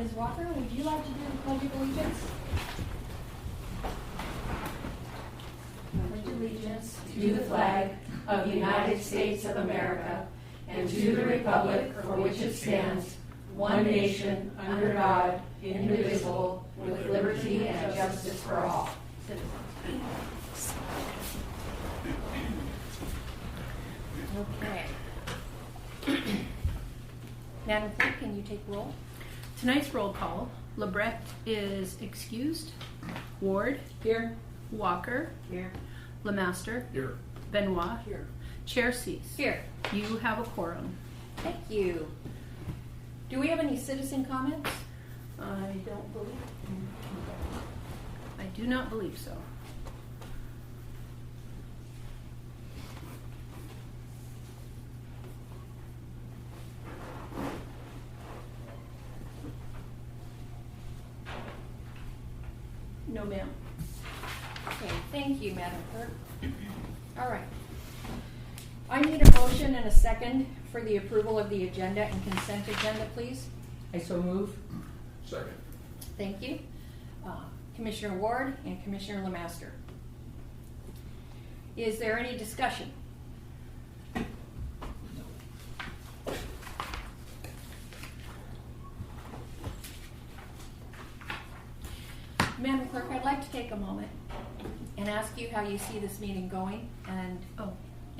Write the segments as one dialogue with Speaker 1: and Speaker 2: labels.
Speaker 1: Ms. Walker, would you like to do the Pledge of Allegiance?
Speaker 2: Pledge allegiance to the flag of the United States of America and to the republic for which it stands, one nation, under God, indivisible, with liberty and justice for all.
Speaker 1: Okay. Madam Clerk, can you take roll?
Speaker 3: Tonight's roll call, Lebrecht is excused. Ward.
Speaker 1: Here.
Speaker 3: Walker.
Speaker 1: Here.
Speaker 3: Lemaster.
Speaker 4: Here.
Speaker 3: Benoit.
Speaker 1: Here.
Speaker 3: Chair Cease.
Speaker 1: Here.
Speaker 3: You have a quorum.
Speaker 1: Thank you. Do we have any citizen comments?
Speaker 3: I don't believe. I do not believe so. No, ma'am.
Speaker 1: Okay, thank you, Madam Clerk. All right. I need a motion and a second for the approval of the agenda and consent agenda, please.
Speaker 2: I so move.
Speaker 4: Second.
Speaker 1: Thank you. Commissioner Ward and Commissioner Lemaster. Is there any discussion? Madam Clerk, I'd like to take a moment and ask you how you see this meeting going and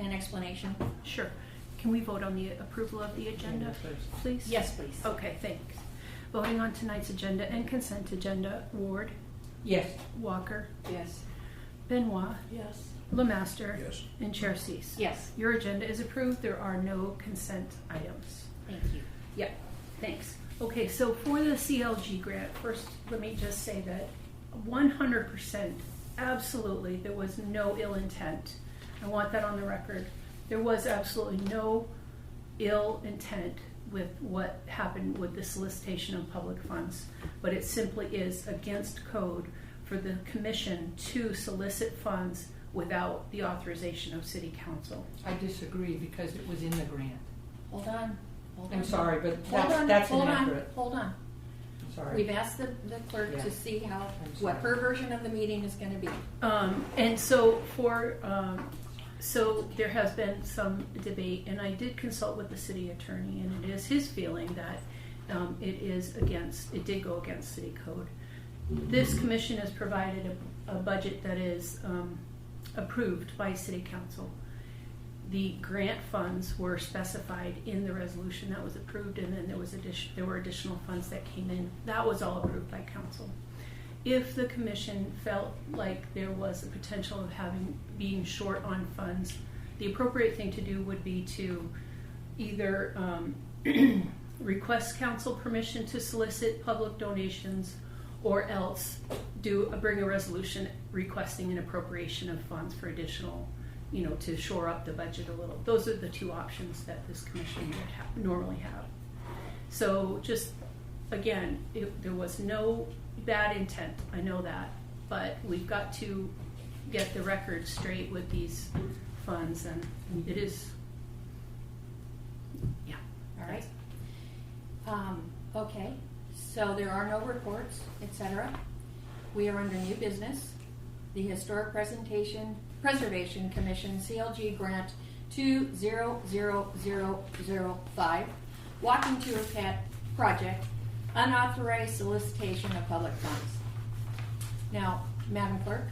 Speaker 1: an explanation.
Speaker 3: Sure. Can we vote on the approval of the agenda, please?
Speaker 1: Yes, please.
Speaker 3: Okay, thanks. Voting on tonight's agenda and consent agenda, Ward.
Speaker 2: Yes.
Speaker 3: Walker.
Speaker 1: Yes.
Speaker 3: Benoit.
Speaker 1: Yes.
Speaker 3: Lemaster.
Speaker 4: Yes.
Speaker 3: And Chair Cease.
Speaker 1: Yes.
Speaker 3: Your agenda is approved. There are no consent items.
Speaker 1: Thank you.
Speaker 3: Yeah, thanks. Okay, so for the CLG grant, first let me just say that 100%, absolutely, there was no ill intent. I want that on the record. There was absolutely no ill intent with what happened with the solicitation of public funds, but it simply is against code for the commission to solicit funds without the authorization of city council.
Speaker 2: I disagree because it was in the grant.
Speaker 1: Hold on. Hold on.
Speaker 2: I'm sorry, but
Speaker 1: Hold on.
Speaker 2: that's
Speaker 1: Hold
Speaker 2: inaccurate.
Speaker 1: on. Hold on.
Speaker 2: Sorry.
Speaker 1: We've asked the clerk
Speaker 2: Yeah.
Speaker 1: to see how
Speaker 2: I'm
Speaker 1: what
Speaker 2: sorry.
Speaker 1: her version of the meeting is going to be.
Speaker 3: And so so there has been some debate, and I did consult with the city attorney, and it is his feeling that it did go against city code. This commission has provided a budget that is approved by city council. The grant funds were specified in the resolution that was approved, and then there were additional funds that came in. That was all approved by council. If the commission felt like there was a potential of being short on funds, the appropriate thing to do would be to either request council permission to solicit public donations, or else bring a resolution requesting an appropriation of funds for additional, to shore up the budget a little. Those are the two options that this commission would normally have. So just, again, there was no bad intent, I know that, but we've got to get the record straight with these funds, and it is, yeah.
Speaker 1: All right. Okay. So there are no reports, etc. We are under new business. The Historic Preservation Commission CLG Grant 200005 Walking Tour Project Unauthorized Solicitation of Public Funds. Now, Madam Clerk,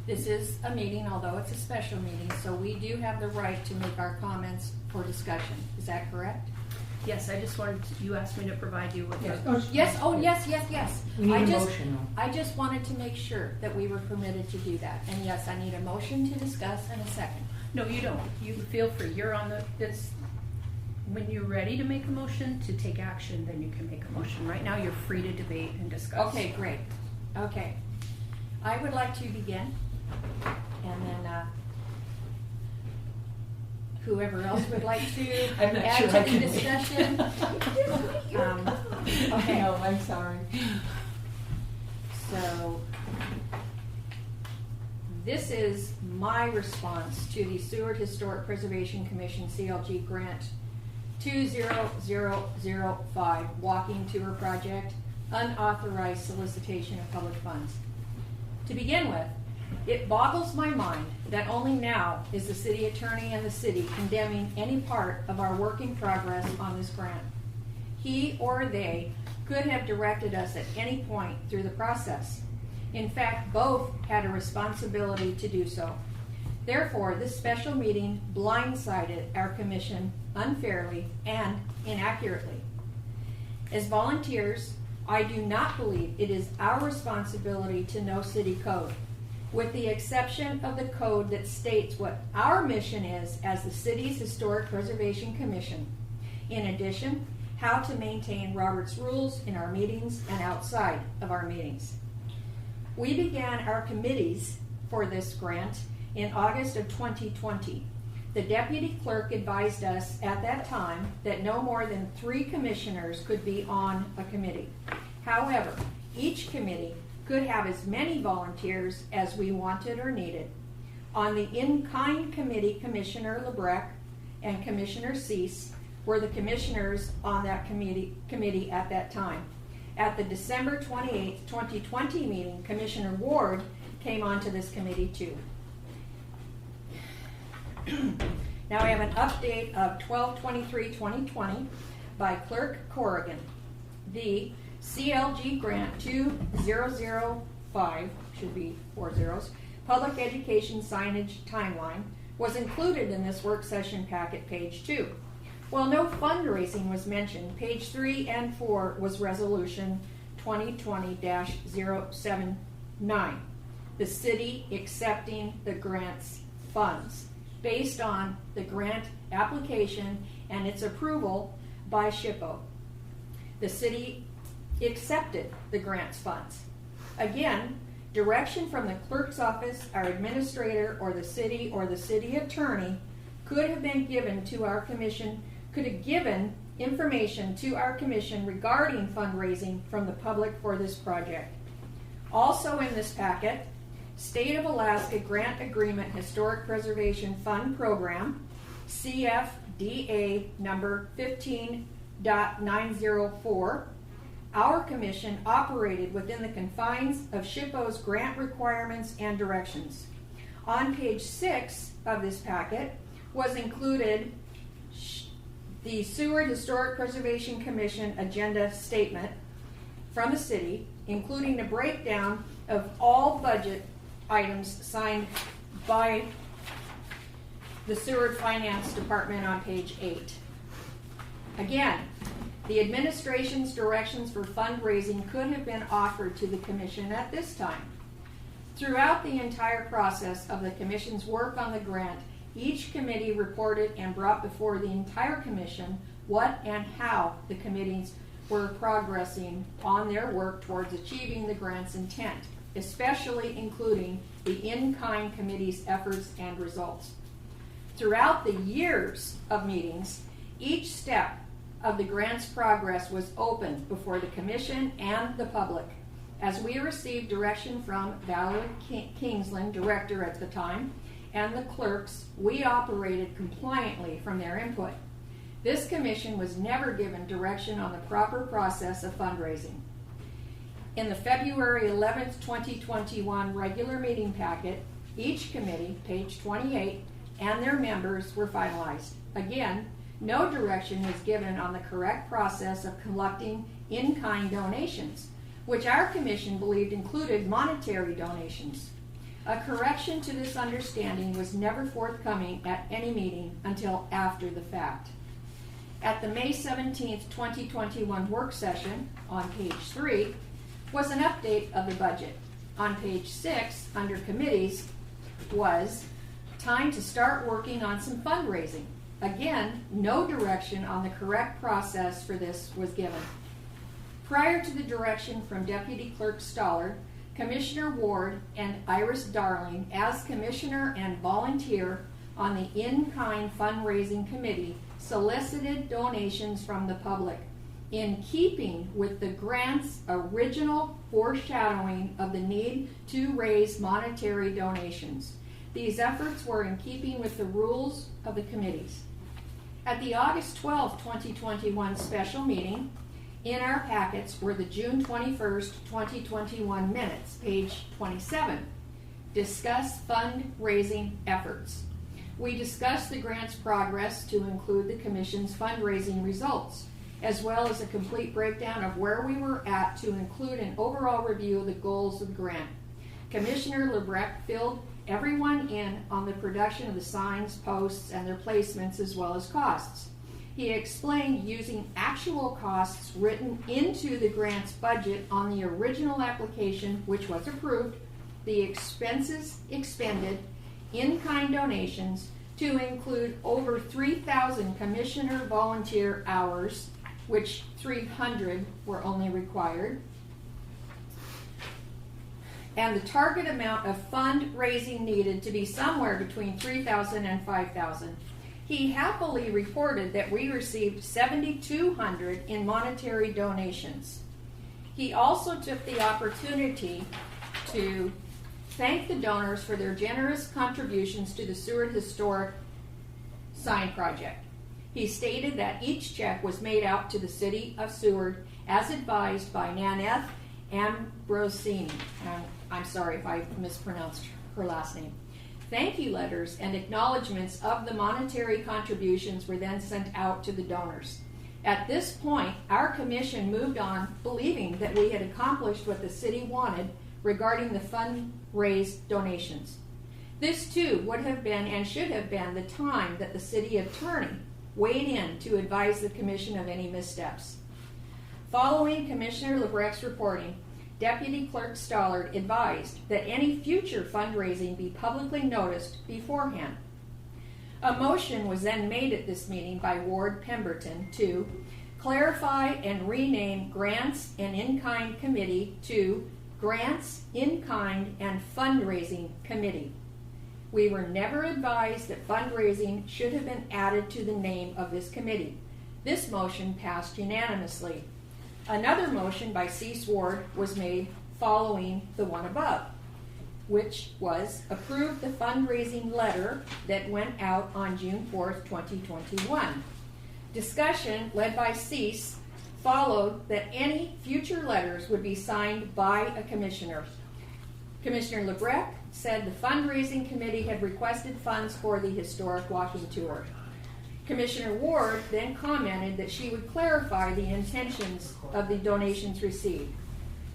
Speaker 1: this is a meeting, although it's a special meeting, so we do have the right to make our comments for discussion. Is that correct?
Speaker 3: Yes, I just wanted you asked me to provide you with
Speaker 2: Yes.
Speaker 1: Yes, yes.
Speaker 2: We need a motion though.
Speaker 1: I just wanted to make sure that we were permitted to do that. And yes, I need a motion to discuss and a second.
Speaker 3: No, you don't. You feel free. You're on when you're ready to make a motion to take action, then you can make a motion. Right now, you're free to debate and discuss.
Speaker 1: Okay, great. Okay. I would like to begin, and then whoever else would like to
Speaker 2: I'm not
Speaker 1: add
Speaker 2: sure
Speaker 1: to
Speaker 2: I
Speaker 1: the
Speaker 2: can.
Speaker 1: discussion. Okay.
Speaker 2: No, I'm sorry.
Speaker 1: So this is my response to the Seward Historic Preservation Commission CLG grant 20005, walking tour project, unauthorized solicitation of public funds. To begin with, it boggles my mind that only now is the city attorney and the city condemning any part of our work in progress on this grant. He or they could have directed us at any point through the process. In fact, both had a responsibility to do so. Therefore, this special meeting blindsided our commission unfairly and inaccurately. As volunteers, I do not believe it is our responsibility to know city code, with the exception of the code that states what our mission is as the city's Historic Preservation Commission. In addition, how to maintain Robert's rules in our meetings and outside of our meetings. We began our committees for this grant in August of 2020. The deputy clerk advised us at that time that no more than 3 commissioners could be on a committee. However, each committee could have as many volunteers as we wanted or needed. On the in-kind committee, Commissioner LeBrecq and Commissioner Cease were the commissioners on that committee at that time. At the December 28, 2020 meeting, Commissioner Ward came onto this committee too. Now I have an update of 12/23/2020 by Clerk Corrigan. The CLG Grant 2005, should be 4 zeros, Public Education Signage Timeline was included in this work session packet, page 2. While no fundraising was mentioned, page 3 and 4 was Resolution 2020-079, the city accepting the grant's funds, based on the grant application and its approval by SHPO. The city accepted the grant's funds. Again, direction from the clerk's office, our administrator, or the city attorney could have been given to our commission, could have given information to our commission regarding fundraising from the public for this project. Also in this packet, State of Alaska Grant Agreement Historic Preservation Fund Program, CFDA number 15.904. Our commission operated within the confines of SHPO's grant requirements and directions. On page 6 of this packet was included the Seward Historic Preservation Commission agenda statement from the city, including a breakdown of all budget items signed by the Seward Finance Department on page 8. Again, the administration's directions for fundraising could have been offered to the commission at this time. Throughout the entire process of the commission's work on the grant, each committee reported and brought before the entire commission what and how the committees were progressing on their work towards achieving the grant's intent, especially including the in-kind committee's efforts and results. Throughout the years of meetings, each step of the grant's progress was open before the commission and the public. As we received direction from Valerie Kingsland, director at the time, and the clerks, we operated compliantly from their input. This commission was never given direction on the proper process of fundraising. In the February 11th, 2021 regular meeting packet, each committee, page 28, and their members were finalized. Again, no direction was given on the correct process of collecting in-kind donations, which our commission believed included monetary donations. A correction to this understanding was never forthcoming at any meeting until after the fact. At the May 17th, 2021 work session, on page 3, was an update of the budget. On page 6, under committees, was time to start working on some fundraising. Again, no direction on the correct process for this was given. Prior to the direction from Deputy Clerk Stoller, Commissioner Ward and Iris Darling, as commissioner and volunteer on the in-kind fundraising committee, solicited donations from the public, in keeping with the grant's original foreshadowing of the need to raise monetary donations. These efforts were in keeping with the rules of the committees. At the August 12, 2021 special meeting, in our packets were the June 21st, 2021 minutes, page 27. Discuss fundraising efforts. We discussed the grant's progress to include the Commission's fundraising results, as well as a complete breakdown of where we were at to include an overall review of the goals of the grant. Commissioner Lebrecht filled everyone in on the production of the signs, posts, and their placements, as well as costs. He explained using actual costs written into the grant's budget on the original application, which was approved, the expenses expended, in-kind donations, to include over 3,000 commissioner volunteer hours, which 300 were only required, and the target amount of fundraising needed to be somewhere between 3,000 and 5,000. He happily reported that we received 7,200 in monetary donations. He also took the opportunity to thank the donors for their generous contributions to the Seward Historic Sign Project. He stated that each check was made out to the City of Seward as advised by Naneth Ambrosini. I'm sorry if I mispronounced her last name. Thank you letters and acknowledgments of the monetary contributions were then sent out to the donors. At this point, our commission moved on, believing that we had accomplished what the city wanted regarding the fundraised donations. This too would have been and should have been the time that the city attorney weighed in to advise the commission of any missteps. Following Commissioner Lebrecht's reporting, Deputy Clerk Stollard advised that any future fundraising be publicly noticed beforehand. A motion was then made at this meeting by Ward Pemberton to clarify and rename Grants and In-Kind Committee to Grants, In-Kind, and Fundraising Committee. We were never advised that fundraising should have been added to the name of this committee. This motion passed unanimously. Another motion by Cease Ward was made following the one above, which was approve the fundraising letter that went out on June 4th, 2021. Discussion led by Cease followed that any future letters would be signed by a commissioner. Commissioner Lebrecht said the fundraising committee had requested funds for the historic walking tour. Commissioner Ward then commented that she would clarify the intentions of the donations received.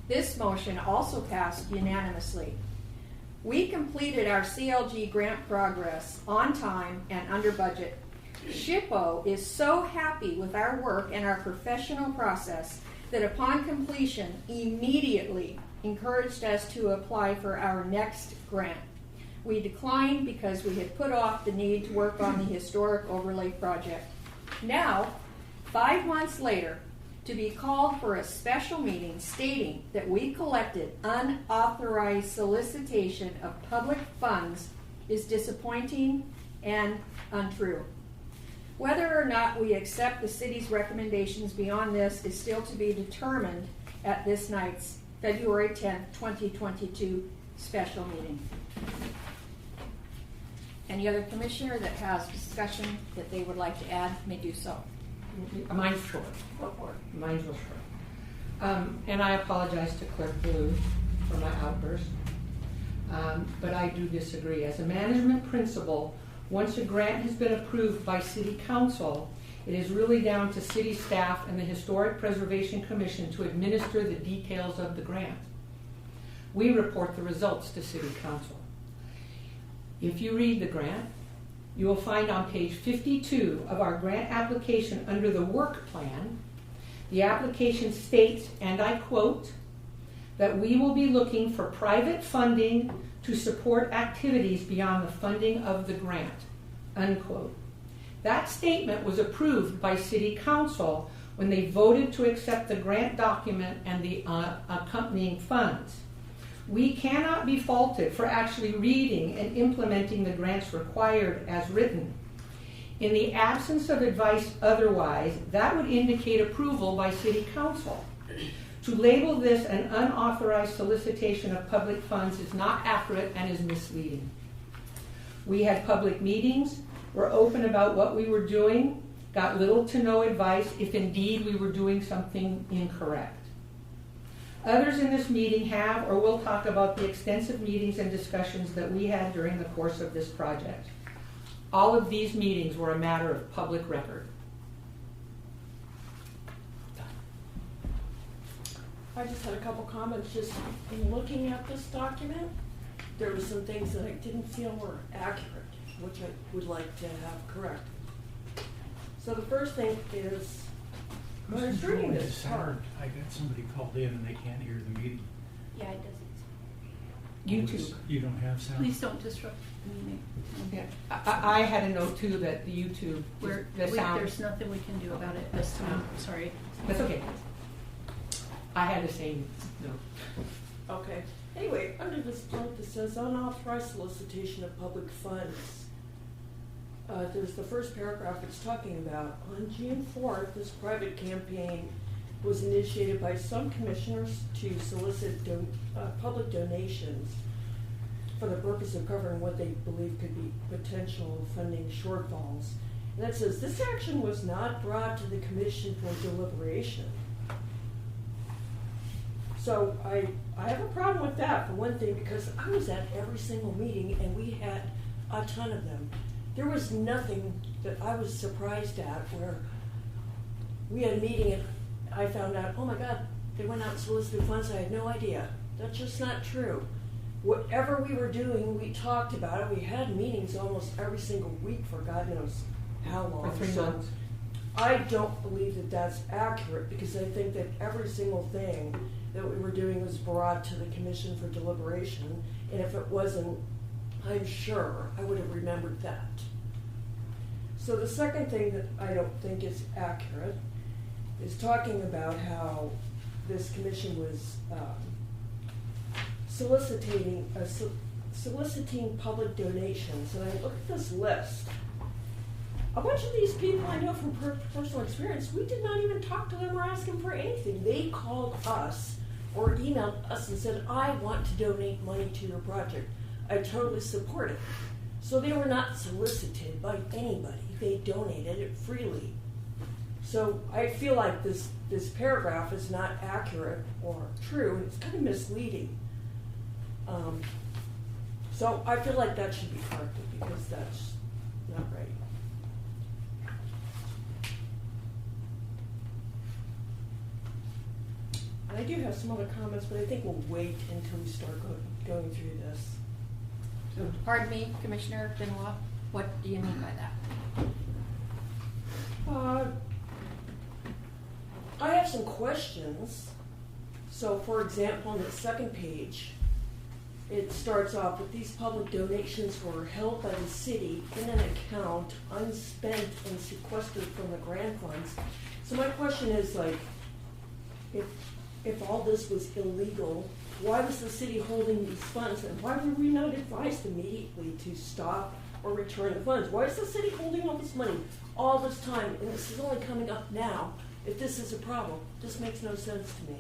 Speaker 1: This motion also passed unanimously. We completed our CLG grant progress on time and under budget. SHPO is so happy with our work and our professional process that upon completion immediately encouraged us to apply for our next grant. We declined because we had put off the need to work on the historic overlay project. Now, 5 months later, to be called for a special meeting stating that we collected unauthorized solicitation of public funds is disappointing and untrue. Whether or not we accept the city's recommendations beyond this is still to be determined at this night's February 10th, 2022 special meeting. Any other commissioner that has discussion that they would like to add may do so.
Speaker 4: Mine's short. Mine's real short. And I apologize to Clerk Blue for my outburst. But I do disagree. As a management principle, once a grant has been approved by City Council, it is really down to city staff and the Historic Preservation Commission to administer the details of the grant. We report the results to City Council. If you read the grant, you will find on page 52 of our grant application under the work plan, the application states, and I quote, that we will be looking for private funding to support activities beyond the funding of the grant, unquote. That statement was approved by City Council when they voted to accept the grant document and the accompanying funds. We cannot be faulted for actually reading and implementing the grants required as written. In the absence of advice otherwise, that would indicate approval by City Council. To label this an unauthorized solicitation of public funds is not accurate and is misleading. We had public meetings, were open about what we were doing, got little to no advice if indeed we were doing something incorrect. Others in this meeting have or will talk about the extensive meetings and discussions that we had during the course of this project. All of these meetings were a matter of public record.
Speaker 2: I just had a couple comments. Just in looking at this document, there were some things that I didn't feel were accurate, which I would like to have corrected. So the first thing is, when I was reading this part,
Speaker 5: I got somebody called in and they can't hear the meeting.
Speaker 1: Yeah, it doesn't.
Speaker 4: YouTube.
Speaker 5: You don't have sound?
Speaker 3: Please don't disrupt the meeting.
Speaker 4: Yeah. I had a note too that the YouTube, the sound.
Speaker 3: There's nothing we can do about it this time, sorry.
Speaker 4: That's okay. I had the same note.
Speaker 2: okay. Anyway, under this note that says unauthorized solicitation of public funds, there's the first paragraph it's talking about. On June 4th, this private campaign was initiated by some commissioners to solicit public donations for the purpose of covering what they believe could be potential funding shortfalls. And that says, this action was not brought to the commission for deliberation. So I have a problem with that, for one thing, because I was at every single meeting and we had a ton of them. There was nothing that I was surprised at where we had a meeting and I found out, oh my God, they went out and solicited funds. I had no idea. That's just not true. Whatever we were doing, we talked about it. We had meetings almost every single week for God knows how long.
Speaker 4: For 3 months.
Speaker 2: I don't believe that that's accurate, because I think that every single thing that we were doing was brought to the commission for deliberation. And if it wasn't, I'm sure I would have remembered that. So the second thing that I don't think is accurate is talking about how this commission was soliciting public donations. And I look at this list. A bunch of these people I know from personal experience, we did not even talk to them or ask them for anything. They called us or emailed us and said, I want to donate money to your project. I totally support it. So they were not solicited by anybody. They donated it freely. So I feel like this paragraph is not accurate or true, and it's kind of misleading. So I feel like that should be corrected, because that's not right. And I do have some other comments, but I think we'll wait until we start going through this.
Speaker 1: Pardon me, Commissioner Benoit, what do you mean by that?
Speaker 2: I have some questions. So, for example, on the second page, it starts off with these public donations were held by the city in an account unspent and sequestered from the grant funds. So my question is, like, if all this was illegal, why was the city holding these funds, and why were we not advised immediately to stop or return the funds? Why is the city holding all this money all this time, and this is only coming up now? If this is a problem, this makes no sense to me.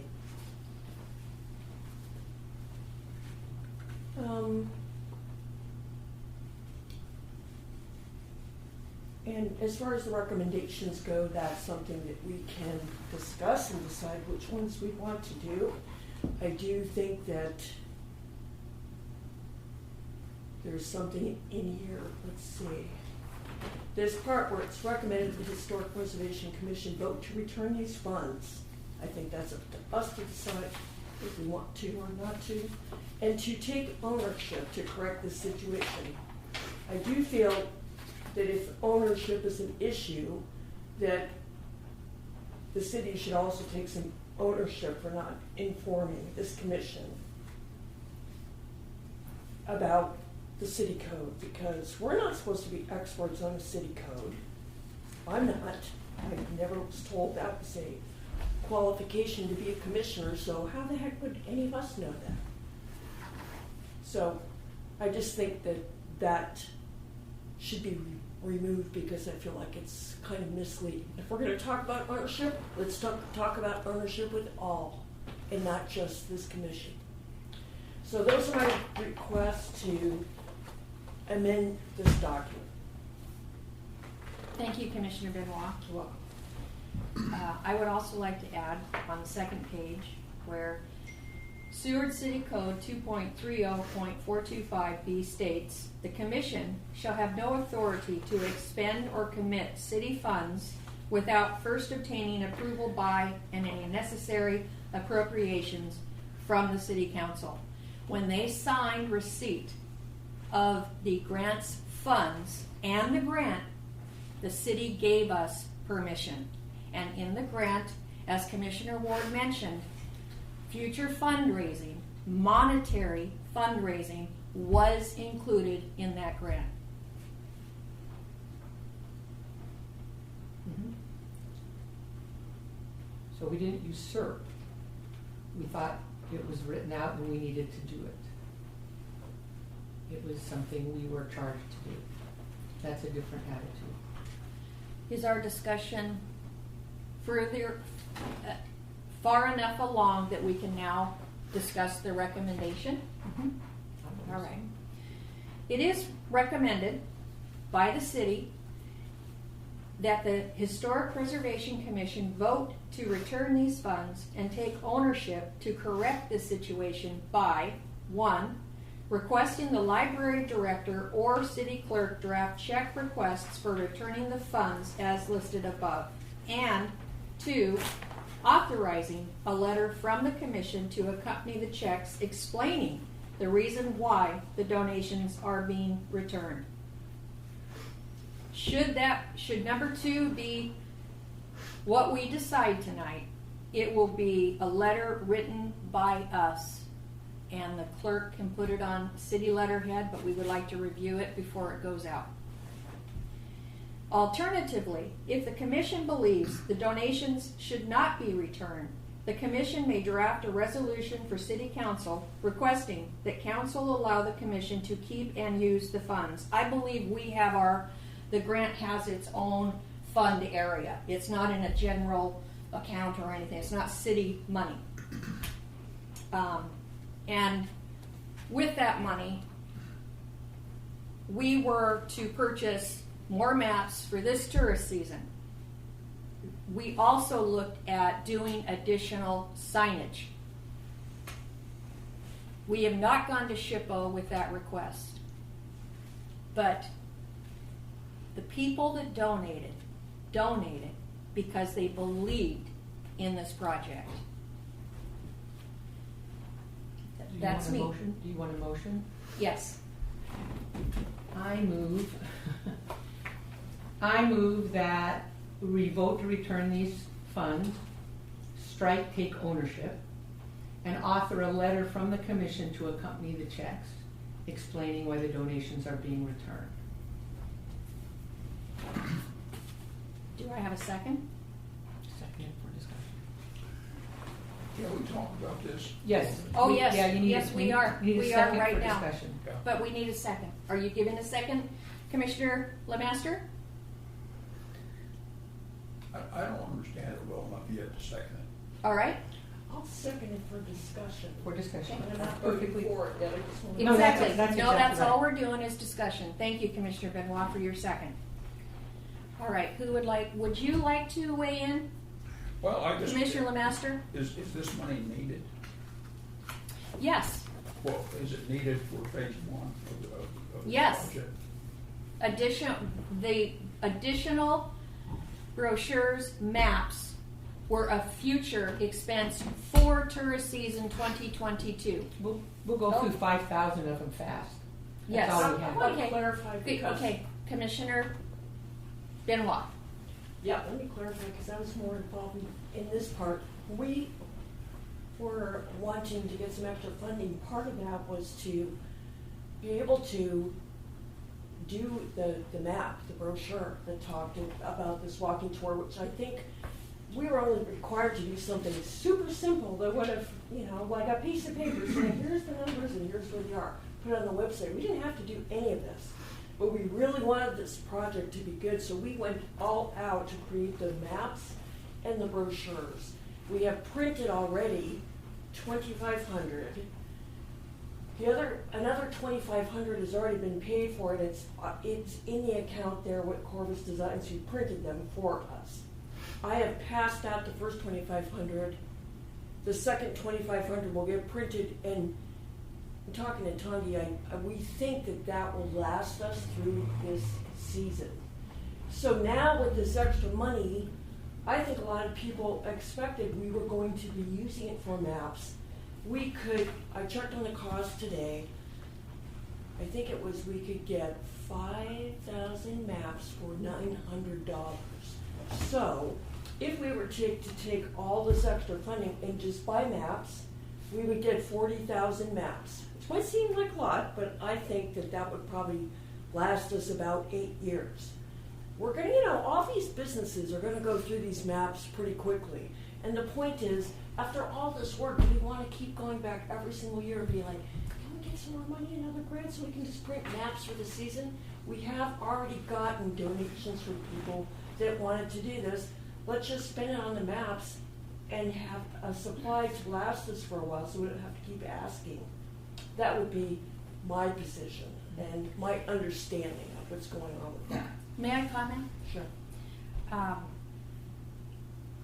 Speaker 2: And as far as the recommendations go, that's something that we can discuss and decide which ones we want to do. I do think that there's something in here, let's see. This part where it's recommended the Historic Preservation Commission vote to return these funds. I think that's up to us to decide if we want to or not to, and to take ownership to correct this situation. I do feel that if ownership is an issue, that the city should also take some ownership for not informing this commission about the city code, because we're not supposed to be experts on the city code. I'm not. I never was told that was a qualification to be a commissioner, so how the heck would any of us know that? So I just think that that should be removed, because I feel like it's kind of misleading. If we're going to talk about ownership, let's talk about ownership with all, and not just this commission. So those are my requests to amend this document.
Speaker 1: Thank you, Commissioner Benoit.
Speaker 4: You're welcome.
Speaker 1: I would also like to add on the second page where Seward City Code 2.30.425B states, the Commission shall have no authority to expend or commit city funds without first obtaining approval by and any necessary appropriations from the City Council. When they signed receipt of the grant's funds and the grant, the city gave us permission. And in the grant, as Commissioner Ward mentioned, future fundraising, monetary fundraising was included in that grant.
Speaker 4: Mhm. So we didn't usurp. We thought it was written out and we needed to do it. It was something we were charged to do. That's a different attitude.
Speaker 1: Is our discussion further, far enough along that we can now discuss the recommendation? All right. It is recommended by the city that the Historic Preservation Commission vote to return these funds and take ownership to correct the situation by, 1, requesting the library director or city clerk draft check requests for returning the funds as listed above, and 2, authorizing a letter from the commission to accompany the checks explaining the reason why the donations are being returned. Should number 2 be what we decide tonight, it will be a letter written by us, and the clerk can put it on city letterhead, but we would like to review it before it goes out. Alternatively, if the commission believes the donations should not be returned, the commission may draft a resolution for city council requesting that council allow the commission to keep and use the funds. I believe we have the grant has its own fund area. It's not in a general account or anything. It's not city money. And with that money, we were to purchase more maps for this tourist season. We also looked at doing additional signage. We have not gone to SHPO with that request. But the people that donated because they believed in this project. That's me.
Speaker 4: Do you want a motion?
Speaker 1: Yes.
Speaker 4: I move that we vote to return these funds, strike take ownership, and author a letter from the commission to accompany the checks explaining why the donations are being returned.
Speaker 1: Do I have a second?
Speaker 4: Second for discussion.
Speaker 6: Yeah, we talked about this.
Speaker 4: Yes.
Speaker 1: Oh,
Speaker 4: We-
Speaker 1: yes.
Speaker 4: yeah, you need
Speaker 1: Yes,
Speaker 4: a-
Speaker 1: we are.
Speaker 4: Need a
Speaker 1: We are
Speaker 4: second
Speaker 1: right
Speaker 4: for
Speaker 1: now.
Speaker 4: discussion.
Speaker 1: But we need a second. Are you giving a second, Commissioner LeMaster?
Speaker 6: I don't understand it well enough yet to second it.
Speaker 1: All right.
Speaker 2: I'll second it for discussion.
Speaker 4: For discussion.
Speaker 2: I'm not
Speaker 4: Perfectly.
Speaker 2: voting for it yet, I just want to.
Speaker 4: No, that's-
Speaker 1: Exactly.
Speaker 4: that's
Speaker 1: No,
Speaker 4: exactly
Speaker 1: that's all
Speaker 4: right.
Speaker 1: we're doing is discussion. Thank you, Commissioner Benoit, for your second. All right. Would you like to weigh in?
Speaker 6: Well, I just.
Speaker 1: Commissioner LeMaster?
Speaker 6: Is this money needed?
Speaker 1: Yes.
Speaker 6: Well, is it needed for phase 1 of the
Speaker 1: Yes.
Speaker 6: project?
Speaker 1: The additional brochures, maps were a future expense for tourist season 2022.
Speaker 4: We'll go through 5,000 of them fast.
Speaker 1: Yes.
Speaker 4: That's all we
Speaker 2: I
Speaker 4: have.
Speaker 2: want to
Speaker 1: Okay.
Speaker 2: clarify because.
Speaker 1: Okay, Commissioner Benoit.
Speaker 2: Yeah, let me clarify because I was more involved in this part. We were wanting to get some extra funding. Part of that was to be able to do the map, the brochure that talked about this walking tour, which I think we were only required to do something super simple that would have, like a piece of paper saying, here's the numbers and here's where they are. Put it on the website. We didn't have to do any of this. But we really wanted this project to be good, so we went all out to create the maps and the brochures. We have printed already 2,500.
Speaker 7: Another 2,500 has already been paid for, and it's in the account there with Corvus Designs, who printed them for us. I have passed out the first 2,500. The second 2,500 will get printed, and I'm talking to Tangi, we think that will last us through this season. So now with this extra money, I think a lot of people expected we were going to be using it for maps. I checked on the cost today. I think we could get 5,000 maps for $900. So if we were to take all this extra funding and just buy maps, we would get 40,000 maps. Which might seem like a lot, but I think that would probably last us about 8 years. We're going to, all these businesses are going to go through these maps pretty quickly. And the point is, after all this work, do we want to keep going back every single year and be like, can we get some more money, another grant, so we can just print maps for the season? We have already gotten donations from people that wanted to do this. Let's just spend it on the maps and have a supply to last us for a while so we don't have to keep asking. That would be my position and my understanding of what's going on with that.
Speaker 1: May I comment?
Speaker 7: Sure.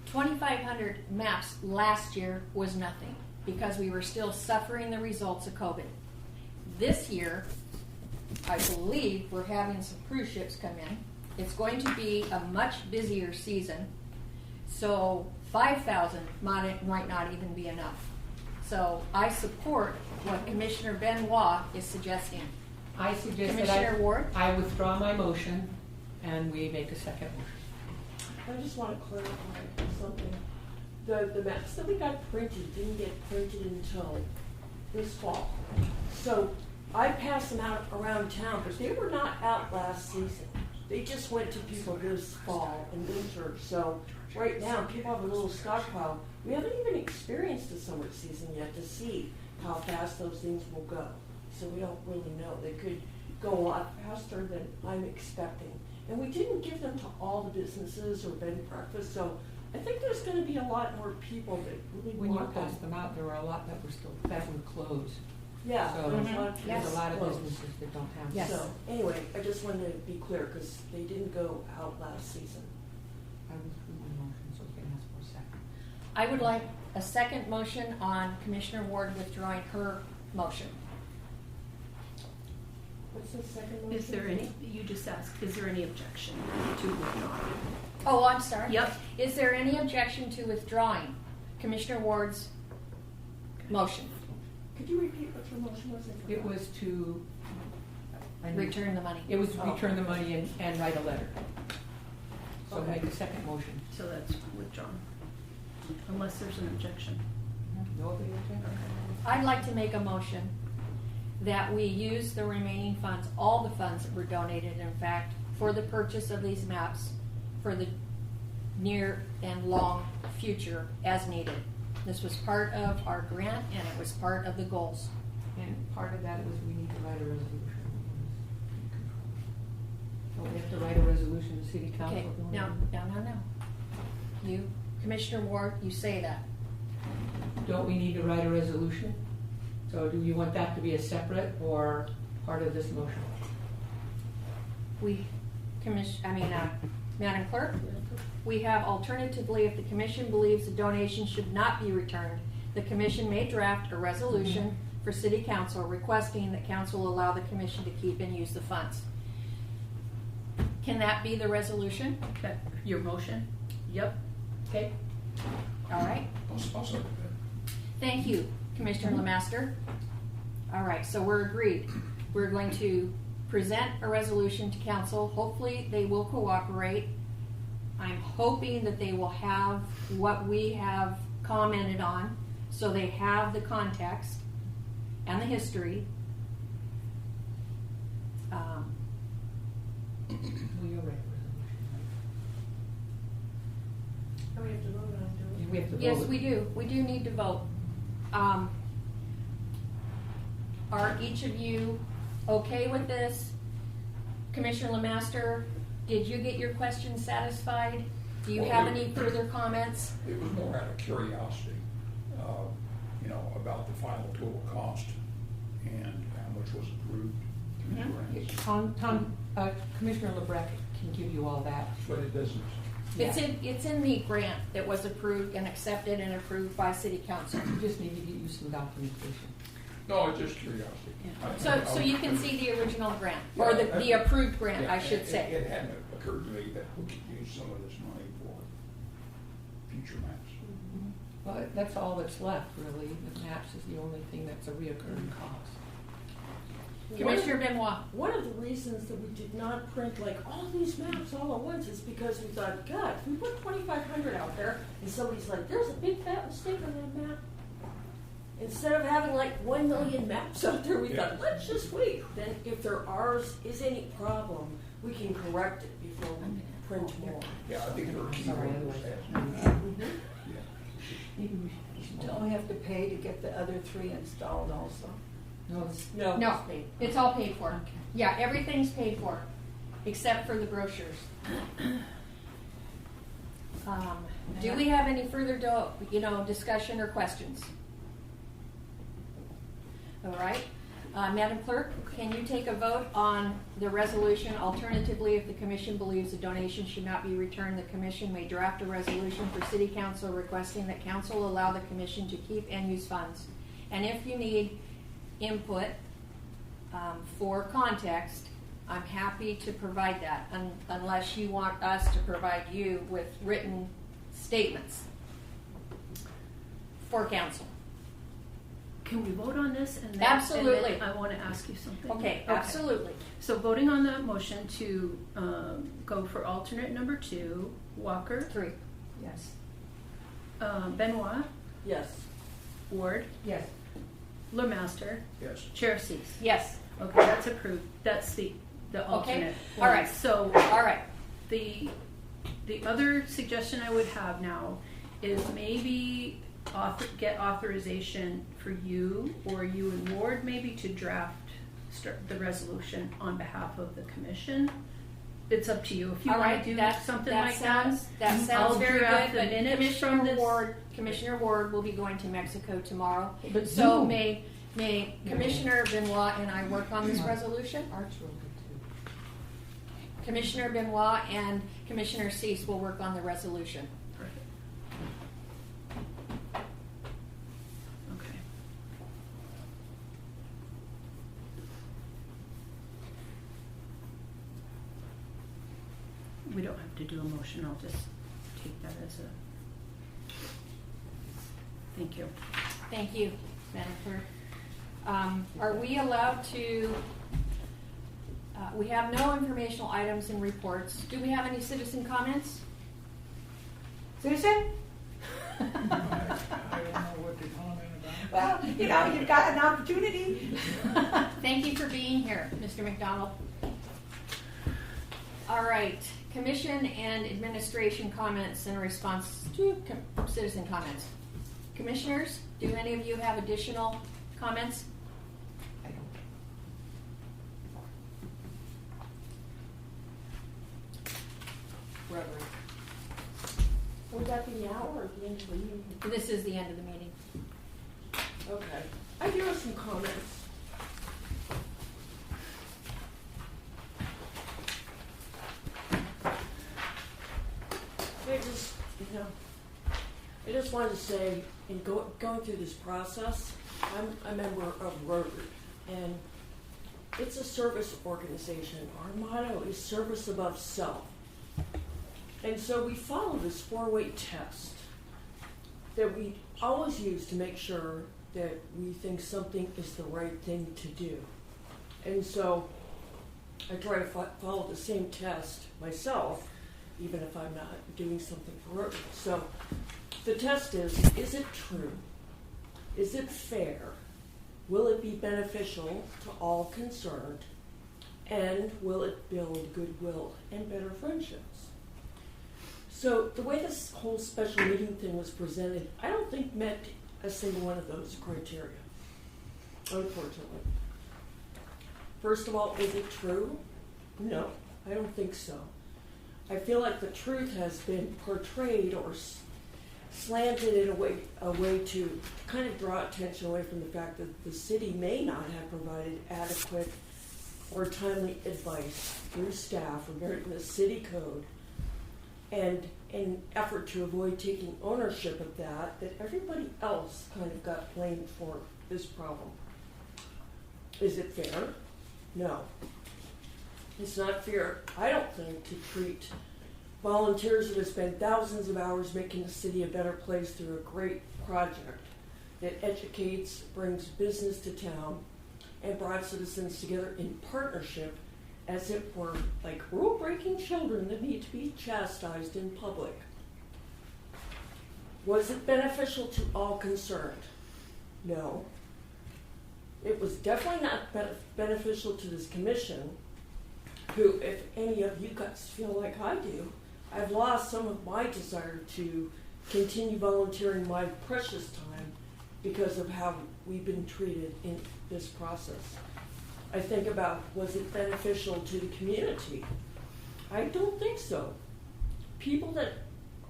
Speaker 1: 2,500 maps last year was nothing because we were still suffering the results of COVID. This year, I believe we're having some cruise ships come in. It's going to be a much busier season, so 5,000 might not even be enough. So I support what Commissioner Benoit is suggesting.
Speaker 4: I suggest
Speaker 1: Commissioner Ward?
Speaker 4: I withdraw my motion and we make a second motion.
Speaker 7: I just want to clarify something. The maps that we got printed didn't get printed until this fall. So I passed them out around town, but they were not out last season. They just went to people this fall and winter. So right now, people have a little stockpile. We haven't even experienced the summer season yet to see how fast those things will go. So we don't really know. They could go a lot faster than I'm expecting. And we didn't give them to all the businesses or bed and breakfast, so I think there's going to be a lot more people that really
Speaker 4: When you
Speaker 7: want them.
Speaker 4: passed them out, there were a lot that were closed.
Speaker 7: Yeah,
Speaker 4: So
Speaker 7: there's a lot of
Speaker 4: there's a lot of
Speaker 7: closed.
Speaker 4: businesses that don't have.
Speaker 1: Yes.
Speaker 7: So anyway, I just wanted to be clear because they didn't go out last season.
Speaker 4: I withdrew my motion, so we can ask for a second.
Speaker 1: I would like a second motion on Commissioner Ward withdrawing her motion.
Speaker 7: What's the second motion?
Speaker 3: Is there any, you just asked, is there any objection to withdrawing?
Speaker 1: Oh, I'm sorry.
Speaker 3: Yep.
Speaker 1: Is there any objection to withdrawing Commissioner Ward's motion?
Speaker 7: Could you repeat what your motion was?
Speaker 4: It was to.
Speaker 1: Return the money.
Speaker 4: It was to return the money and write a letter. So
Speaker 7: Okay.
Speaker 4: make a second motion.
Speaker 3: So that's withdrawn, unless there's an objection.
Speaker 4: No objection?
Speaker 1: I'd like to make a motion that we use the remaining funds, all the funds that were donated, in fact, for the purchase of these maps for the near and long future as needed. This was part of our grant and it was part of the goals.
Speaker 4: And part of that was we need to write a resolution. So we have to write a resolution to city council.
Speaker 1: Okay, no. You, Commissioner Ward, you say that.
Speaker 4: Don't we need to write a resolution? So do you want that to be a separate or part of this motion?
Speaker 1: Madam Clerk, we have alternatively, if the commission believes the donation should not be returned, the commission may draft a resolution for city council requesting that council allow the commission to keep and use the funds. Can that be the resolution?
Speaker 3: Okay, your motion? Yep.
Speaker 4: Okay.
Speaker 1: All right.
Speaker 6: I'll second that.
Speaker 1: Thank you, Commissioner Lemaster. All right, so we're agreed. We're going to present a resolution to council. Hopefully they will cooperate. I'm hoping that they will have what we have commented on, so they have the context and the history.
Speaker 4: Will you write a resolution?
Speaker 7: Oh, we have to vote on it, do we?
Speaker 4: We have to vote.
Speaker 1: Yes, we do. We do need to vote. Are each of you okay with this? Commissioner Lemaster, did you get your questions satisfied? Do you
Speaker 6: Well,
Speaker 1: have
Speaker 6: it-
Speaker 1: any further comments?
Speaker 6: It was more out of curiosity, about the final total cost. and how much was approved through
Speaker 1: Mhm.
Speaker 6: grants.
Speaker 4: Commissioner LeBrecq can give you all that.
Speaker 6: But it doesn't,
Speaker 1: It's in the grant that was approved and accepted and approved by city council.
Speaker 4: You just need to get you some documentation.
Speaker 6: no, it's just curiosity.
Speaker 1: So you can see the original grant, or the approved grant,
Speaker 6: Yeah,
Speaker 1: I should say.
Speaker 6: It hadn't occurred to me that we could use some of this money for future maps.
Speaker 4: Well, that's all that's left, really. The maps is the only thing that's a reoccurring cost.
Speaker 1: Commissioner Benoit.
Speaker 7: One of the reasons that we did not print like all these maps all at once is because we thought, God, if we put 2,500 out there and somebody's like, there's a big fat mistake on that map. Instead of having like 1 million maps out there, we thought, let's just wait. Then if there is any problem, we can correct it before we print more.
Speaker 6: Yeah, I think there are key
Speaker 4: Sorry,
Speaker 6: ones.
Speaker 4: otherwise-
Speaker 8: Maybe we don't have to pay to get the other 3 installed also.
Speaker 4: No, it's-
Speaker 7: No.
Speaker 1: No, it's all paid for. Yeah, everything's paid for, except for the brochures. Do we have any further, discussion or questions? All right. Madam Clerk, can you take a vote on the resolution? Alternatively, if the commission believes a donation should not be returned, the commission may draft a resolution for city council requesting that council allow the commission to keep and use funds. And if you need input for context, I'm happy to provide that, unless you want us to provide you with written statements for council.
Speaker 3: Can we vote on this? And then,
Speaker 1: Absolutely.
Speaker 3: And then I want to ask you something.
Speaker 1: Okay, absolutely.
Speaker 3: So voting on the motion to go for alternate number 2, Walker,
Speaker 1: 3.
Speaker 8: Yes.
Speaker 3: Benoit,
Speaker 7: Yes.
Speaker 3: Ward,
Speaker 4: Yes.
Speaker 3: LeMaster,
Speaker 6: Yes.
Speaker 3: Chair Cease.
Speaker 1: Yes.
Speaker 3: Okay, that's approved. That's the alternate.
Speaker 1: all right.
Speaker 3: So
Speaker 1: All right.
Speaker 3: the other suggestion I would have now is maybe get authorization for you or you and Ward maybe to draft the resolution on behalf of the commission. It's up to you if you
Speaker 1: All
Speaker 3: want
Speaker 1: right.
Speaker 3: to do
Speaker 1: That
Speaker 3: something
Speaker 1: sounds,
Speaker 3: like that.
Speaker 1: That sounds
Speaker 3: I'll
Speaker 1: very
Speaker 3: draft
Speaker 1: good.
Speaker 3: the
Speaker 1: But
Speaker 3: minutes from this.
Speaker 1: Commissioner Ward will be going to Mexico tomorrow.
Speaker 4: But
Speaker 1: So
Speaker 4: Zoom.
Speaker 1: may Commissioner Benoit and I work on this resolution?
Speaker 4: Art's real good too.
Speaker 1: Commissioner Benoit and Commissioner Cease will work on the resolution.
Speaker 3: Perfect. Okay. We don't have to do a motion, I'll just take that as a, thank you.
Speaker 1: Thank you, Madam Clerk. Are we allowed to, we have no informational items and reports. Do we have any citizen comments?
Speaker 8: Citizen?
Speaker 6: I don't know what to comment about.
Speaker 8: Well, you've got an opportunity.
Speaker 1: Thank you for being here, Mr. McDonald. All right, commission and administration comments in response to citizen comments. Commissioners, do any of you have additional comments?
Speaker 8: I don't.
Speaker 1: Rotary.
Speaker 7: Would that be now or at the end of the meeting?
Speaker 1: This is the end of the meeting.
Speaker 7: Okay. I do have some comments. I just wanted to say, in going through this process, I'm a member of Rotary, and it's a service organization. Our motto is service above self. And so we follow this 4-way test that we always use to make sure that we think something is the right thing to do. And so I try to follow the same test myself, even if I'm not doing something for Rotary. So the test is it true? Is it fair? Will it be beneficial to all concerned? And will it build goodwill and better friendships? So the way this whole special meeting thing was presented, I don't think met a single one of those criteria, unfortunately. First of all, is it true? No, I don't think so. I feel like the truth has been portrayed or slanted it a way to kind of draw attention away from the fact that the city may not have provided adequate or timely advice through staff regarding the city code, and in effort to avoid taking ownership of that everybody else kind of got blamed for this problem. Is it fair? No. It's not fair, I don't think, to treat volunteers that have spent thousands of hours making the city a better place through a great project that educates, brings business to town, and brought citizens together in partnership as if we're like rule-breaking children that need to be chastised in public. Was it beneficial to all concerned? No. It was definitely not beneficial to this commission, who, if any of you guys feel like I do, I've lost some of my desire to continue volunteering my precious time because of how we've been treated in this process. I think about, was it beneficial to the community? I don't think so. People that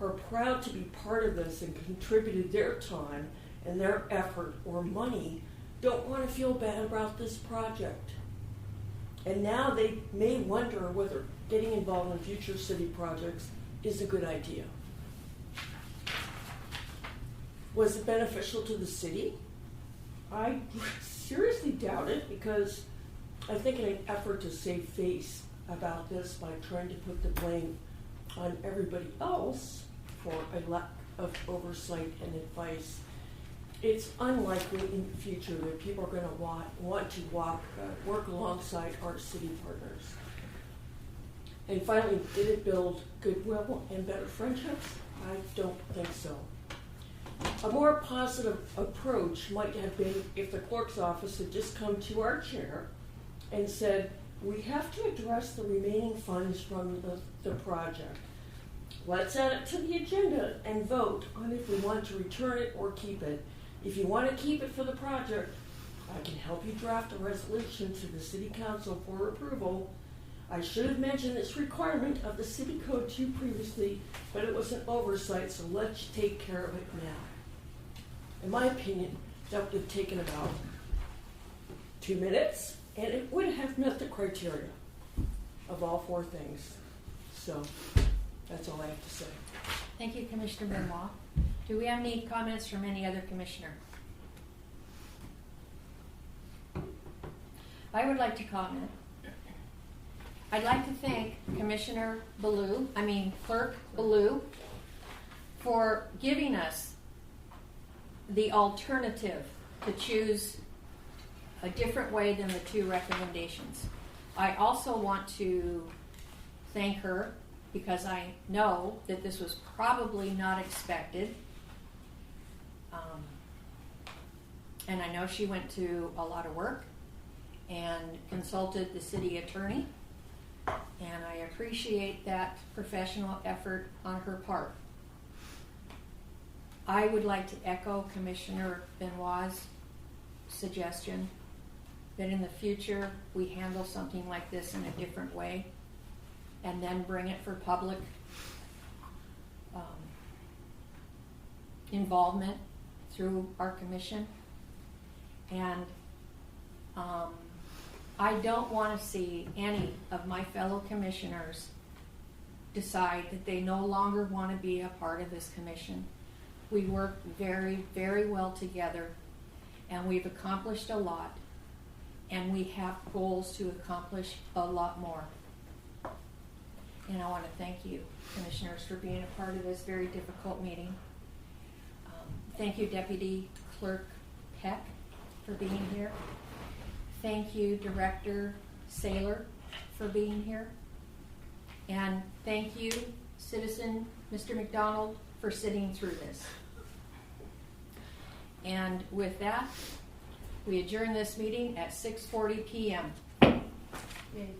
Speaker 7: are proud to be part of this and contributed their time and their effort or money don't want to feel bad about this project. And now they may wonder whether getting involved in future city projects is a good idea. Was it beneficial to the city? I seriously doubt it, because I think in an effort to save face about this by trying to put the blame on everybody else for a lack of oversight and advice, it's unlikely in the future that people are going to want to work alongside our city partners. And finally, did it build goodwill and better friendships? I don't think so. A more positive approach might have been if the clerk's office had just come to our chair and said, we have to address the remaining funds from the project. Let's add it to the agenda and vote on if we want to return it or keep it. If you want to keep it for the project, I can help you draft a resolution to the City Council for approval. I should have mentioned this requirement of the City Code to you previously, but it was an oversight, so let's take care of it now. In my opinion, that would have taken about 2 minutes, and it would have met the criteria of all 4 things. So that's all I have to say.
Speaker 1: Thank you, Commissioner Benoit. Do we have any comments from any other commissioner? I would like to comment. I'd like to thank Clerk Ballou, for giving us the alternative to choose a different way than the 2 recommendations. I also want to thank her because I know that this was probably not expected. And I know she went to a lot of work and consulted the city attorney, and I appreciate that professional effort on her part. I would like to echo Commissioner Benoit's suggestion that in the future we handle something like this in a different way and then bring it for public involvement through our commission. And I don't want to see any of my fellow commissioners decide that they no longer want to be a part of this commission. We work very, very well together, and we've accomplished a lot, and we have goals to accomplish a lot more. And I want to thank you, commissioners, for being a part of this very difficult meeting. Thank you, Deputy Clerk Peck, for being here. Thank you, Director Saylor, for being here. And thank you, Citizen Mr. McDonald, for sitting through this. And with that, we adjourn this meeting at 6:40 p.m.
Speaker 3: Yay.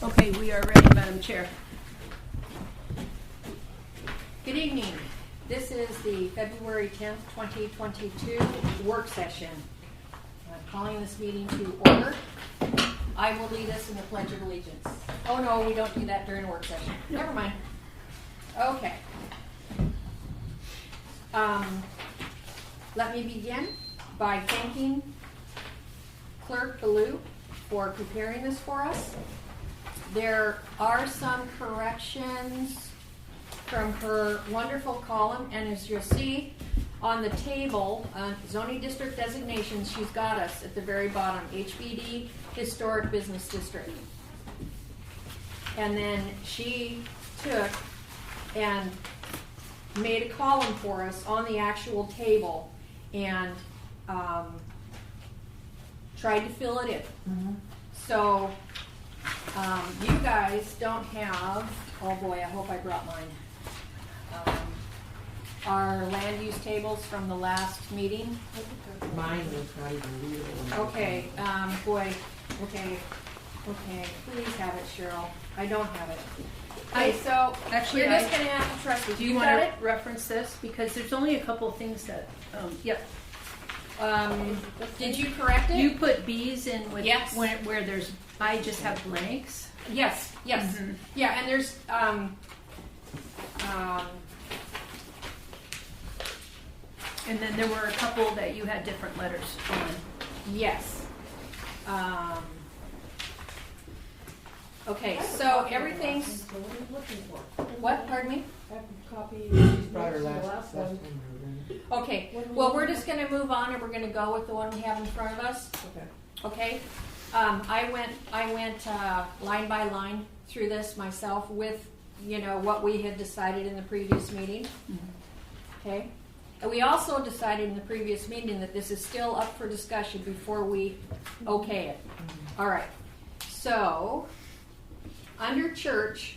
Speaker 3: Okay, we are ready, Madam Chair.
Speaker 1: Good evening. This is the February 10th, 2022 work session. I'm calling this meeting to order. I will lead us in the Pledge of Allegiance. Oh no, we don't do that during a work session. Never mind. Okay. Let me begin by thanking Clerk Ballou for preparing this for us. There are some corrections from her wonderful column, and as you'll see on the table, zoning district designations, she's got us at the very bottom, HBD, Historic Business District. And then she took and made a column for us on the actual table and tried to fill it in.
Speaker 4: Mm-hmm.
Speaker 1: So you guys don't have, oh boy, I hope I brought mine, our land use tables from the last meeting.
Speaker 4: Mine was not even readable.
Speaker 1: Okay, boy, okay, please have it, Cheryl. I don't have it. Okay, so
Speaker 3: Actually,
Speaker 1: you're just gonna have to trust me.
Speaker 3: Do you
Speaker 1: got
Speaker 3: want
Speaker 1: it?
Speaker 3: to reference this? Because there's only a couple of things that, yep.
Speaker 1: Did you correct it?
Speaker 3: You put B's in with,
Speaker 1: Yes.
Speaker 3: where there's, I just have blanks.
Speaker 1: Yes, yes.
Speaker 3: Mhm.
Speaker 1: Yeah, and there's,
Speaker 3: And then there were a couple that you had different letters on.
Speaker 1: yes. Okay,
Speaker 7: I have a
Speaker 1: so
Speaker 7: copy of the
Speaker 1: everything's,
Speaker 7: last one, so what are you looking for?
Speaker 1: what, pardon me?
Speaker 7: I have a copy
Speaker 4: She's brought her
Speaker 7: of the
Speaker 4: last
Speaker 7: last
Speaker 4: time.
Speaker 7: one.
Speaker 1: Okay,
Speaker 7: What do we
Speaker 1: well,
Speaker 7: want?
Speaker 1: we're just gonna move on and we're gonna go with the one we have in front of us,
Speaker 7: Okay.
Speaker 1: okay? I went line by line through this myself with, what we had decided in the previous meeting, okay? And we also decided in the previous meeting that this is still up for discussion before we okay it. All right, so, under church,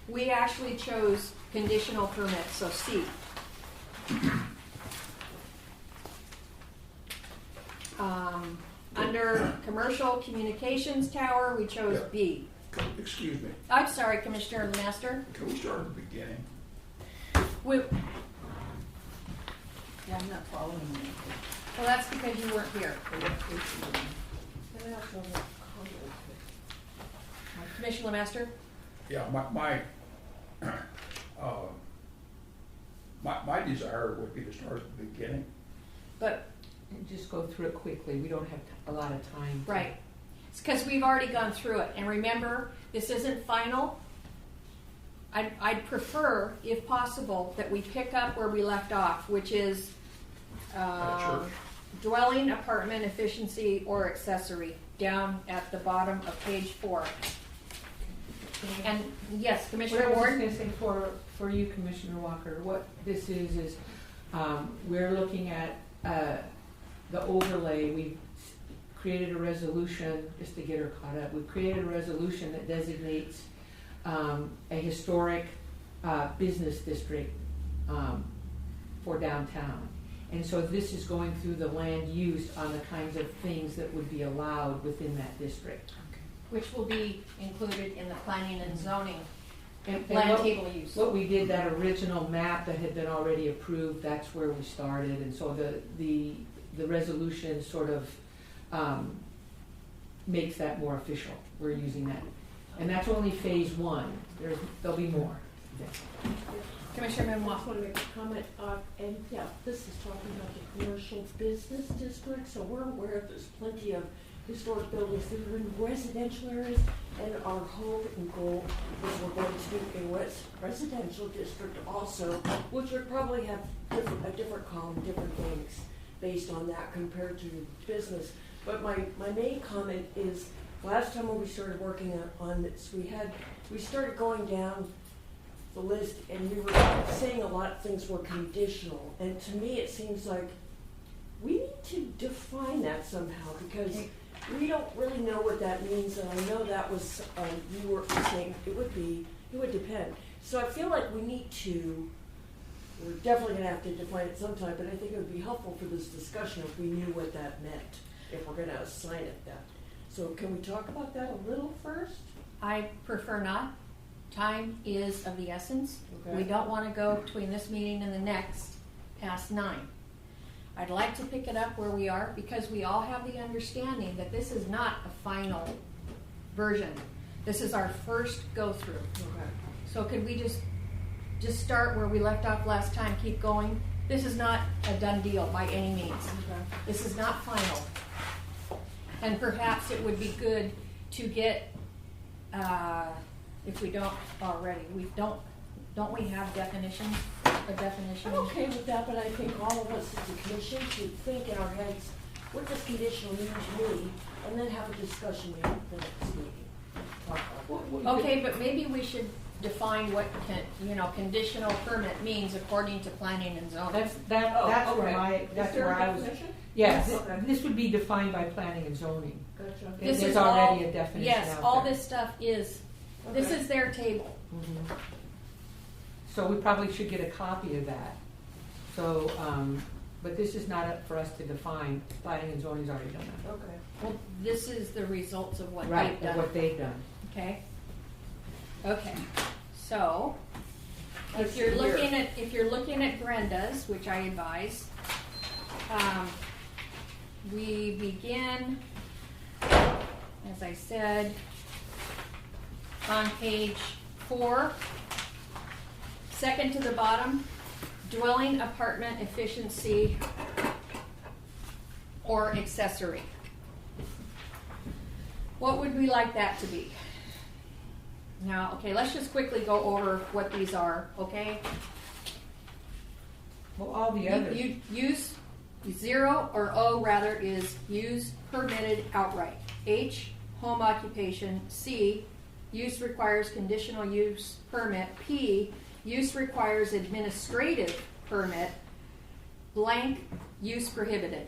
Speaker 1: we actually chose conditional permits, so C. Under commercial communications tower, we chose
Speaker 6: Yeah.
Speaker 1: B.
Speaker 6: Excuse me,
Speaker 1: I'm sorry, Commissioner Master.
Speaker 6: can we start at the beginning?
Speaker 1: Well,
Speaker 8: Yeah, I'm not following you.
Speaker 1: that's because you weren't here.
Speaker 7: And I also have a comment.
Speaker 1: Commissioner Master?
Speaker 6: Yeah, my desire would be to start at the beginning.
Speaker 1: But,
Speaker 4: And just go through it quickly. We don't have a lot of time.
Speaker 1: right. It's because we've already gone through it. And remember, this isn't final. I'd prefer, if possible, that we pick up where we left off, which is
Speaker 6: Church.
Speaker 1: dwelling, apartment, efficiency, or accessory, down at the bottom of page 4. And yes,
Speaker 4: What
Speaker 1: Commissioner
Speaker 4: I was just
Speaker 1: Ward?
Speaker 4: going to say for you, Commissioner Walker, what this is we're looking at the overlay. We created a resolution, just to get her caught up, we created a resolution that designates a historic business district for downtown. And so this is going through the land use on the kinds of things that would be allowed within that district.
Speaker 1: Which will be included in the planning and zoning
Speaker 4: And
Speaker 1: land
Speaker 4: what-
Speaker 1: table use.
Speaker 4: What we did, that original map that had been already approved, that's where we started, and so the resolution sort of makes that more official. We're using that. And that's only phase 1. There'll be more.
Speaker 1: Commissioner
Speaker 7: I
Speaker 1: Benoit?
Speaker 7: just want to make a comment, and yeah, this is talking about the commercial business district, so we're aware there's plenty of historic buildings that are in residential areas, and our hope and goal is we're going to do a residential district also, which would probably have a different column, different things based on that compared to business. But my main comment is, last time when we started working on this, we started going down the list, and we were saying a lot of things were conditional, and to me it seems like we need to define that somehow, because we don't really know what that means, and I know that was, you were saying it would depend. So I feel like we're definitely gonna have to define it sometime, but I think it would be helpful for this discussion if we knew what that meant, if we're gonna assign it that. So can we talk about that a little first?
Speaker 1: I prefer not. Time is of the essence.
Speaker 7: Okay.
Speaker 1: We don't want to go between this meeting and the next past 9. I'd like to pick it up where we are because we all have the understanding that this is not a final version. This is our first go-through.
Speaker 7: Okay.
Speaker 1: So could we just start where we left off last time, keep going? This is not a done deal by any means.
Speaker 7: Okay.
Speaker 1: This is not final. And perhaps it would be good to get, if we don't already, don't we have definitions? A definition?
Speaker 7: I'm okay with that, but I think all of us as a commission should think in our heads, what does conditional mean to me? And then have a discussion at the next meeting. Talk about it.
Speaker 1: Okay, but maybe we should define what conditional permit means according to planning and zoning.
Speaker 4: That's
Speaker 7: Oh,
Speaker 4: where
Speaker 7: okay.
Speaker 4: that's
Speaker 7: Is there
Speaker 4: where
Speaker 7: a
Speaker 4: I was.
Speaker 7: definition?
Speaker 4: Yes,
Speaker 7: Okay.
Speaker 4: this would be defined by planning and zoning.
Speaker 7: Gotcha.
Speaker 1: This
Speaker 4: There's
Speaker 1: is
Speaker 4: already
Speaker 1: all-
Speaker 4: a definition
Speaker 1: Yes,
Speaker 4: out
Speaker 1: all
Speaker 4: there.
Speaker 1: this stuff is, this
Speaker 7: Okay.
Speaker 1: is their table.
Speaker 4: Mhm. So we probably should get a copy of that. So, but this is not up for us to define. Planning and zoning's already done that.
Speaker 7: Okay.
Speaker 1: Well, this is the results of what
Speaker 4: Right,
Speaker 1: they've
Speaker 4: of
Speaker 1: done.
Speaker 4: what they've done.
Speaker 1: Okay. Okay. So,
Speaker 7: Let's
Speaker 1: if you're
Speaker 7: see here.
Speaker 1: looking at Brenda's, which I advise, we begin, as I said, on page 4, second to the bottom, dwelling apartment efficiency or accessory. What would we like that to be? Now, okay, let's just quickly go over what these are, okay?
Speaker 4: Well, all the others.
Speaker 1: You use 0 or O rather is use permitted outright. H, home occupation. C, use requires conditional use permit. P, use requires administrative permit. Blank, use prohibited.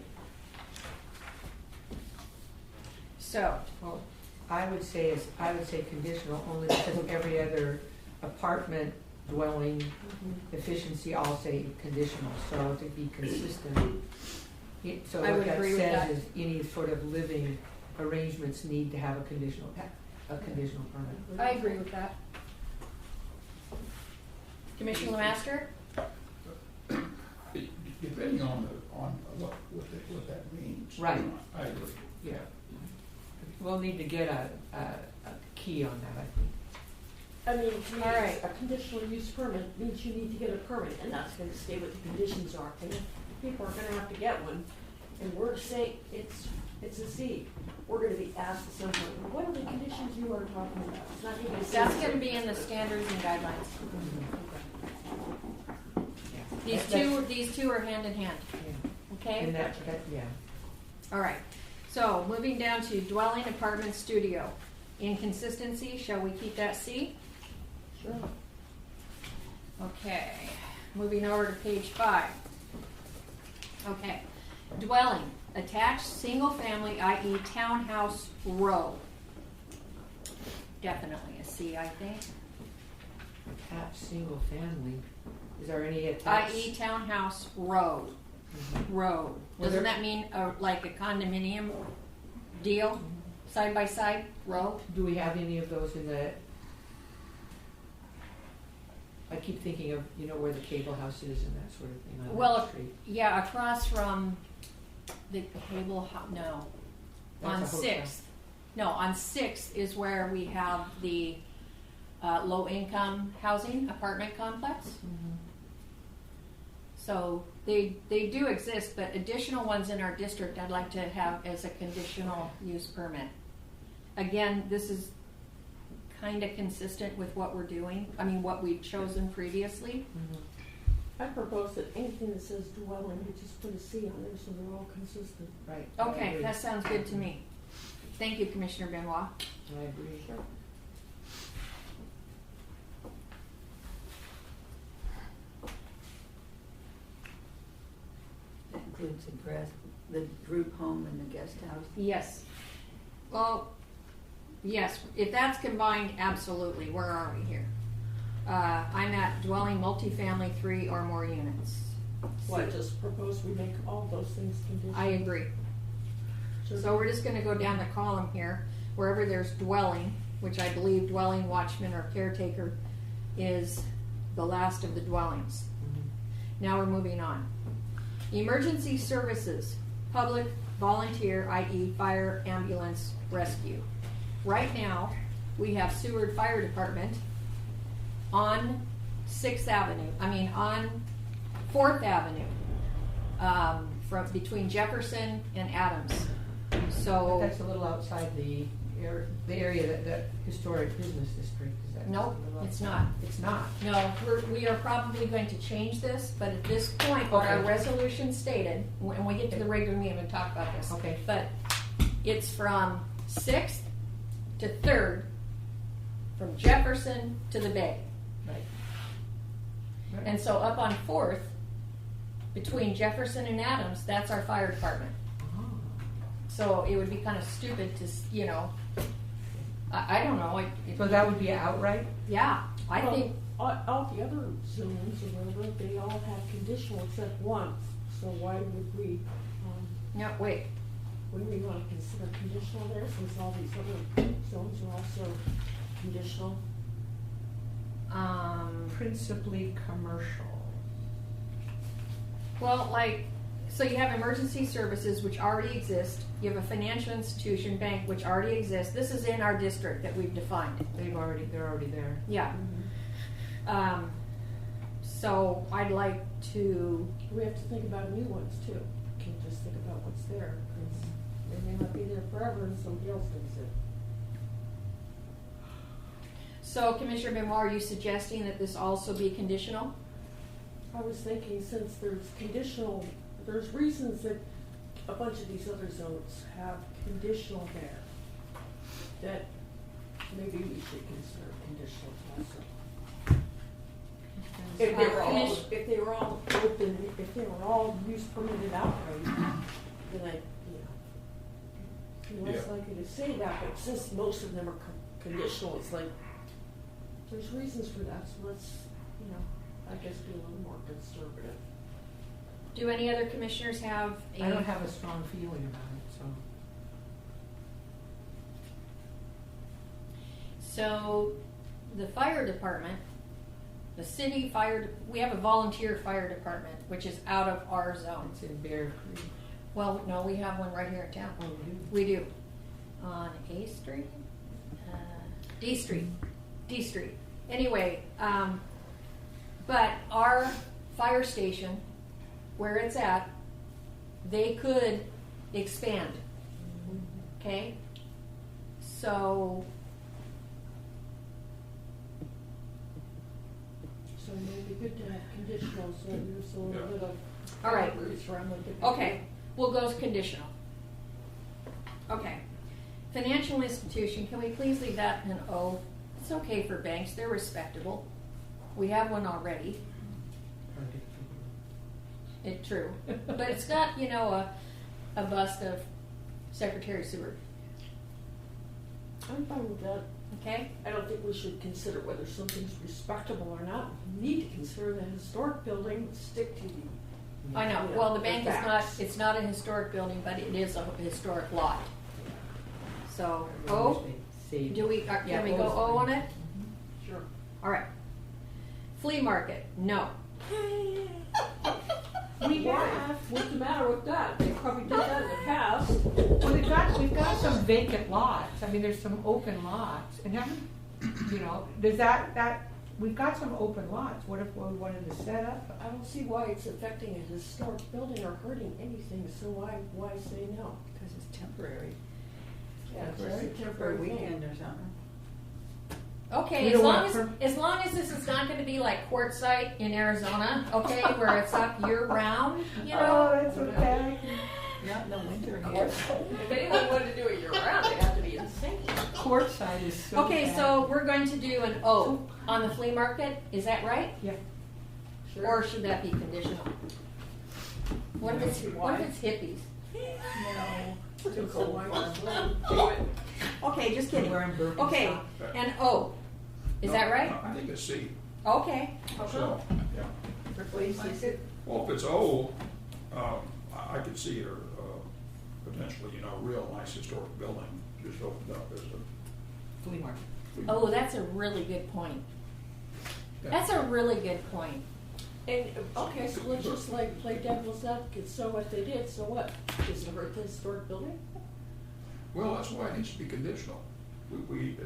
Speaker 1: So,
Speaker 4: Well, I would say conditional only because of every other apartment dwelling efficiency all say conditional, so to be consistent. So
Speaker 1: I
Speaker 4: what
Speaker 1: would
Speaker 4: that
Speaker 1: agree with that.
Speaker 4: says is any sort of living arrangements need to have a conditional permit.
Speaker 1: I agree with that. Commissioner Lemaster?
Speaker 6: Depending on what that means.
Speaker 4: Right.
Speaker 6: I agree.
Speaker 4: Yeah. We'll need to get a key on that, I think.
Speaker 7: I mean, to me,
Speaker 1: All right.
Speaker 7: a conditional use permit means you need to get a permit, and that's gonna stay what the conditions are. And if people are gonna have to get one, and we're saying it's a C, we're gonna be asked at some point, what are the conditions you are talking about? It's not gonna be.
Speaker 1: That's gonna be in the standards and guidelines. These two are hand in hand,
Speaker 4: Yeah.
Speaker 1: okay?
Speaker 4: And that, yeah.
Speaker 1: All right. So, moving down to dwelling, apartment, studio. Inconsistency, shall we keep that C?
Speaker 7: Sure.
Speaker 1: Okay. Moving over to page 5. Okay. Dwelling, attached single family, i.e. townhouse row. Definitely a C, I think.
Speaker 4: Attached single family. Is there any attached?
Speaker 1: I.e. townhouse row. Row.
Speaker 4: Well,
Speaker 1: Doesn't
Speaker 4: there-
Speaker 1: that mean like a condominium deal? Side by side, row?
Speaker 4: Do we have any of those in the? I keep thinking of, where the cable house is and that sort of thing on that
Speaker 1: Well,
Speaker 4: street.
Speaker 1: yeah, across from the cable, no.
Speaker 4: That's
Speaker 1: On
Speaker 4: a hotel.
Speaker 1: 6th. No, on 6th is where we have the low-income housing apartment complex. So they do exist, but additional ones in our district I'd like to have as a conditional use permit. Again, this is kind of consistent with what we're doing, what we've chosen previously.
Speaker 7: I propose that anything that says dwelling, we just put a C on there so they're all consistent.
Speaker 4: Right. I
Speaker 1: Okay,
Speaker 4: agree.
Speaker 1: that sounds good to me. Thank you, Commissioner Benoit.
Speaker 4: I agree.
Speaker 7: Sure.
Speaker 8: That includes the group home and the guest house.
Speaker 1: Yes. Well, yes, if that's combined, absolutely. Where are we here? I'm at dwelling multifamily 3 or more units.
Speaker 7: So I just propose we make all those things conditional.
Speaker 1: I agree.
Speaker 7: Sure.
Speaker 1: So we're just gonna go down the column here. Wherever there's dwelling, which I believe dwelling watchman or caretaker is the last of the dwellings. Now we're moving on. Emergency services, public, volunteer, i.e. fire, ambulance, rescue. Right now, we have Seward Fire Department on 6th Avenue, on 4th Avenue, from between Jefferson and Adams.
Speaker 4: But
Speaker 1: So,
Speaker 4: that's a little outside the area that historic business district, is that?
Speaker 1: nope,
Speaker 4: just a little-
Speaker 1: it's not.
Speaker 4: It's not.
Speaker 1: No, we are probably going to change this, but at this point, what our
Speaker 4: Okay.
Speaker 1: resolution stated, when we get to the regular meeting, we'll talk about this.
Speaker 4: Okay.
Speaker 1: But it's from 6th to 3rd, from Jefferson to the Bay.
Speaker 4: Right.
Speaker 1: And so up on 4th, between Jefferson and Adams, that's our fire department.
Speaker 4: Oh.
Speaker 1: So it would be kind of stupid to, I don't know,
Speaker 4: So that would be outright?
Speaker 1: yeah, I
Speaker 7: Well,
Speaker 1: think,
Speaker 7: all the other zones or whatever, they all have conditional except one, so why would we,
Speaker 1: no, wait,
Speaker 7: wouldn't we wanna consider conditional there since all these other zones are also conditional?
Speaker 4: Principally commercial.
Speaker 1: well, so you have emergency services, which already exist. You have a financial institution, bank, which already exists. This is in our district that we've defined.
Speaker 4: They're already there.
Speaker 1: Yeah. So I'd like to,
Speaker 7: We have to think about new ones too. Can't just think about what's there, 'cause they may not be there forever and somebody else thinks it.
Speaker 1: so Commissioner Benoit, are you suggesting that this also be conditional?
Speaker 7: I was thinking since there's conditional, there's reasons that a bunch of these other zones have conditional there, that maybe we should consider conditional also. If they were all,
Speaker 1: Commis-
Speaker 7: if they were all open, if they were all use permitted outright, then be less
Speaker 6: Yeah.
Speaker 7: likely to say that, but since most of them are conditional, it's like, there's reasons for that, so let's, I guess be a little more conservative.
Speaker 1: Do any other commissioners have
Speaker 4: I don't have a strong feeling about it, so.
Speaker 1: So, the fire department, the city fire, we have a volunteer fire department, which is out of our zone.
Speaker 4: It's in Bear Creek.
Speaker 1: Well, no, we have one right here in town.
Speaker 4: Oh, we do?
Speaker 1: We do. On A Street? D Street. D Street. Anyway, but our fire station, where it's at, they could expand. Okay? So,
Speaker 7: So it may be good to have conditional, so there's a little bit of.
Speaker 1: All right.
Speaker 7: boundaries around what they can
Speaker 1: okay, we'll go as conditional. Okay. Financial institution, can we please leave that in O? It's okay for banks, they're respectable. We have one already. It's true. But it's got, a bust of Secretary Seward.
Speaker 7: I'm fine with that.
Speaker 1: Okay?
Speaker 7: I don't think we should consider whether something's respectable or not. We need to consider the historic building, stick to the.
Speaker 1: I know.
Speaker 7: Yeah,
Speaker 1: Well, the bank is not,
Speaker 7: facts.
Speaker 1: it's not a historic building, but it is a historic lot. So, O, do we, can we go O on it?
Speaker 7: Sure.
Speaker 1: All right. Flea market, no.
Speaker 4: We
Speaker 7: Why?
Speaker 4: have.
Speaker 7: What's the matter with that? They probably did that in the past.
Speaker 4: Well, we've got some vacant lots. I mean, there's some open lots. And does we've got some open lots. What if we wanted to set up?
Speaker 7: I don't see why it's affecting a historic building or hurting anything, so why say no?
Speaker 8: Because it's temporary.
Speaker 7: Yeah, it's just a
Speaker 8: For a
Speaker 7: temporary thing.
Speaker 8: weekend or something.
Speaker 1: Okay,
Speaker 4: We
Speaker 1: as
Speaker 4: don't
Speaker 1: long
Speaker 4: want
Speaker 1: as long as this is not gonna be like Quartzsite in Arizona, okay, where it's up year round,
Speaker 4: that's okay.
Speaker 8: Not in the winter here.
Speaker 7: If anyone wanted to do it year round, they'd have to be insane.
Speaker 4: Courtside is so
Speaker 1: Okay,
Speaker 4: bad.
Speaker 1: so we're going to do an O on the flea market, is that right?
Speaker 4: Yeah.
Speaker 1: Or should that be conditional? What if it's hippies?
Speaker 8: No.
Speaker 7: Too cold. Do it.
Speaker 1: Okay, just kidding.
Speaker 8: We're in Birkenstock.
Speaker 1: Okay, and O, is that right?
Speaker 6: I think it's C.
Speaker 1: Okay,
Speaker 6: So, yeah.
Speaker 8: Replace it.
Speaker 6: Well, if it's O, I could see it, potentially, real nice historic building just opened up as a
Speaker 4: Flea market.
Speaker 1: Oh, that's a really good point. That's a really good point.
Speaker 7: And, okay, so let's just like play devil's advocate, so what they did, so what? Does it hurt the historic building?
Speaker 6: Well, that's why it needs to be conditional. We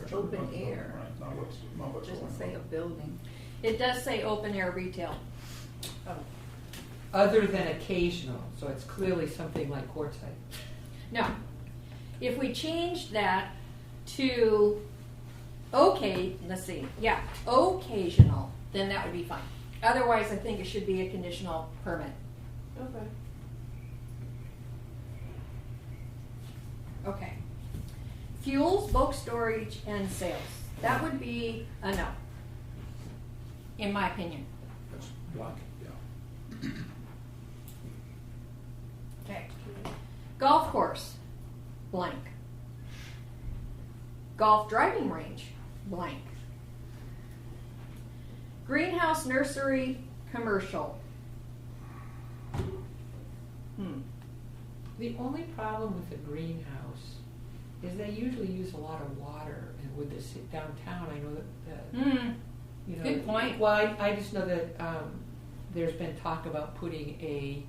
Speaker 8: It's open air.
Speaker 6: Right, not what's
Speaker 8: It
Speaker 6: going
Speaker 8: doesn't say a
Speaker 6: on.
Speaker 8: building.
Speaker 1: It does say open air retail.
Speaker 4: Other than occasional, so it's clearly something like quartzite.
Speaker 1: Now, if we change that to okay, let's see, yeah, occasional, then that would be fine. Otherwise, I think it should be a conditional permit.
Speaker 7: Okay.
Speaker 1: Okay. Fuels, bulk storage, and sales. That would be a no, in my opinion.
Speaker 6: That's blank, yeah.
Speaker 1: Okay. Golf course, blank. Golf driving range, blank. Greenhouse, nursery, commercial.
Speaker 4: The only problem with the greenhouse is they usually use a lot of water, and with this downtown, I know that, you know.
Speaker 1: Good point.
Speaker 4: Well, I just know that, there's been talk about putting a,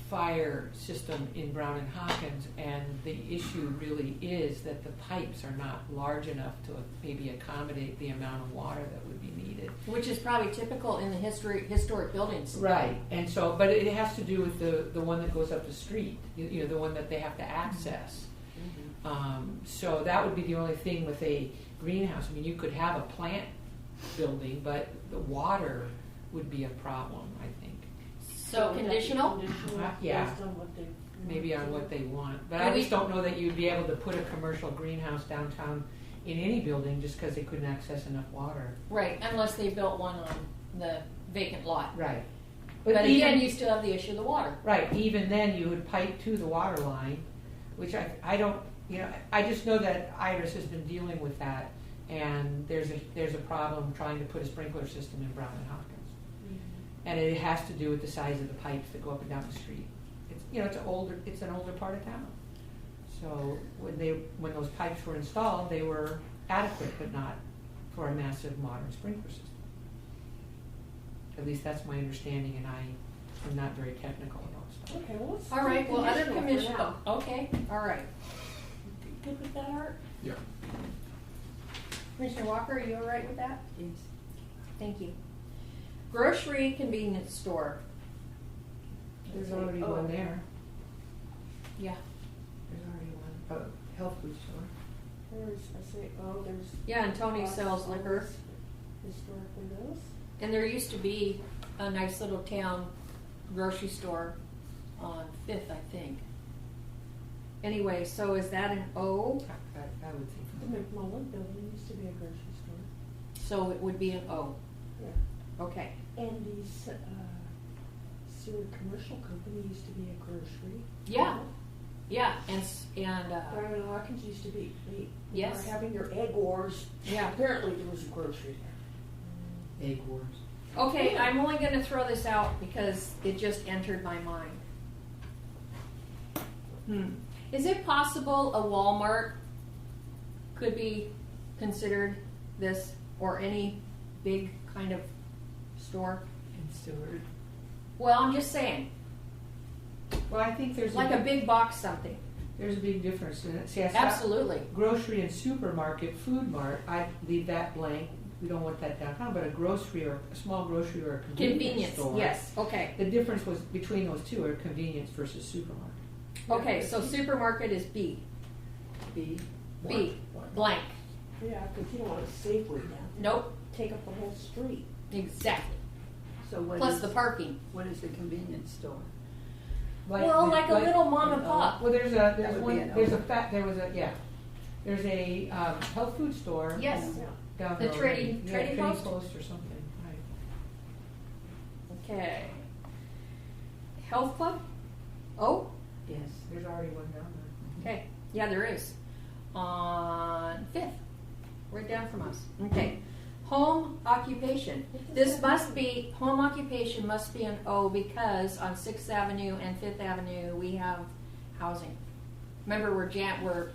Speaker 4: fire system in Brown and Hawkins, and the issue really is that the pipes are not large enough to maybe accommodate the amount of water that would be needed.
Speaker 1: Which is probably typical in the historic buildings.
Speaker 4: Right, and so, but it has to do with the one that goes up the street, you know, the one that they have to access. So that would be the only thing with a greenhouse. I mean, you could have a plant building, but the water would be a problem, I think.
Speaker 1: So conditional?
Speaker 7: Conditional,
Speaker 4: Yeah.
Speaker 7: based on what they.
Speaker 4: Maybe on what they want. But
Speaker 1: Do
Speaker 4: I
Speaker 1: we-
Speaker 4: just don't know that you'd be able to put a commercial greenhouse downtown in any building just because they couldn't access enough water.
Speaker 1: Right, unless they built one on the vacant lot.
Speaker 4: Right.
Speaker 1: But again,
Speaker 4: even-
Speaker 1: you still have the issue of the water.
Speaker 4: Right, even then, you would pipe to the water line, which I don't, you know, I just know that Iris has been dealing with that, and there's a problem trying to put a sprinkler system in Brown and Hawkins. And it has to do with the size of the pipes that go up and down the street. It's, you know, it's an older part of town. So when those pipes were installed, they were adequate, but not for a massive modern sprinkler system. At least that's my understanding, and I am not very technical about stuff.
Speaker 7: Okay, well, let's.
Speaker 1: All right,
Speaker 7: do
Speaker 1: well, other
Speaker 7: conditional for
Speaker 1: commission,
Speaker 7: now.
Speaker 1: okay, all right. Good with that, Art?
Speaker 6: Yeah.
Speaker 1: Commissioner Walker, are you all right with that?
Speaker 8: Yes.
Speaker 1: Thank you. Grocery convenience store.
Speaker 4: There's already one there.
Speaker 1: Yeah.
Speaker 4: There's already one. A health food store.
Speaker 7: There's.
Speaker 1: Yeah, and Tony sells liquor.
Speaker 7: Historically those.
Speaker 1: And there used to be a nice little town grocery store on 5th, I think. Anyway, so is that an O?
Speaker 4: I would think.
Speaker 7: The McMullen building used to be a grocery store.
Speaker 1: So it would be an O.
Speaker 7: Yeah.
Speaker 1: Okay.
Speaker 7: And the sewer commercial company used to be a grocery.
Speaker 1: Yeah. Yeah, and
Speaker 7: Brown and Hawkins used to be, you
Speaker 1: Yes.
Speaker 7: were having your egg wars.
Speaker 1: yeah.
Speaker 7: Apparently there was a grocery there.
Speaker 4: Egg wars.
Speaker 1: Okay, I'm only going to throw this out because it just entered my mind. Is it possible a Walmart could be considered this, or any big kind of store?
Speaker 4: And Seward.
Speaker 1: Well, I'm just saying,
Speaker 4: Well, I think there's
Speaker 1: like a big box something.
Speaker 4: there's a big difference in it. See, I thought
Speaker 1: Absolutely.
Speaker 4: grocery and supermarket, food mart, I leave that blank. We don't want that downtown, but a grocery or a small grocery or a convenience store.
Speaker 1: Yes, okay.
Speaker 4: The difference was between those two are convenience versus supermarket.
Speaker 1: Okay, so supermarket is B.
Speaker 8: B.
Speaker 1: B, blank.
Speaker 7: Yeah, because you don't want a Safeway down there.
Speaker 1: Nope,
Speaker 7: Take up the whole street.
Speaker 1: exactly.
Speaker 8: So what
Speaker 1: Plus
Speaker 8: is,
Speaker 1: the parking.
Speaker 8: what is the convenience store?
Speaker 1: Well, like a little mom and pop.
Speaker 4: Well, there's
Speaker 8: That
Speaker 4: there's
Speaker 8: would
Speaker 4: one,
Speaker 8: be an
Speaker 4: there's a
Speaker 8: O.
Speaker 4: fat, there was a, yeah. There's a, health food store.
Speaker 1: Yes.
Speaker 7: Yeah.
Speaker 4: Down
Speaker 1: The
Speaker 4: road.
Speaker 1: trading
Speaker 4: Yeah,
Speaker 1: post?
Speaker 4: or something, right.
Speaker 1: Okay. Health club? Oh,
Speaker 8: Yes.
Speaker 4: There's already one down there.
Speaker 1: okay. Yeah, there is. On 5th, right down from us. Okay. Home occupation. This must be, home occupation must be an O because on 6th Avenue and 5th Avenue we have housing. Remember, we're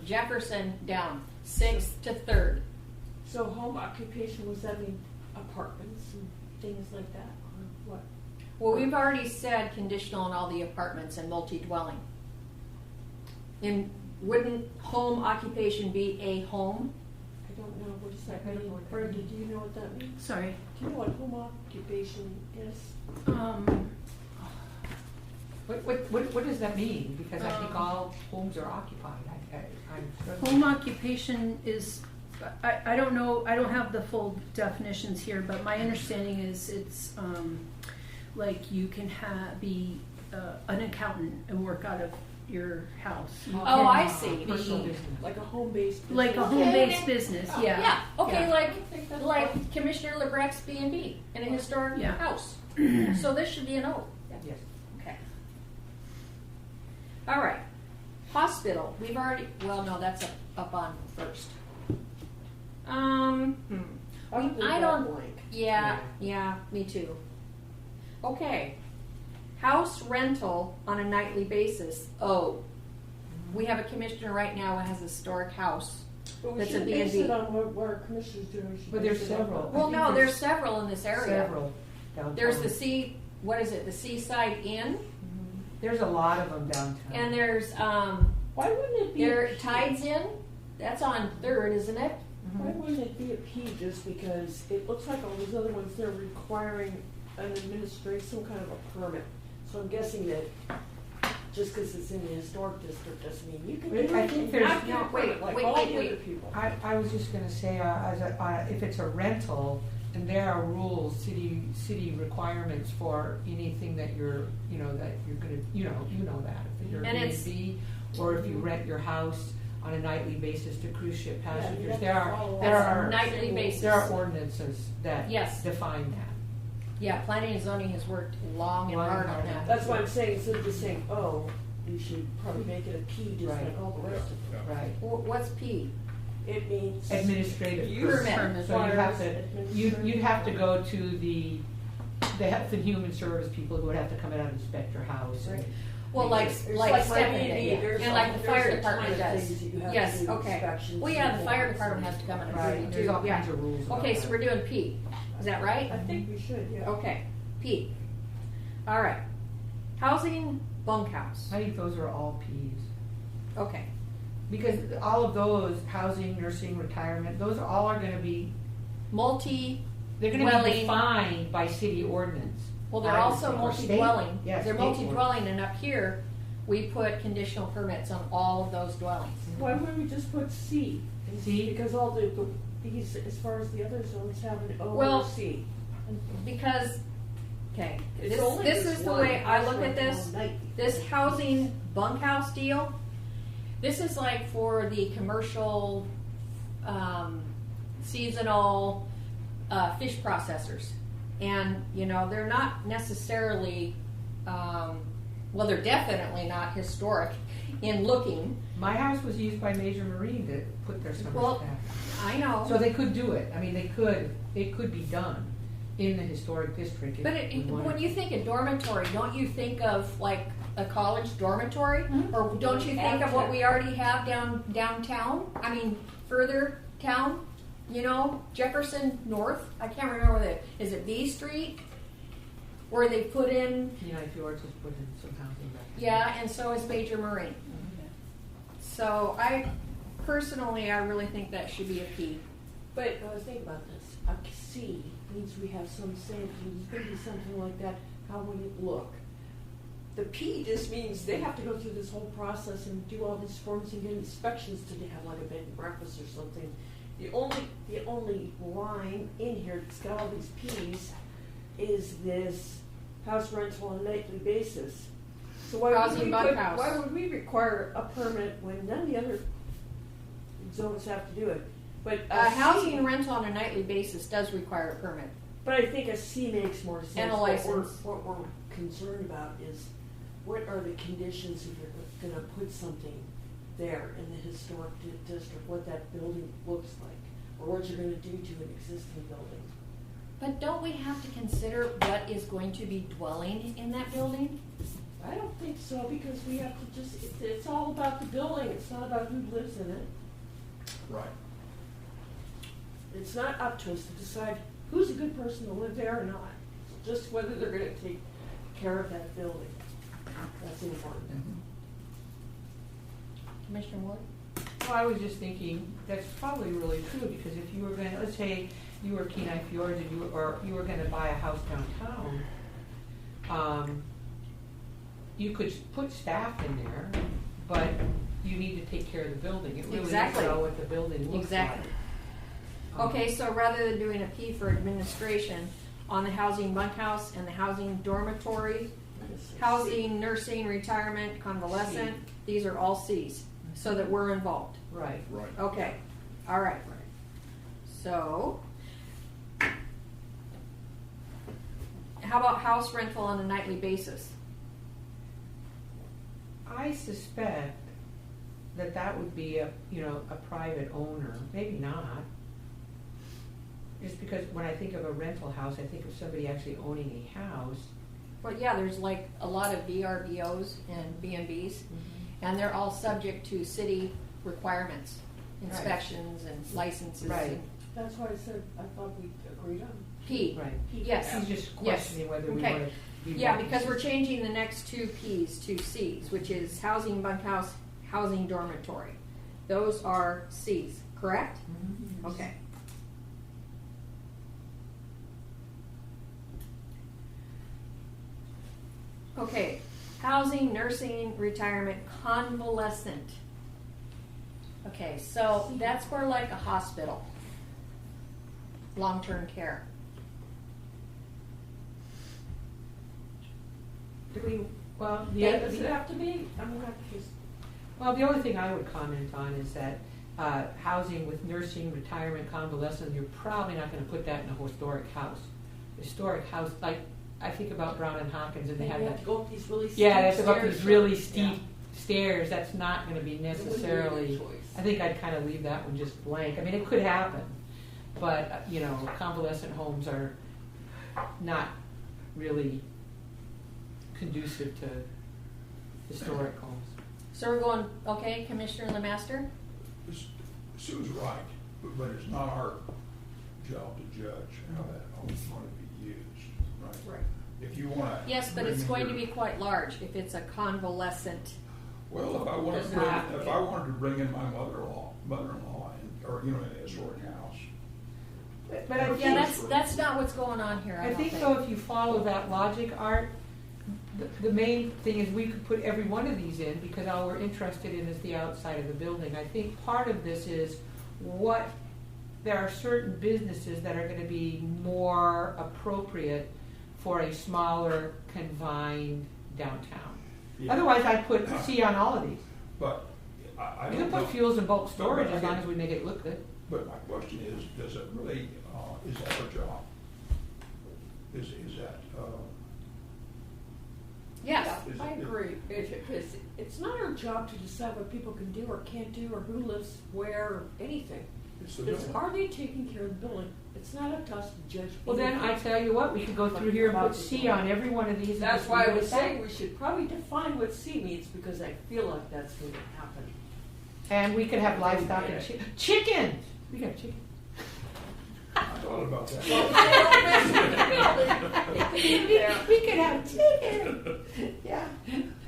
Speaker 1: Jefferson down, 6th to 3rd.
Speaker 7: So home occupation, was that mean apartments and things like that, or what?
Speaker 1: Well, we've already said conditional on all the apartments and multi-dwelling. And wouldn't home occupation be a home?
Speaker 7: I don't know, what does that
Speaker 8: I don't
Speaker 7: mean?
Speaker 8: know what that
Speaker 7: Brenda,
Speaker 8: means.
Speaker 7: do you know what that means?
Speaker 3: Sorry.
Speaker 7: Do you know what home occupation is?
Speaker 4: What does that mean? Because I think all homes are occupied. I'm
Speaker 3: Home occupation is, I don't know, I don't have the full definitions here, but my understanding is it's like you can be an accountant and work out of your house. You
Speaker 1: Oh,
Speaker 3: can
Speaker 1: I see.
Speaker 4: personal
Speaker 3: be-
Speaker 4: business.
Speaker 7: Like a home-based business?
Speaker 3: Like a home-based business, yeah.
Speaker 1: Yeah, okay,
Speaker 3: Yeah.
Speaker 1: like Commissioner LeBrec's B&B in a historic
Speaker 3: Yeah.
Speaker 1: house. So this should be an O.
Speaker 4: Yes.
Speaker 1: Okay. All right. Hospital, we've already, well, no, that's up on first.
Speaker 7: I would leave
Speaker 1: I
Speaker 7: that
Speaker 1: don't-
Speaker 7: blank.
Speaker 1: Yeah, me too. Okay. House rental on a nightly basis. Oh, we have a commissioner right now who has a historic house.
Speaker 7: But we
Speaker 1: That's a
Speaker 7: should base
Speaker 1: B&B.
Speaker 7: it on what our commissioners do. We should
Speaker 4: But
Speaker 7: base
Speaker 4: there's
Speaker 7: it on
Speaker 4: several.
Speaker 7: what-
Speaker 1: Well,
Speaker 4: think
Speaker 1: no,
Speaker 4: there's
Speaker 1: there's several in this area.
Speaker 4: Several downtown.
Speaker 1: There's the what is it? The Seaside Inn,
Speaker 4: There's a lot of them downtown.
Speaker 1: and there's
Speaker 7: Why wouldn't it be a
Speaker 1: there
Speaker 7: P?
Speaker 1: Tides Inn. That's on 3rd, isn't it?
Speaker 7: Why wouldn't it be a P just because it looks like all those other ones, they're requiring an administration, some kind of a permit. So I'm guessing that just because it's in the historic district doesn't mean you can do
Speaker 4: Wait,
Speaker 7: it.
Speaker 4: I think there's-
Speaker 7: Not get a
Speaker 1: no, wait,
Speaker 7: permit like
Speaker 1: wait,
Speaker 7: all
Speaker 1: wait,
Speaker 7: the
Speaker 1: wait.
Speaker 7: other people.
Speaker 4: I was just gonna say, if it's a rental, and there are rules, city requirements for anything that you're gonna, you know that, if you're
Speaker 1: And it's-
Speaker 4: B&B, or if you rent your house on a nightly basis to cruise ship
Speaker 7: you
Speaker 4: passengers,
Speaker 7: have
Speaker 4: there
Speaker 7: to
Speaker 4: are,
Speaker 7: follow
Speaker 4: there
Speaker 7: all
Speaker 4: are,
Speaker 7: the
Speaker 1: nightly
Speaker 7: rules.
Speaker 1: basis.
Speaker 4: there are ordinances that
Speaker 1: Yes.
Speaker 4: define that.
Speaker 1: Yeah, planning and zoning has worked long and
Speaker 4: Long and
Speaker 1: hard on
Speaker 4: hard.
Speaker 1: that.
Speaker 7: That's why I'm saying, instead of just saying, oh, you should probably make it a P, just
Speaker 4: Right.
Speaker 7: like all the rest of them.
Speaker 4: Right.
Speaker 1: What's P?
Speaker 7: It means.
Speaker 4: Administrative
Speaker 7: Use
Speaker 1: Permit.
Speaker 4: So you'd have to,
Speaker 7: Administrative.
Speaker 4: you'd have to go to the Health and Human Service people who would have to come in and inspect your house. and-
Speaker 7: Right.
Speaker 1: Well, like
Speaker 7: There's
Speaker 1: like
Speaker 7: my
Speaker 1: Stephanie
Speaker 7: B&B,
Speaker 1: did,
Speaker 7: there's
Speaker 1: and like the
Speaker 7: there's
Speaker 1: fire
Speaker 7: a
Speaker 1: department
Speaker 7: ton of
Speaker 1: does.
Speaker 7: things that you have to
Speaker 1: Yes,
Speaker 7: do,
Speaker 1: okay.
Speaker 7: inspections
Speaker 1: Well, yeah,
Speaker 7: and
Speaker 1: the fire
Speaker 7: warrants
Speaker 1: department
Speaker 7: and-
Speaker 1: has to come in and
Speaker 4: Right,
Speaker 1: agree
Speaker 4: there's
Speaker 1: too.
Speaker 4: all
Speaker 1: Yeah.
Speaker 4: kinds of rules about
Speaker 1: Okay, so
Speaker 4: that.
Speaker 1: we're doing P. Is that right?
Speaker 7: I think we should, yeah.
Speaker 1: Okay, P. All right. Housing bunkhouse.
Speaker 4: I think those are all Ps.
Speaker 1: Okay.
Speaker 4: Because all of those, housing, nursing, retirement, those are all gonna be,
Speaker 1: Multi,
Speaker 4: they're gonna
Speaker 1: Dwelling.
Speaker 4: be defined by city ordinance.
Speaker 1: well, they're
Speaker 4: I would
Speaker 1: also
Speaker 4: think, or state-
Speaker 1: multi-dwelling.
Speaker 4: yeah,
Speaker 1: They're
Speaker 4: state
Speaker 1: multi-dwelling, and up here, we put conditional permits on all of those dwellings.
Speaker 7: Why wouldn't we just put C?
Speaker 4: C?
Speaker 7: Because all these, as far as the other zones have an O
Speaker 1: Well,
Speaker 7: or C.
Speaker 1: Because, okay,
Speaker 7: It's
Speaker 1: this
Speaker 7: only
Speaker 1: is
Speaker 7: this
Speaker 1: the
Speaker 7: one
Speaker 1: way I
Speaker 7: house
Speaker 1: look at
Speaker 7: rental
Speaker 1: this.
Speaker 7: night.
Speaker 1: This housing bunkhouse deal, this is like for the commercial, seasonal, fish processors. And, they're not necessarily, well, they're definitely not historic in looking.
Speaker 4: My house was used by Major Marine to put their summer
Speaker 1: Well,
Speaker 4: staff.
Speaker 1: I know.
Speaker 4: So they could do it, I mean, it could be done in the historic district. if
Speaker 1: But
Speaker 4: we wanted
Speaker 1: when you think of dormitory, don't you think of like a college dormitory? Or don't you think of what we already have downtown? I mean, further town, Jefferson North? I can't remember is it B Street? Where they put in,
Speaker 4: United Fjords has put in some housing back.
Speaker 1: yeah, and so is Major Marine. So I really think that should be a P.
Speaker 7: But think about this, a C means we have some say, if there's gonna be something like that, how would it look? The P just means they have to go through this whole process and do all these forms and get inspections to have like a bed and breakfast or something. The only line in here that's got all these Ps is this house rental on a nightly basis. So
Speaker 1: Housing bunkhouse.
Speaker 7: why would we require a permit when none of the other zones have to do it? But a C-
Speaker 1: Housing rental on a nightly basis does require a permit.
Speaker 7: But I think a C makes more sense.
Speaker 1: And a license.
Speaker 7: What we're concerned about is what are the conditions if you're gonna put something there in the historic district, what that building looks like, or what you're gonna do to an existing building.
Speaker 1: But don't we have to consider what is going to be dwelling in that building?
Speaker 7: I don't think so, because we have to just, it's all about the building, it's not about who lives in it.
Speaker 6: Right.
Speaker 7: It's not up to us to decide who's a good person to live there or not. It's just whether they're gonna take care of that building. That's important.
Speaker 1: Commissioner Ward?
Speaker 4: Well, I was just thinking, that's probably really true, because if you were gonna, let's say you were Kenai Fjords and you were gonna buy a house downtown, you could put staff in there, but you need to take care of the building. It really is
Speaker 1: Exactly.
Speaker 4: about what the building looks
Speaker 1: Exactly.
Speaker 4: like.
Speaker 1: Okay, so rather than doing a P for administration, on the housing bunkhouse and the housing dormitory, housing, nursing, retirement, convalescent, these are all Cs, so that we're involved.
Speaker 4: Right.
Speaker 6: Right.
Speaker 1: Okay, all right. So, how about house rental on a nightly basis?
Speaker 4: I suspect that would be a private owner, maybe not. Just because when I think of a rental house, I think of somebody actually owning a house.
Speaker 1: Well, yeah, there's like a lot of VRBOs and B&Bs, and they're all subject to city requirements, inspections and licenses.
Speaker 4: Right.
Speaker 1: and
Speaker 7: That's why I said, I thought we agreed on.
Speaker 1: P.
Speaker 4: Right.
Speaker 1: Yes.
Speaker 4: He's just
Speaker 1: Yes.
Speaker 4: questioning whether we
Speaker 1: Okay.
Speaker 4: want to be.
Speaker 1: Yeah, because we're changing the next two Ps to Cs, which is housing bunkhouse, housing dormitory. Those are Cs, correct?
Speaker 4: Mhm.
Speaker 1: Okay. Okay, housing, nursing, retirement, convalescent. Okay, so that's for like a hospital, long-term care.
Speaker 4: Do we, well,
Speaker 7: Does it have to be? I mean,
Speaker 4: the only thing I would comment on is that housing with nursing, retirement, convalescent, you're probably not going to put that in a historic house. Historic house, like I think about Brown and Hopkins, and they have
Speaker 7: have
Speaker 4: that.
Speaker 7: to go up these really steep
Speaker 4: Yeah, they have to go up
Speaker 7: stairs.
Speaker 4: these really
Speaker 7: Yeah.
Speaker 4: steep stairs. That's not going to be
Speaker 7: wouldn't be a good
Speaker 4: necessarily.
Speaker 7: choice.
Speaker 4: I think I'd kind of leave that one just blank. I mean, it could happen, but convalescent homes are not really conducive to historic homes.
Speaker 1: So we're going, okay, Commissioner Lemaster?
Speaker 6: Sue's right, but it's not our job to judge how that home's going to be used, right?
Speaker 7: Right.
Speaker 6: If you want to.
Speaker 1: Yes, but it's going to be quite large if it's a convalescent.
Speaker 6: Well, if I wanted to
Speaker 7: Does
Speaker 6: bring,
Speaker 7: not-
Speaker 6: if I wanted to bring in my mother-in-law, or in a historic house.
Speaker 4: But I
Speaker 1: Yeah,
Speaker 4: think,
Speaker 1: that's not what's going on here, I
Speaker 4: I
Speaker 1: don't
Speaker 4: think
Speaker 1: think.
Speaker 4: though, if you follow that logic, Art, the main thing is we could put every one of these in because all we're interested in is the outside of the building. I think part of this is there are certain businesses that are going to be more appropriate for a smaller, confined downtown.
Speaker 6: Yeah.
Speaker 4: Otherwise, I'd put C on all of these.
Speaker 6: But I
Speaker 4: You
Speaker 6: don't
Speaker 4: can
Speaker 6: know.
Speaker 4: put fuels and bulk storage
Speaker 6: But
Speaker 4: as long as we make it look good.
Speaker 6: But my question is, does it really, is that our job? Is that,
Speaker 1: Yes,
Speaker 6: is
Speaker 7: I
Speaker 6: it-
Speaker 7: agree. It's not our job to decide what people can do or can't do or who lives where or anything.
Speaker 6: It's the
Speaker 7: It's
Speaker 6: building.
Speaker 7: are they taking care of the building? It's not up to us to judge.
Speaker 4: Well, then I tell you what, we could go through here and put C on every one of these. and
Speaker 7: That's
Speaker 4: just
Speaker 7: why I
Speaker 4: leave it
Speaker 7: was
Speaker 4: at that.
Speaker 7: saying we should probably define what C means, because I feel like that's going to happen.
Speaker 4: And we could have livestock and chickens. We got chicken.
Speaker 6: I thought about that.
Speaker 4: We could have chicken. Yeah,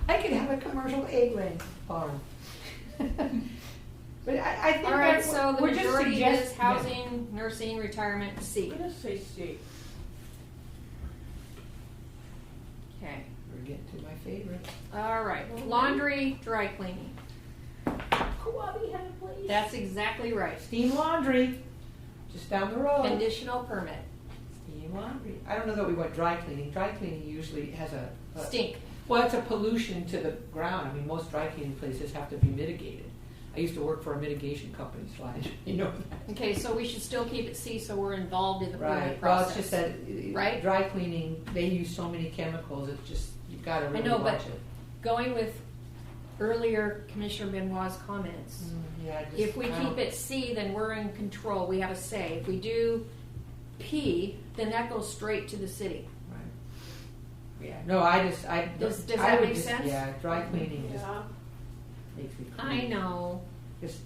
Speaker 4: I could have a commercial egg laying farm. But I think
Speaker 1: all right,
Speaker 4: that
Speaker 1: so the
Speaker 4: we're just
Speaker 1: majority is
Speaker 4: suggesting.
Speaker 1: housing, nursing, retirement, C.
Speaker 7: I'm going to say C.
Speaker 1: Okay,
Speaker 4: We're getting to my favorite.
Speaker 1: all right, laundry, dry cleaning.
Speaker 7: Koabi had a place.
Speaker 1: That's exactly right.
Speaker 4: Steam laundry, just down the road.
Speaker 1: Conditional permit.
Speaker 4: Steam laundry. I don't know that we want dry cleaning. Dry cleaning usually has a
Speaker 1: Stink.
Speaker 4: Well, it's a pollution to the ground. I mean, most dry cleaning places have to be mitigated. I used to work for a mitigation company, so you know that.
Speaker 1: Okay, so we should still keep it C so we're involved in the permit
Speaker 4: Right. Well,
Speaker 1: process.
Speaker 4: it's just that
Speaker 1: Right?
Speaker 4: dry cleaning, they use so many chemicals. It's just you've got to really
Speaker 1: know, but
Speaker 4: watch it.
Speaker 1: Going with earlier Commissioner Benoit's comments,
Speaker 4: Yeah. Just,
Speaker 1: if we keep it C, then we're in control, we have a say. If we do P, then that goes straight to the city.
Speaker 4: Right. Yeah, no, I
Speaker 1: Does
Speaker 4: I
Speaker 1: that
Speaker 4: would
Speaker 1: make
Speaker 4: just,
Speaker 1: sense?
Speaker 4: yeah, dry cleaning just
Speaker 7: Yeah.
Speaker 4: makes me.
Speaker 1: I know,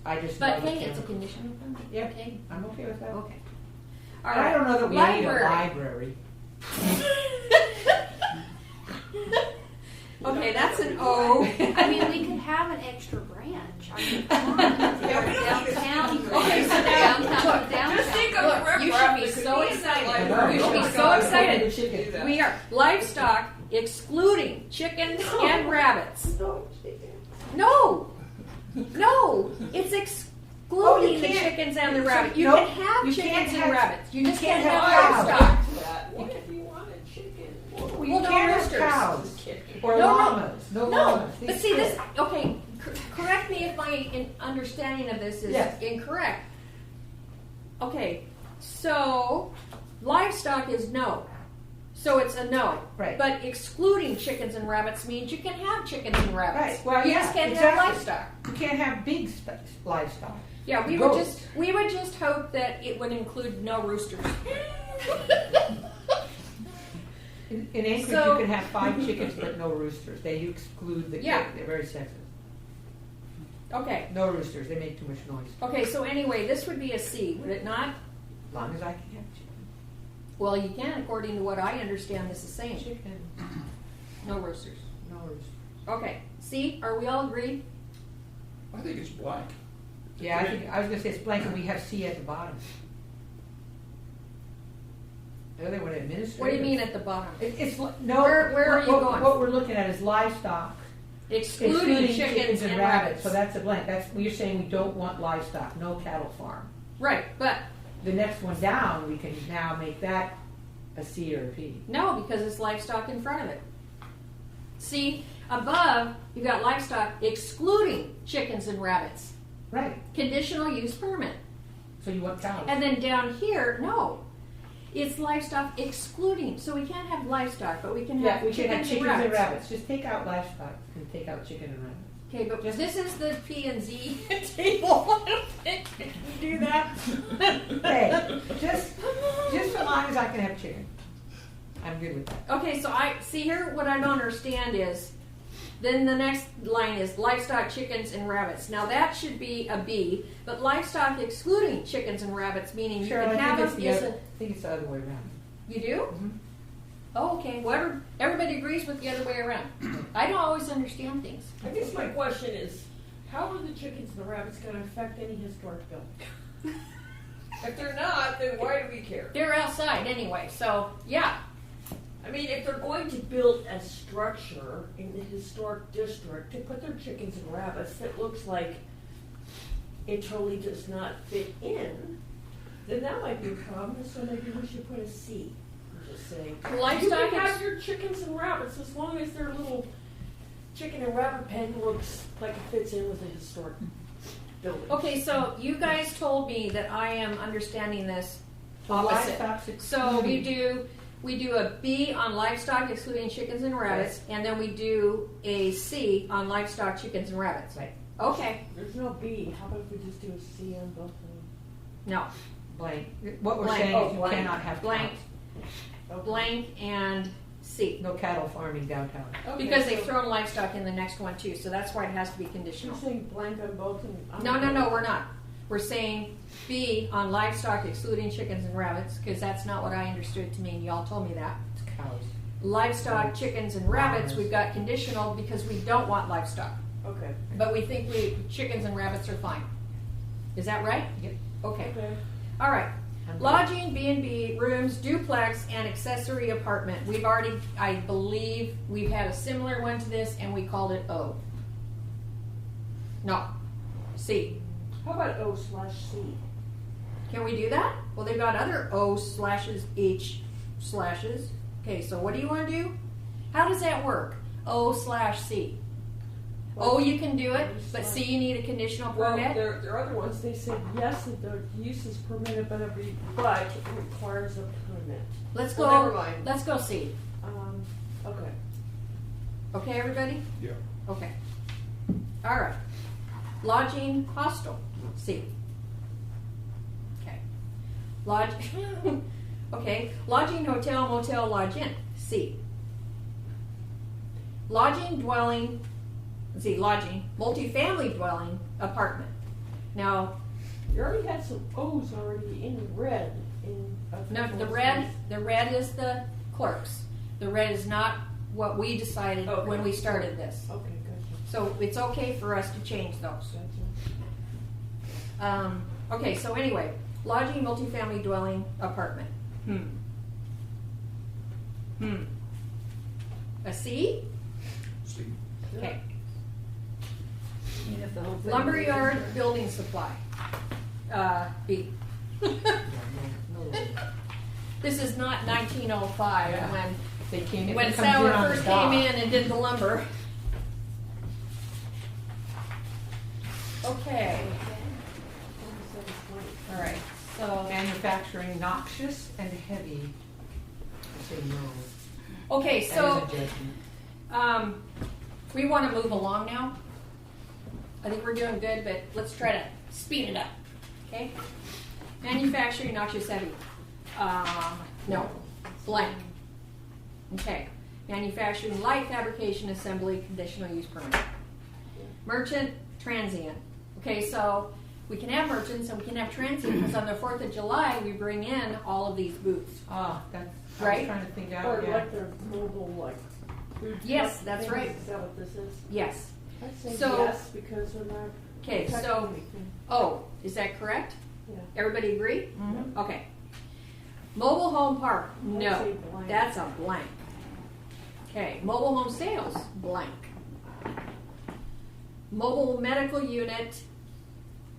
Speaker 4: I just
Speaker 1: but
Speaker 4: love the
Speaker 1: hey, it's a
Speaker 4: chemical.
Speaker 1: conditional permit.
Speaker 4: Yeah.
Speaker 1: Okay.
Speaker 4: I'm okay with that.
Speaker 1: Okay. All
Speaker 4: And I
Speaker 1: right.
Speaker 4: don't know that we need a library.
Speaker 1: Okay, that's an O.
Speaker 9: I mean, we could have an extra branch. I mean, come on. Downtown.
Speaker 1: Okay, so now,
Speaker 9: Downtown.
Speaker 1: look,
Speaker 9: Downtown.
Speaker 7: Just think of
Speaker 1: Look,
Speaker 7: the
Speaker 1: you
Speaker 7: riffraff
Speaker 1: should be
Speaker 7: that could
Speaker 1: so
Speaker 7: be in that
Speaker 1: excited.
Speaker 7: library.
Speaker 1: You should be
Speaker 7: Oh,
Speaker 1: so
Speaker 7: God.
Speaker 1: excited.
Speaker 4: Chicken.
Speaker 1: We are livestock excluding chickens and rabbits.
Speaker 7: No, chicken.
Speaker 1: No, no, it's excluding the
Speaker 4: can't-
Speaker 1: chickens and the rabbits. You
Speaker 4: Nope,
Speaker 1: can have
Speaker 4: you
Speaker 1: chickens
Speaker 4: can't
Speaker 1: and
Speaker 4: have-
Speaker 1: rabbits. You just
Speaker 4: can't
Speaker 1: can't
Speaker 4: have
Speaker 1: have
Speaker 4: cows.
Speaker 1: livestock.
Speaker 7: What if you wanted chicken?
Speaker 4: Well, you
Speaker 1: Well, no
Speaker 4: can't have
Speaker 1: roosters.
Speaker 4: cows or
Speaker 1: No, no.
Speaker 4: llamas. No
Speaker 1: No,
Speaker 4: llamas.
Speaker 1: but see this. Okay, correct me if my understanding of this is
Speaker 4: Yes.
Speaker 1: incorrect. Okay, so livestock is no, so it's a no.
Speaker 4: Right.
Speaker 1: But excluding chickens and rabbits means you can have chickens and rabbits.
Speaker 4: Right. Well,
Speaker 1: you
Speaker 4: yeah,
Speaker 1: just can't
Speaker 4: exactly.
Speaker 1: have livestock.
Speaker 4: You can't have big livestock.
Speaker 1: Yeah, we would
Speaker 4: Goats.
Speaker 1: just hope that it would include no roosters.
Speaker 4: In Anchorage,
Speaker 1: So-
Speaker 4: you can have 5 chickens but no roosters. They exclude the
Speaker 1: Yeah.
Speaker 4: They're very sensitive.
Speaker 1: Okay.
Speaker 4: No roosters. They make too much noise.
Speaker 1: Okay, so anyway, this would be a C, would it not?
Speaker 4: As long as I can have chicken.
Speaker 1: Well, you can, according to what I understand this is saying.
Speaker 4: Chicken.
Speaker 1: No roosters.
Speaker 4: No roosters.
Speaker 1: Okay, C, are we all agreed?
Speaker 6: I think it's blank.
Speaker 4: Yeah, I was going to say it's blank and we have C at the bottom. The other one, administrative.
Speaker 1: What do you mean at the bottom?
Speaker 4: It's no.
Speaker 1: Where are you
Speaker 4: what,
Speaker 1: going?
Speaker 4: What we're looking at is livestock,
Speaker 1: Excluding chickens and rabbits.
Speaker 4: So that's a blank. That's you're saying we don't want livestock, no cattle farm.
Speaker 1: Right, but
Speaker 4: The next one down, we can now make that a C or a P.
Speaker 1: no, because it's livestock in front of it. See, above, you've got livestock excluding chickens and rabbits.
Speaker 4: Right.
Speaker 1: Conditional use permit.
Speaker 4: So you want cows.
Speaker 1: And then down here, no. It's livestock excluding. So we can't have livestock, but we can have
Speaker 4: yeah, we can have chickens and
Speaker 1: rabbits.
Speaker 4: rabbits. Just take out livestock and take out chicken and rabbits.
Speaker 1: Okay, but this is the P and Z table. I don't think we can do that.
Speaker 4: Hey, just so long as I can have chicken, I'm good with that.
Speaker 1: Okay, so I see here what I don't understand is then the next line is livestock, chickens, and rabbits. Now that should be a B, but livestock excluding chickens and rabbits, meaning
Speaker 4: Sure,
Speaker 1: you can
Speaker 4: I
Speaker 1: have
Speaker 4: think
Speaker 1: them.
Speaker 4: it's the other, I think it's the other way around.
Speaker 1: You do?
Speaker 4: Mhm.
Speaker 1: Oh, okay. Well, everybody agrees with the other way around. I don't always understand things.
Speaker 7: I guess my question is, how are the chickens and the rabbits going to affect any historic building? If they're not, then why do we care?
Speaker 1: They're outside anyway, so yeah.
Speaker 7: I mean, if they're going to build a structure in the historic district to put their chickens and rabbits that looks like it totally does not fit in, then that might be a problem. So maybe we should put a C. Just say
Speaker 1: Livestock
Speaker 7: you can
Speaker 1: ex-
Speaker 7: have your chickens and rabbits as long as their little chicken and rabbit pen looks like it fits in with the historic building.
Speaker 1: Okay, so you guys told me that I am understanding this opposite.
Speaker 4: Livestock
Speaker 1: So we do a B on livestock excluding chickens and rabbits, and then we do a C on livestock, chickens, and rabbits.
Speaker 4: Right.
Speaker 1: Okay.
Speaker 7: There's no B. How about if we just do a C on both of them?
Speaker 1: No.
Speaker 4: blank. What we're
Speaker 1: Blank.
Speaker 4: saying
Speaker 7: Oh,
Speaker 4: is you
Speaker 7: blank.
Speaker 4: cannot have
Speaker 1: Blank.
Speaker 4: cows.
Speaker 1: Blank and C.
Speaker 4: No cattle farming downtown.
Speaker 7: Okay,
Speaker 1: Because
Speaker 7: so
Speaker 1: they've thrown livestock in the next one too, so that's why it has to be conditional.
Speaker 7: you're saying blank on both and
Speaker 1: No, we're not. We're saying B on livestock excluding chickens and rabbits, because that's not what I understood to mean. Y'all told me that.
Speaker 4: It's cows.
Speaker 1: Livestock, chickens, and rabbits, we've got conditional because we don't want livestock.
Speaker 7: Okay.
Speaker 1: But we think chickens and rabbits are fine. Is that right?
Speaker 4: Yep.
Speaker 1: Okay.
Speaker 7: Okay.
Speaker 1: All right.
Speaker 4: I'm good.
Speaker 1: Lodging, B&B, rooms, duplex, and accessory apartment. We've already, I believe, we've had a similar one to this, and we called it O. No. C.
Speaker 7: How about O/C?
Speaker 1: Can we do that? Well, they've got other O/H/. Okay, so what do you want to do? How does that work? O/C. O, you can do it, but C, you need a conditional
Speaker 7: Well,
Speaker 1: permit.
Speaker 7: there are other ones. They said yes, that the use is permitted, but it requires a permit.
Speaker 1: Let's
Speaker 7: Well,
Speaker 1: go.
Speaker 7: never mind.
Speaker 1: Let's go C.
Speaker 7: Okay.
Speaker 1: Okay, everybody?
Speaker 6: Yeah.
Speaker 1: Okay. All right. Lodging, hostel, C. Okay. Lodge. Okay. Lodging, hotel, motel, lodge in, C. lodging, dwelling, let's see, lodging, multifamily dwelling, apartment. Now,
Speaker 7: You already had some O's already in red in.
Speaker 1: no,
Speaker 7: official
Speaker 1: the red is the clerks. The red is not what we decided
Speaker 7: Okay.
Speaker 1: when we started this.
Speaker 7: Okay, gotcha.
Speaker 1: So it's okay for us to change those. Okay, so anyway, lodging, multifamily dwelling, apartment. A C?
Speaker 6: See,
Speaker 1: Okay.
Speaker 8: Even if the whole thing.
Speaker 1: Lumberyard, building supply. B. This is not 1905
Speaker 4: Yeah.
Speaker 1: when
Speaker 4: They came in.
Speaker 1: when
Speaker 4: it comes
Speaker 1: Sauer
Speaker 4: in on the
Speaker 1: first
Speaker 4: dot.
Speaker 1: came in and did the lumber. Okay. All right. So
Speaker 4: Manufacturing noxious and heavy. I say no.
Speaker 1: okay,
Speaker 4: That is
Speaker 1: so
Speaker 4: a judgment.
Speaker 1: we want to move along now. I think we're doing good, but let's try to speed it up. Okay. Manufacturing noxious heavy. No. Blank. Okay. Manufacturing light fabrication assembly conditional use permit. Merchant transient. Okay, so we can have merchants and we can have transient because on the 4th of July we bring in all of these booths.
Speaker 4: Ah, that's, I
Speaker 1: Right?
Speaker 4: was trying to think out,
Speaker 7: Or
Speaker 4: yeah.
Speaker 7: like their mobile, like. food
Speaker 1: Yes,
Speaker 7: truck
Speaker 1: that's
Speaker 7: things.
Speaker 1: right.
Speaker 7: Is that what this is?
Speaker 1: Yes.
Speaker 7: I'd say
Speaker 1: So-
Speaker 7: yes, because we're not.
Speaker 1: Okay, so,
Speaker 7: protecting anything.
Speaker 1: oh, is that correct?
Speaker 7: Yeah.
Speaker 1: Everybody agree?
Speaker 4: Mhm.
Speaker 1: Okay. Mobile home park,
Speaker 7: I'd
Speaker 1: no.
Speaker 7: say blank.
Speaker 1: That's a blank. Okay, mobile home sales, blank. Mobile medical unit,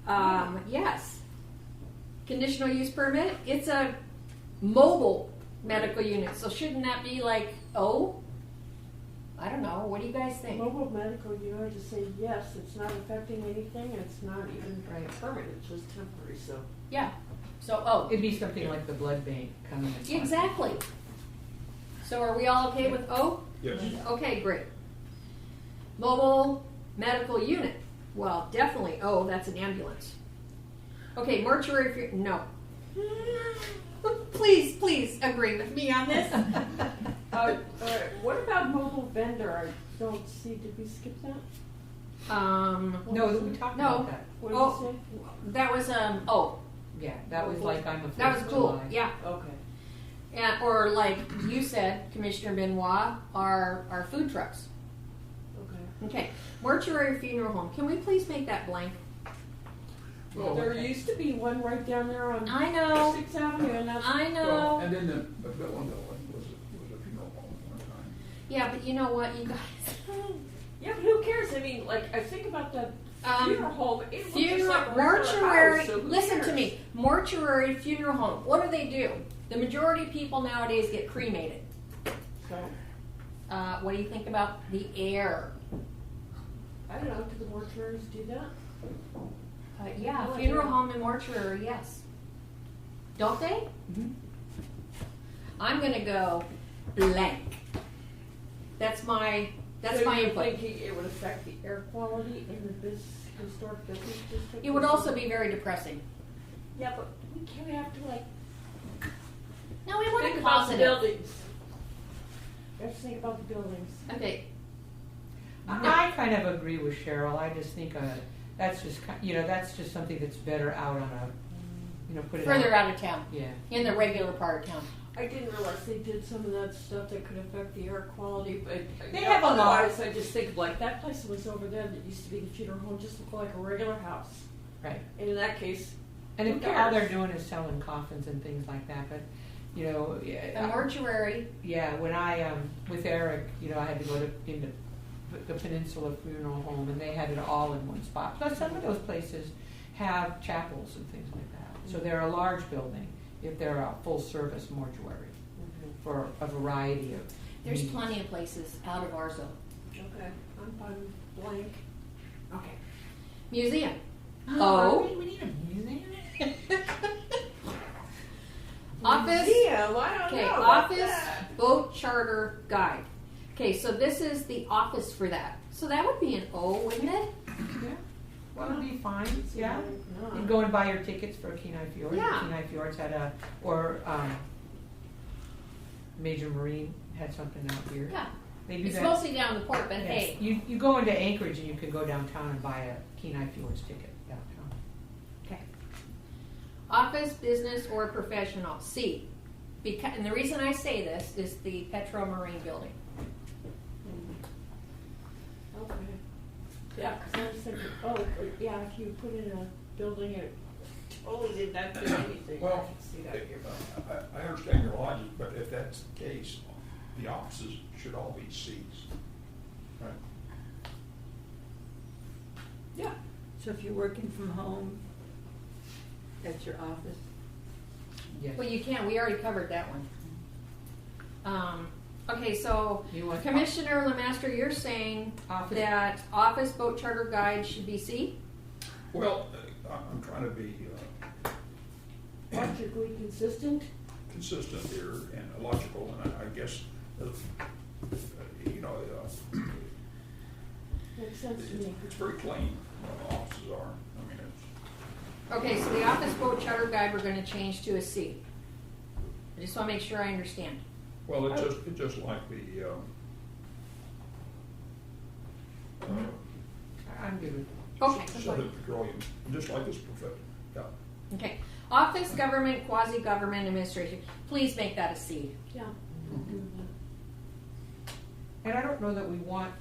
Speaker 1: yes. Conditional use permit, it's a mobile medical unit, so shouldn't that be like O? I don't know, what do you guys think?
Speaker 7: Mobile medical, you know, to say yes, it's not affecting anything, and it's not even permanent, it's just temporary, so.
Speaker 1: Yeah, so O.
Speaker 4: It'd be something like the blood bank coming in.
Speaker 1: Exactly. So are we all okay with O?
Speaker 6: yes,
Speaker 1: Okay, great. Mobile medical unit. Well, definitely O, that's an ambulance. Okay, mortuary, no. Please agree with me on this.
Speaker 7: What about mobile vendor? I don't see, did we skip that?
Speaker 4: No, we talked
Speaker 1: No.
Speaker 4: about that.
Speaker 7: What did
Speaker 1: Oh.
Speaker 7: you say?
Speaker 1: That was, O.
Speaker 4: Yeah, that was like I'm a Fourth
Speaker 1: That was
Speaker 4: of
Speaker 1: cool,
Speaker 4: July.
Speaker 1: yeah.
Speaker 7: Okay.
Speaker 1: Yeah, or like you said, Commissioner Benoit, our food trucks.
Speaker 7: Okay.
Speaker 1: Okay, mortuary funeral home. Can we please make that blank?
Speaker 6: Well,
Speaker 7: There used to be one right down there on
Speaker 1: I know,
Speaker 7: 6th Avenue, and that's.
Speaker 1: I
Speaker 6: well,
Speaker 1: know.
Speaker 6: and then the building was a funeral home at one time.
Speaker 1: Yeah, but you know what, you guys?
Speaker 7: Yeah, but who cares? I mean, like, I think about the funeral home, it looks just
Speaker 1: Funeral,
Speaker 7: like a regular
Speaker 1: mortuary,
Speaker 7: house, so who
Speaker 1: listen to
Speaker 7: cares?
Speaker 1: me, mortuary funeral home, what do? The majority of people nowadays get cremated.
Speaker 7: So,
Speaker 1: What do you think about the air?
Speaker 7: I don't know, do the mortuaries do that?
Speaker 1: Yeah,
Speaker 7: Oh,
Speaker 1: funeral
Speaker 7: yeah.
Speaker 1: home and mortuary, yes. Don't they?
Speaker 4: Mhm.
Speaker 1: I'm gonna go blank. That's my
Speaker 7: So you're
Speaker 1: input.
Speaker 7: thinking it would affect the air quality in the historic business district?
Speaker 1: It would also be very depressing.
Speaker 7: Yeah, but we can't have to like
Speaker 1: No, we want
Speaker 7: think
Speaker 1: to
Speaker 7: about the
Speaker 1: positive.
Speaker 7: buildings. We have to think about the buildings.
Speaker 1: Okay,
Speaker 4: I kind of agree with Cheryl. I just think that's just that's just something that's better out on a put it
Speaker 1: further out of town,
Speaker 4: Yeah.
Speaker 1: in the regular part of town.
Speaker 7: I didn't realize they did some of that stuff that could affect the air quality, but
Speaker 4: They have a lot.
Speaker 7: otherwise I just think like that place that was over there that used to be the funeral home just looked like a regular house.
Speaker 4: Right.
Speaker 7: And in that case,
Speaker 4: And
Speaker 7: Who
Speaker 4: if all they're
Speaker 7: cares?
Speaker 4: doing is selling coffins and things like that, but
Speaker 1: A
Speaker 4: yeah,
Speaker 1: mortuary,
Speaker 4: when I with Eric, I had to go into the Peninsula Funeral Home, and they had it all in one spot. Plus, some of those places have chapels and things like that, so they're a large building if they're a full service mortuary for a variety of.
Speaker 1: there's
Speaker 4: needs.
Speaker 1: plenty of places out of our zone.
Speaker 7: okay, I'm fine blank.
Speaker 1: Okay. Museum.
Speaker 4: Oh, we need a museum.
Speaker 1: Office.
Speaker 7: Museum, I don't
Speaker 1: Okay,
Speaker 7: know about
Speaker 1: office
Speaker 7: that.
Speaker 1: boat charter guide. Okay, so this is the office for that. So that would be an O, wouldn't it?
Speaker 4: Yeah, well, it'd be fine. Yeah.
Speaker 7: No.
Speaker 4: You go and buy your tickets for Kenai Fjords.
Speaker 1: Yeah.
Speaker 4: Kenai Fjords had Major Marine had something out here.
Speaker 1: Yeah.
Speaker 4: They do
Speaker 1: It's
Speaker 4: that.
Speaker 1: mostly down the port, but
Speaker 4: Yes.
Speaker 1: hey,
Speaker 4: You go into Anchorage and you can go downtown and buy a Kenai Fjords ticket downtown. Kenai Fjords ticket downtown.
Speaker 1: okay. Office, business, or professional. C. And the reason I say this is the Petro Marine building.
Speaker 7: Okay. Yeah, 'cause I was thinking, yeah, if you put in a building, it totally did not do anything. I
Speaker 6: Well,
Speaker 7: can see that.
Speaker 6: I understand your logic, but if that's the case, the offices should all be Cs. Right?
Speaker 7: Yeah.
Speaker 8: So if you're working from home, that's your office?
Speaker 4: Yes.
Speaker 1: Well, you can, we already covered that one. Okay, so
Speaker 4: You want-
Speaker 1: Commissioner Lemaster, you're saying
Speaker 4: Office.
Speaker 1: that office boat charter guide should be C?
Speaker 6: Well, I'm trying to be
Speaker 7: Logically consistent?
Speaker 6: consistent here and logical, and I guess, you know,
Speaker 7: Makes sense to me.
Speaker 6: it's very clean, offices are. I mean, it's,
Speaker 1: Okay, so the office boat charter guide, we're gonna change to a C. I just wanna make sure I understand.
Speaker 6: well, it's just like the,
Speaker 4: I'm good with
Speaker 1: Okay,
Speaker 6: Southern Petroleum, just like this yeah.
Speaker 1: okay. Office, government, quasi-government administration, please make that a C.
Speaker 7: Yeah.
Speaker 4: And I don't know that we want,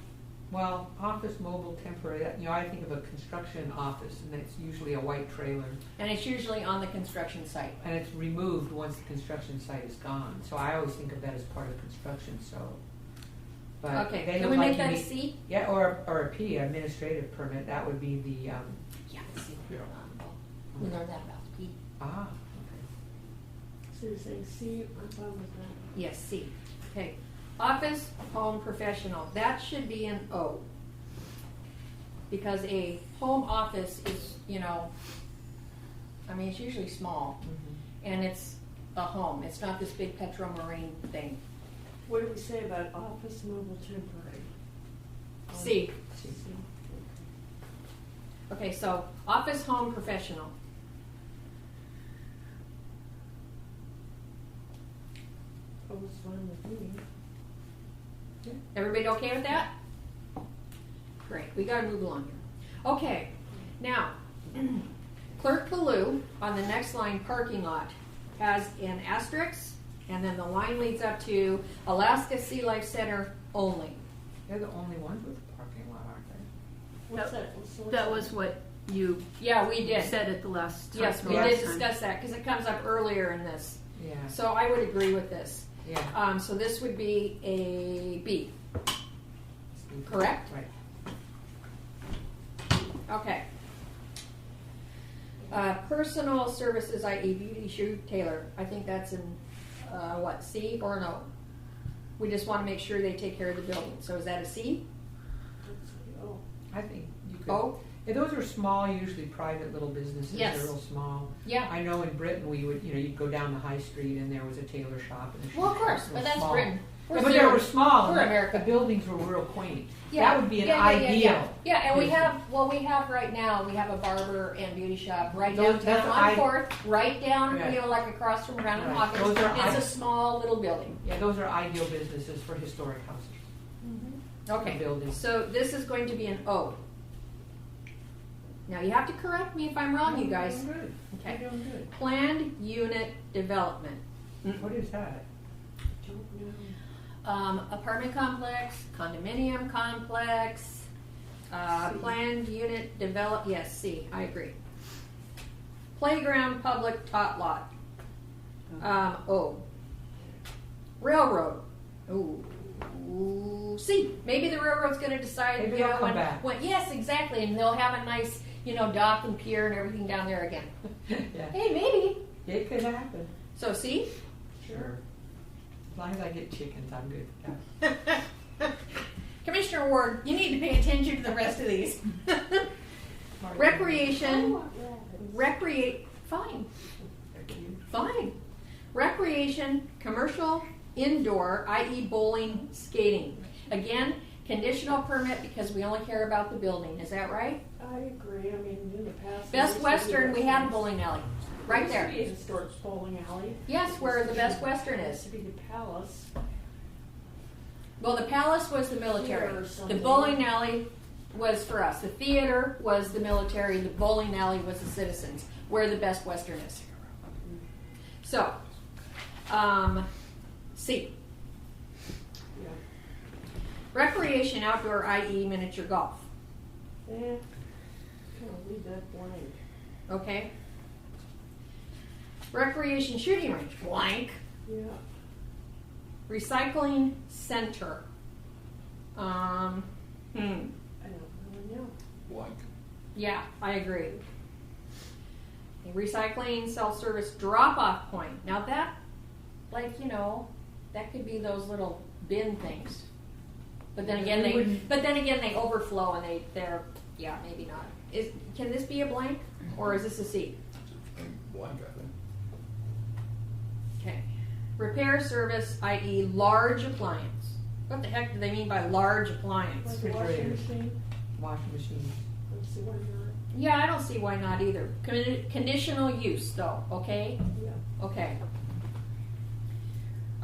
Speaker 4: well, office, mobile, temporary, you know, I think of a construction office, and it's usually a white trailer,
Speaker 1: And it's usually on the construction site.
Speaker 4: and it's removed once the construction site is gone. So I always think of that as part of construction, so. But
Speaker 1: Okay,
Speaker 4: they
Speaker 1: can
Speaker 4: look
Speaker 1: we
Speaker 4: like
Speaker 1: make
Speaker 4: you
Speaker 1: that a
Speaker 4: need-
Speaker 1: C?
Speaker 4: Yeah, or a P, administrative permit, that would be the,
Speaker 1: Yeah, C.
Speaker 6: Yeah.
Speaker 1: We learned that about P.
Speaker 4: okay.
Speaker 7: So you're saying C, I'm fine with that.
Speaker 1: Yes, C. Okay. Office, home, professional. That should be an O. Because a home office is, you know, I mean, it's usually small. And it's a home. It's not this big Petro Marine thing.
Speaker 7: What do we say about office, mobile, temporary?
Speaker 1: C.
Speaker 7: C.
Speaker 1: Okay, so office, home, professional.
Speaker 7: Oh, it's fine with me.
Speaker 1: Everybody okay with that? Great, we gotta move along here. Okay, now, Clerk Ballou, on the next line, parking lot, has an asterisk, and then the line leads up to Alaska Sea Life Center only.
Speaker 4: They're the only ones with a parking lot, aren't they?
Speaker 7: What's
Speaker 3: That-
Speaker 7: that? What's
Speaker 3: That was what you
Speaker 1: Yeah, we did.
Speaker 3: said at the last time.
Speaker 1: Yes, we
Speaker 3: last
Speaker 1: did
Speaker 3: time.
Speaker 1: discuss that, because it comes up earlier in this.
Speaker 4: Yeah,
Speaker 1: So I would agree with this.
Speaker 4: yeah.
Speaker 1: So this would be a B, correct?
Speaker 4: Right.
Speaker 1: Okay. Personal services, i.e. beauty, shoe, tailor, I think that's in, what, C or no? We just want to make sure they take care of the building, so is that a C?
Speaker 7: Oh,
Speaker 4: I think you could.
Speaker 1: Oh,
Speaker 4: Yeah, those are small, usually private little businesses.
Speaker 1: Yes.
Speaker 4: They're real small.
Speaker 1: yeah,
Speaker 4: I know in Britain we would, you know, you'd go down the high street and there was a tailor shop and a shoe
Speaker 1: well, of
Speaker 4: shop.
Speaker 1: course,
Speaker 4: They
Speaker 1: but
Speaker 4: were
Speaker 1: that's
Speaker 4: small.
Speaker 1: Britain.
Speaker 4: Yeah, but they were small.
Speaker 1: We're
Speaker 4: and
Speaker 1: America.
Speaker 4: The buildings were real quaint.
Speaker 1: Yeah,
Speaker 4: That would be an
Speaker 1: yeah, yeah, yeah,
Speaker 4: ideal.
Speaker 1: yeah. Yeah, and we
Speaker 4: business.
Speaker 1: have right now, we have a barber and beauty shop right
Speaker 4: Those-
Speaker 1: downtown
Speaker 4: that's
Speaker 1: on
Speaker 4: I-
Speaker 1: Fourth, right down,
Speaker 4: Right.
Speaker 1: you know, like across from Brown and
Speaker 4: Right.
Speaker 1: Hawkins.
Speaker 4: Those are
Speaker 1: It's
Speaker 4: I-
Speaker 1: a small little building.
Speaker 4: Yeah, those are ideal businesses for historic houses.
Speaker 1: Okay,
Speaker 4: Buildings.
Speaker 1: so this is going to be an O. Now, you have to correct me if I'm wrong, you guys.
Speaker 4: You're good.
Speaker 1: Okay.
Speaker 4: You're doing good.
Speaker 1: Planned unit development.
Speaker 4: What is that?
Speaker 7: don't know.
Speaker 1: Apartment complex, condominium complex, planned unit develop, yes, C, I agree. Playground, public, tot lot. O. Railroad. Ooh, C. Maybe the railroad's gonna decide,
Speaker 4: Maybe
Speaker 1: you
Speaker 4: they'll
Speaker 1: know,
Speaker 4: come back.
Speaker 1: yes, exactly, and they'll have a nice, you know, dock and pier and everything down there again.
Speaker 4: Yeah,
Speaker 1: Hey, maybe.
Speaker 4: it could happen.
Speaker 1: So C?
Speaker 4: Sure. As long as I get chickens, I'm good. Yeah.
Speaker 1: Commissioner Ward, you need to pay attention to the rest of these. Recreation, fine, fine. Recreation, commercial, indoor, i.e. bowling, skating. Again, conditional permit because we only care about the building, is that right?
Speaker 7: I agree, I mean, in the past.
Speaker 1: Best Western, we had a bowling alley, right there.
Speaker 7: There used to be a historic bowling alley.
Speaker 1: Yes, where the Best Western
Speaker 7: It used
Speaker 1: is.
Speaker 7: to be the Palace.
Speaker 1: Well, the palace was the military.
Speaker 7: Theater or
Speaker 1: The
Speaker 7: something.
Speaker 1: bowling alley was for us. The theater was the military. The bowling alley was the citizens. We're the Best Western is. So, C.
Speaker 7: Yeah.
Speaker 1: Recreation outdoor, i.e. miniature golf.
Speaker 7: Kind of leave that blank.
Speaker 1: Okay. Recreation shooting range, blank.
Speaker 7: Yeah.
Speaker 1: Recycling center.
Speaker 7: I don't really know.
Speaker 6: Blank.
Speaker 1: Yeah, I agree. A recycling self-service drop-off point. Now that, like, you know, that could be those little bin things. But then again, they overflow and they're yeah, maybe not. Can this be a blank or is this a C?
Speaker 6: Blank, I think.
Speaker 1: Okay. Repair service, i.e. large appliance. What the heck do they mean by large appliance?
Speaker 7: Like a washing
Speaker 4: Refrigerators.
Speaker 7: machine.
Speaker 4: Washing machine.
Speaker 7: Let's see what you're.
Speaker 1: Yeah, I don't see why not either. Conditional use though, okay?
Speaker 7: Yeah.
Speaker 1: Okay.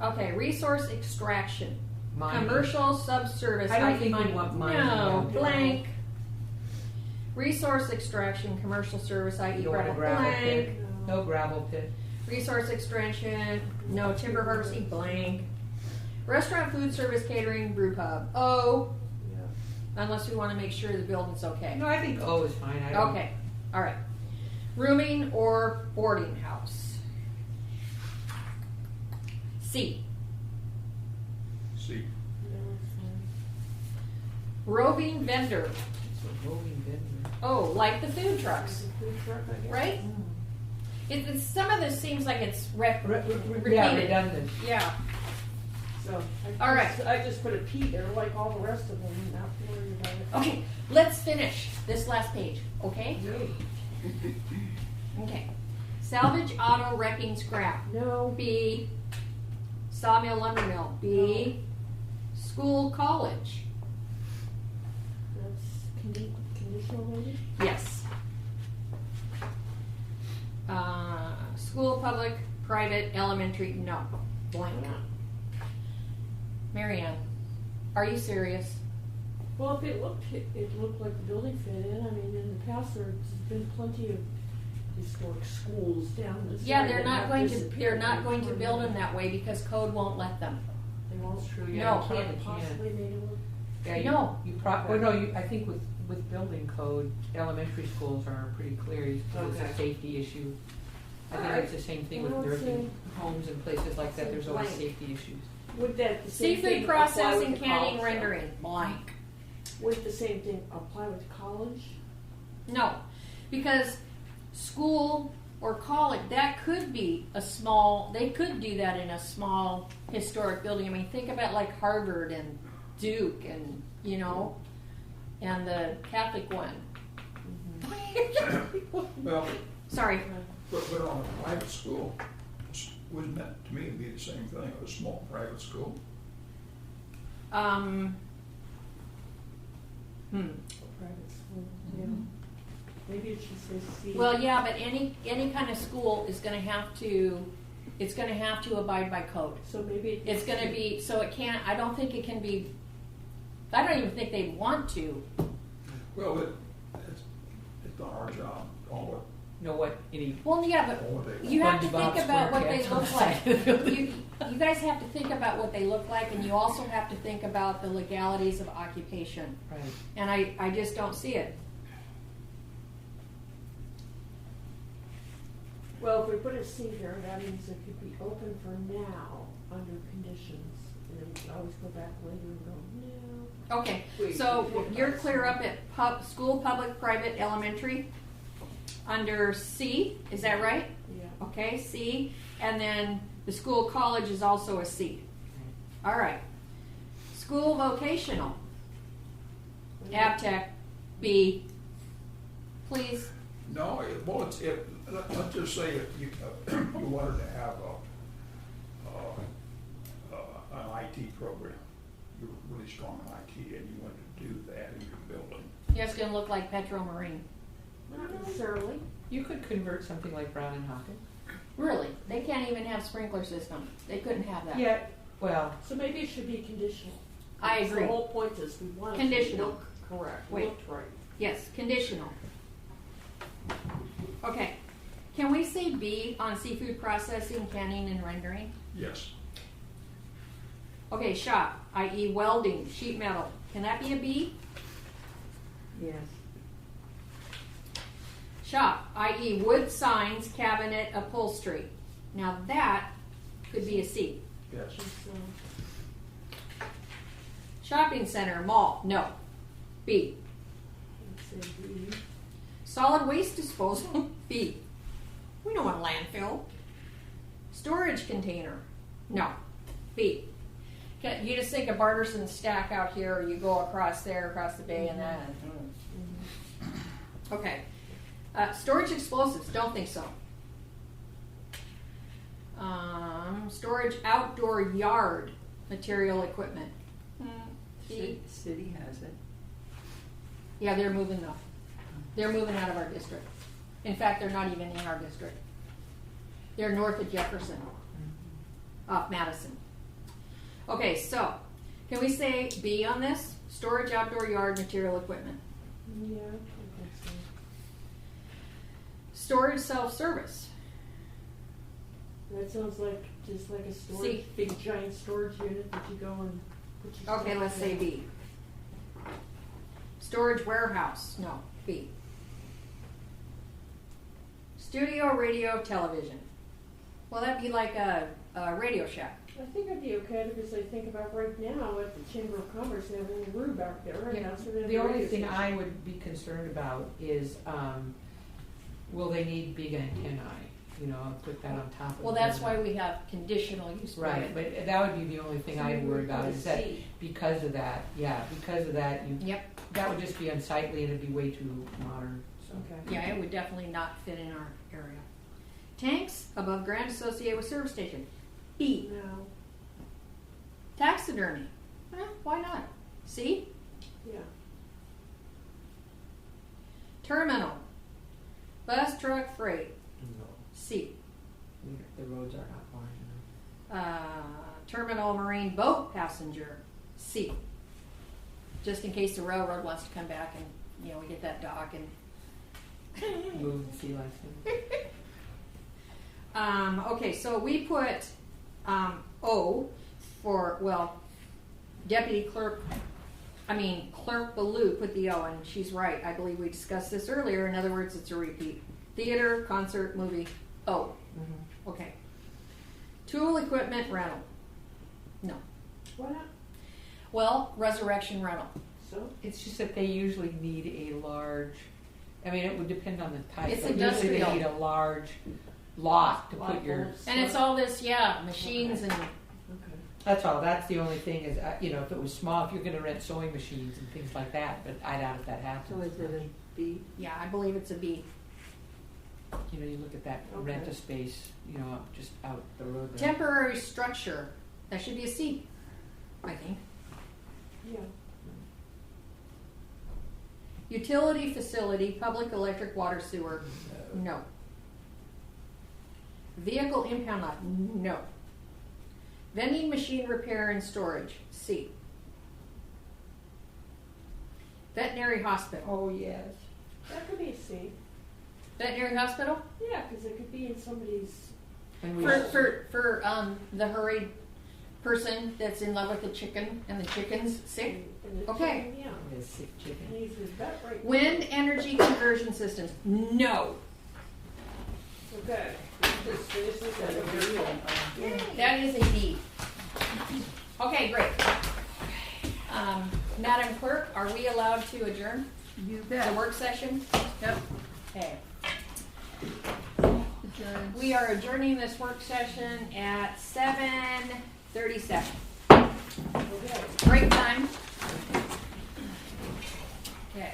Speaker 1: Okay, resource extraction.
Speaker 4: Mining.
Speaker 1: Commercial subservice.
Speaker 4: I don't
Speaker 1: i.e.
Speaker 4: think we
Speaker 1: mining.
Speaker 4: want mining,
Speaker 1: No,
Speaker 4: yeah.
Speaker 1: blank. Resource extraction, commercial service, i.e.
Speaker 4: You don't want a
Speaker 1: gravel.
Speaker 4: gravel
Speaker 1: Blank.
Speaker 4: pit. No gravel pit.
Speaker 1: Resource extraction, no timber harvesting, blank. Restaurant, food service, catering, brew pub. O,
Speaker 7: Yeah.
Speaker 1: unless we want to make sure the building's okay.
Speaker 4: No, I think O is fine. I don't.
Speaker 1: Okay, all right. Rooming or boarding house. C.
Speaker 6: C.
Speaker 7: No, it's fine.
Speaker 1: Roving vendor.
Speaker 4: It's a roving vendor.
Speaker 1: Oh, like the food trucks,
Speaker 7: It's a food truck, I guess.
Speaker 1: right? It's some of this seems like it's
Speaker 4: Yeah,
Speaker 1: repeated.
Speaker 4: redundant.
Speaker 1: Yeah.
Speaker 7: So
Speaker 1: All right.
Speaker 7: I just put a P there, like all the rest of them, and not worry about it.
Speaker 1: Okay, let's finish this last page, okay? Okay. Salvage, auto, wrecking, scrap.
Speaker 7: No.
Speaker 1: B. Sawmill, lumber mill. B. School, college.
Speaker 7: That's conditional maybe?
Speaker 1: Yes. School, public, private, elementary, no. Blank. Marianne, are you serious?
Speaker 7: Well, if it looked like the building fit in. I mean, in the past, there's been plenty of historic schools down this.
Speaker 1: Yeah,
Speaker 7: area
Speaker 1: they're
Speaker 7: that
Speaker 1: not
Speaker 7: have
Speaker 1: going to,
Speaker 7: disappeared.
Speaker 1: they're not going to build them that way because code won't let them.
Speaker 7: They won't.
Speaker 4: True.
Speaker 1: No.
Speaker 4: Yeah, you
Speaker 7: Can't
Speaker 4: can't.
Speaker 7: possibly make it look.
Speaker 4: Yeah, you,
Speaker 1: No.
Speaker 4: I think with building code, elementary schools are pretty clear. It's
Speaker 7: Okay.
Speaker 4: a safety issue. I think
Speaker 7: Alright.
Speaker 4: it's the same thing with
Speaker 7: Well, let's
Speaker 4: nursing homes and places like that.
Speaker 7: say
Speaker 4: There's always
Speaker 7: blank.
Speaker 4: safety issues.
Speaker 7: Would that the same thing
Speaker 1: Seafood
Speaker 7: apply
Speaker 1: processing,
Speaker 7: with the
Speaker 1: canning,
Speaker 7: college, though?
Speaker 1: rendering, blank.
Speaker 7: Would the same thing apply with college?
Speaker 1: No, because school or college, that could be a small, they could do that in a small historic building. I mean, think about like Harvard and Duke and, you know, and the Catholic one.
Speaker 6: Well,
Speaker 1: Sorry.
Speaker 6: but on a private school, wouldn't that, to me, it'd be the same thing, a small private school?
Speaker 1: Hmm.
Speaker 7: Private school, yeah. Maybe it should say C.
Speaker 1: Well, yeah, but any kind of school is gonna have to, it's gonna have to abide by code.
Speaker 7: So maybe
Speaker 1: It's gonna be, so it can't, I don't think it can be, I don't even think they'd want to.
Speaker 6: Well, it's not our job, all
Speaker 4: Know what any
Speaker 1: Well, yeah, but
Speaker 6: what they.
Speaker 1: you have to
Speaker 4: SpongeBob
Speaker 1: think about what they
Speaker 4: SquarePants on
Speaker 1: look
Speaker 4: the side of the
Speaker 1: like.
Speaker 4: building.
Speaker 1: You guys have to think about what they look like, and you also have to think about the legalities of occupation.
Speaker 4: right.
Speaker 1: And I just don't see it.
Speaker 7: Well, if we put a C here, that means it could be open for now under conditions. And we can always go back later and go, no.
Speaker 1: Okay,
Speaker 7: Wait,
Speaker 1: so
Speaker 7: wait,
Speaker 1: you're
Speaker 7: wait.
Speaker 1: clear up at school, public, private, elementary, under C, is that right?
Speaker 7: Yeah.
Speaker 1: Okay, C, and then the school college is also a C. All right. School vocational, AbTech, B. Please.
Speaker 6: No, let's just say if you wanted to have an IT program, you're really strong in IT and you wanted to do that in your building.
Speaker 1: Yeah, it's gonna look like Petro Marine.
Speaker 7: Not necessarily.
Speaker 4: You could convert something like Brown and Hawkins.
Speaker 1: Really? They can't even have sprinkler system. They couldn't have that.
Speaker 4: Yeah. Well,
Speaker 7: So maybe it should be conditional.
Speaker 1: I
Speaker 7: The
Speaker 1: agree.
Speaker 7: whole point is we want it to
Speaker 1: Conditional.
Speaker 7: look correct,
Speaker 1: Wait.
Speaker 7: look right.
Speaker 1: Yes, conditional. Okay, can we say B on seafood processing, canning, and rendering?
Speaker 6: Yes.
Speaker 1: Okay, shop, i.e. welding, sheet metal, can that be a B?
Speaker 8: Yes.
Speaker 1: Shop, i.e. wood signs, cabinet, upholstery. Now that could be a C.
Speaker 6: Yes.
Speaker 7: So,
Speaker 1: Shopping center, mall, no. B.
Speaker 7: let's say B.
Speaker 1: Solid waste disposal, B. We don't want a landfill. Storage container, no. B. Okay, you just think of Barterson's stack out here, or you go across there, across the bay, and that. Okay. Storage explosives, don't think so. Storage outdoor yard material equipment. B.
Speaker 8: City has it.
Speaker 1: Yeah, they're moving though. They're moving out of our district. In fact, they're not even in our district. They're north of Jefferson, off Madison. Okay, so can we say B on this? Storage outdoor yard material equipment.
Speaker 7: Yeah, I think so.
Speaker 1: Storage self-service.
Speaker 7: That sounds like just like a storage,
Speaker 1: C.
Speaker 7: big giant storage unit that you go and put your
Speaker 1: Okay,
Speaker 7: stuff
Speaker 1: let's say
Speaker 7: in.
Speaker 1: B. Storage warehouse, no, B. Studio, radio, television. Well, that'd be like a Radio Shack.
Speaker 7: I think I'd be okay because I think about right now at the Chamber of Commerce, they have a little room back there, and
Speaker 4: Yeah,
Speaker 7: that's where they have
Speaker 4: the only
Speaker 7: radio
Speaker 4: thing
Speaker 7: station.
Speaker 4: I would be concerned about is, will they need big antennae? You know, I'll put that on top of it.
Speaker 1: Well, that's why we have conditional use
Speaker 4: Right,
Speaker 1: permit.
Speaker 4: but that would be the only thing
Speaker 7: So
Speaker 4: I'd
Speaker 7: we
Speaker 4: worry
Speaker 7: would
Speaker 4: about
Speaker 7: put a
Speaker 4: is that
Speaker 7: C.
Speaker 4: because of that, you,
Speaker 1: Yep,
Speaker 4: that would just be unsightly and it'd be way too modern, so.
Speaker 7: Okay.
Speaker 1: yeah, it would definitely not fit in our area. Tanks above ground associated with service station. B.
Speaker 7: No,
Speaker 1: Taxidermy. Why not? C.
Speaker 7: yeah.
Speaker 1: Terminal. Bus, truck, freight.
Speaker 8: No.
Speaker 1: C.
Speaker 8: The roads are not large enough.
Speaker 1: Terminal marine boat passenger. C. Just in case the railroad wants to come back and, you know, we get that dock and.
Speaker 4: Move the sea license.
Speaker 1: Okay, so we put O for, well, Deputy Clerk, Clerk Ballou put the O, and she's right. I believe we discussed this earlier. In other words, it's a repeat. Theater, concert, movie, O.
Speaker 4: Mhm.
Speaker 1: Okay. Tool equipment rental. No.
Speaker 7: Why not?
Speaker 1: Well, resurrection rental.
Speaker 7: So,
Speaker 4: It's just that they usually need a large, it would depend on the type.
Speaker 1: It's
Speaker 4: but usually
Speaker 1: industrial.
Speaker 4: they need a large lot to
Speaker 7: lot
Speaker 4: put your,
Speaker 7: full of
Speaker 1: And it's
Speaker 7: stuff.
Speaker 1: all this, yeah, machines and,
Speaker 7: Okay.
Speaker 4: that's all, that's the only thing is, if it was small, if you're gonna rent sewing machines and things like that, but I doubt if that happens.
Speaker 8: So is it a B?
Speaker 1: yeah, I believe it's a B.
Speaker 4: You know, you look at that
Speaker 7: Okay.
Speaker 4: rent a space, up just out the road there.
Speaker 1: Temporary structure. That should be a C, I think.
Speaker 7: Yeah.
Speaker 1: Utility facility, public electric, water, sewer, no. Vehicle impound lot, no. Vending machine repair and storage, C. Veterinary hospital,
Speaker 4: Oh, yes.
Speaker 7: That could be a C.
Speaker 1: veterinary hospital?
Speaker 7: Yeah, because it could be in somebody's.
Speaker 4: And we,
Speaker 1: For the hurried person that's in love with the chicken and the chicken's sick?
Speaker 7: in the
Speaker 1: Okay.
Speaker 7: chicken, Yeah.
Speaker 4: a sick chicken.
Speaker 7: Needs his vet right.
Speaker 1: Wind energy conversion systems, no.
Speaker 7: Okay. This is a very good.
Speaker 1: That is a D. Okay, great. Madam Clerk, are we allowed to adjourn
Speaker 3: You
Speaker 1: the
Speaker 3: bet.
Speaker 1: work session?
Speaker 3: Yep.
Speaker 1: Okay.
Speaker 3: Adjourned.
Speaker 1: We are adjourning this work session at 7:37.
Speaker 7: Okay.
Speaker 1: Break time. Okay.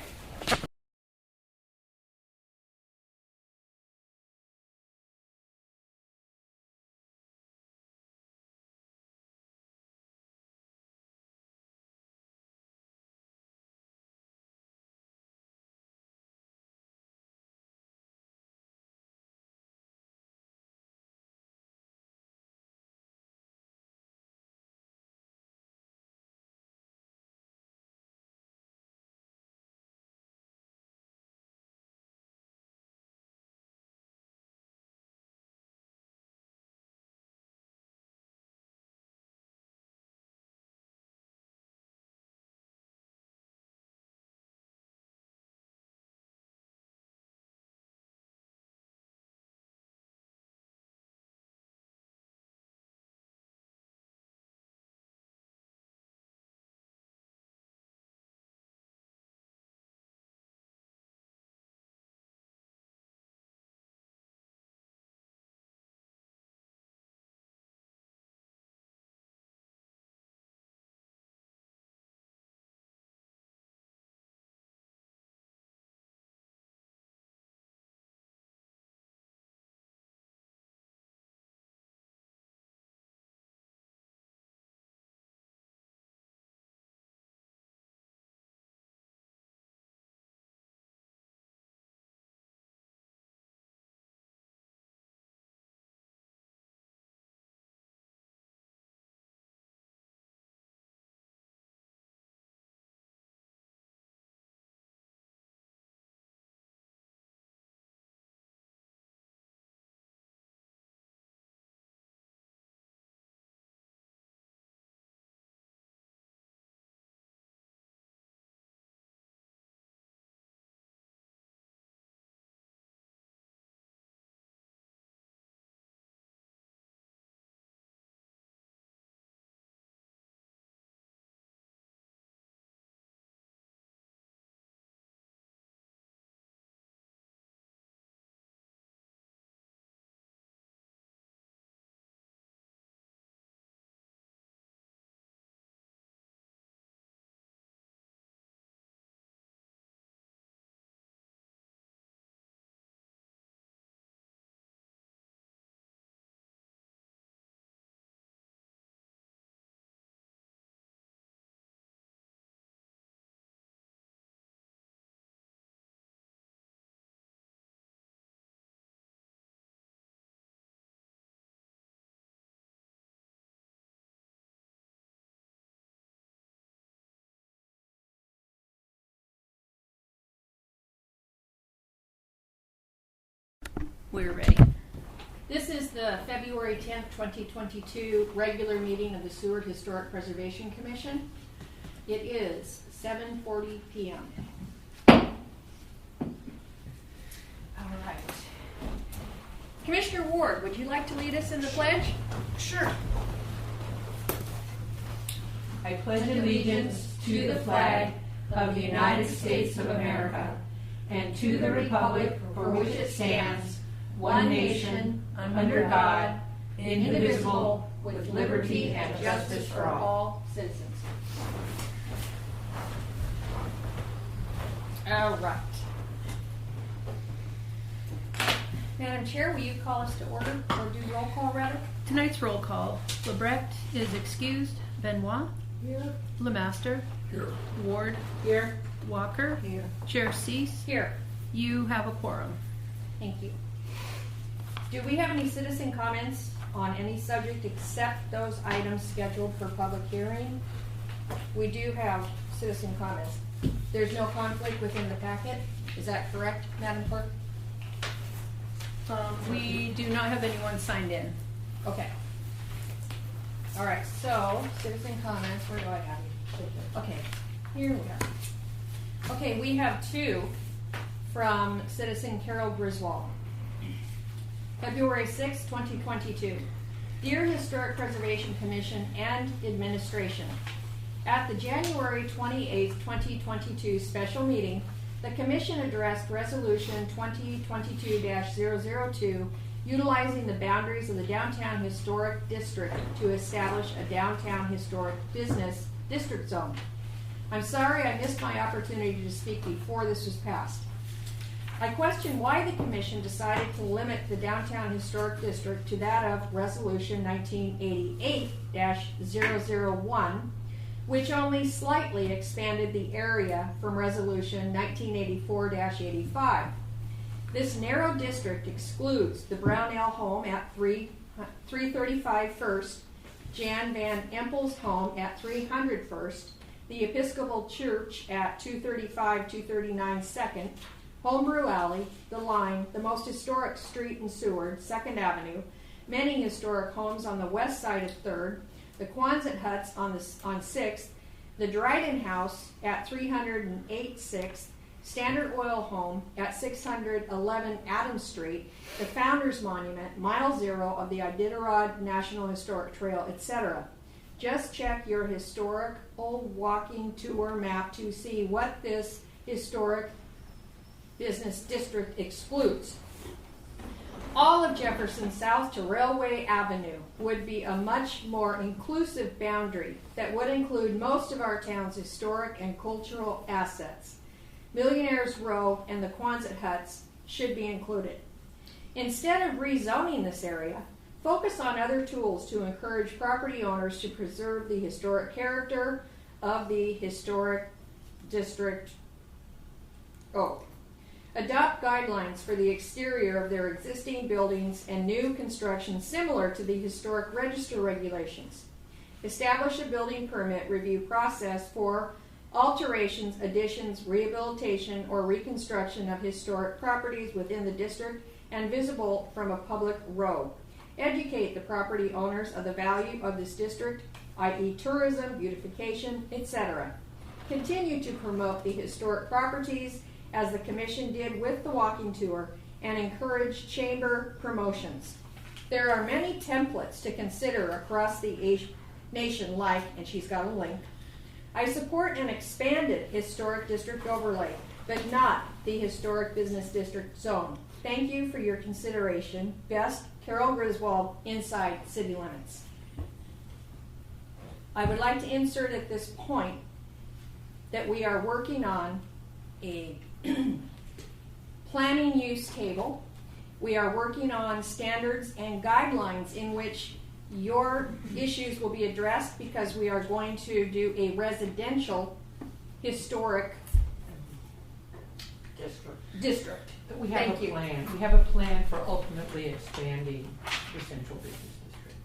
Speaker 3: We're ready.
Speaker 1: This is the February 10th, 2022 regular meeting of the Seward Historic Preservation Commission. It is 7:40 p.m. All right. Commissioner Ward, would you like to lead us in the pledge?
Speaker 2: Sure.
Speaker 4: I pledge allegiance to the flag of the United States of America and to the republic for which it stands, one nation, under God, indivisible, with liberty and justice for all.
Speaker 1: Citizens. All right. Madam Chair, will you call us to order, or do roll call rather?
Speaker 3: Tonight's roll call. Lebrecht is excused. Benoit.
Speaker 7: Here.
Speaker 3: Lemaster.
Speaker 6: Here.
Speaker 3: Ward.
Speaker 7: Here.
Speaker 3: Walker.
Speaker 7: Here.
Speaker 3: Chair Cease.
Speaker 1: Here.
Speaker 3: You have a quorum.
Speaker 1: Thank you. Do we have any citizen comments on any subject except those items scheduled for public hearing? We do have citizen comments. There's no conflict within the packet. Is that correct, Madam Clerk?
Speaker 3: We do not have anyone signed in.
Speaker 1: Okay. All right, so citizen comments, where do I have you? Okay, here we are. Okay, we have two from citizen Carol Griswold. February 6, 2022. Dear Historic Preservation Commission and Administration, at the January 28, 2022 special meeting, the Commission addressed Resolution 2022-002 utilizing the boundaries of the Downtown Historic District to establish a Downtown Historic Business District Zone. I'm sorry I missed my opportunity to speak before this was passed. I question why the Commission decided to limit the Downtown Historic District to that of Resolution 1988-001, which only slightly expanded the area from Resolution 1984-85. This narrow district excludes the Brownell home at 335 First, Jan Van Empel's home at 300 First, the Episcopal Church at 235-239 Second, Homebrew Alley, the Line, the most historic street in Seward, 2nd Avenue, many historic homes on the west side of 3rd, the Quonset huts on 6th, the Dryden House at 308 6th, Standard Oil Home at 611 Adams Street, the Founders Monument, Mile Zero of the Iditarod National Historic Trail, etc. Just check your historical walking tour map to see what this historic business district excludes. All of Jefferson south to Railway Avenue would be a much more inclusive boundary that would include most of our town's historic and cultural assets. Millionaires Row and the Quonset huts should be included. Instead of rezoning this area, focus on other tools to encourage property owners to preserve the historic character of the historic district. Adopt guidelines for the exterior of their existing buildings and new construction similar to the Historic Register regulations. Establish a building permit review process for alterations, additions, rehabilitation, or reconstruction of historic properties within the district and visible from a public road. Educate the property owners of the value of this district, i.e. tourism, beautification, etc. Continue to promote the historic properties as the Commission did with the walking tour, and encourage chamber promotions. There are many templates to consider across the nation like, and she's got a link, I support an expanded historic district overlay, but not the historic business district zone. Thank you for your consideration. Best, Carol Griswold, inside city limits. I would like to insert at this point that we are working on a planning use table. We are working on standards and guidelines in which your issues will be addressed, because we are going to do a residential historic district.
Speaker 4: We have
Speaker 1: Thank
Speaker 4: a
Speaker 1: you.
Speaker 4: plan. We have a plan for ultimately expanding the central business district,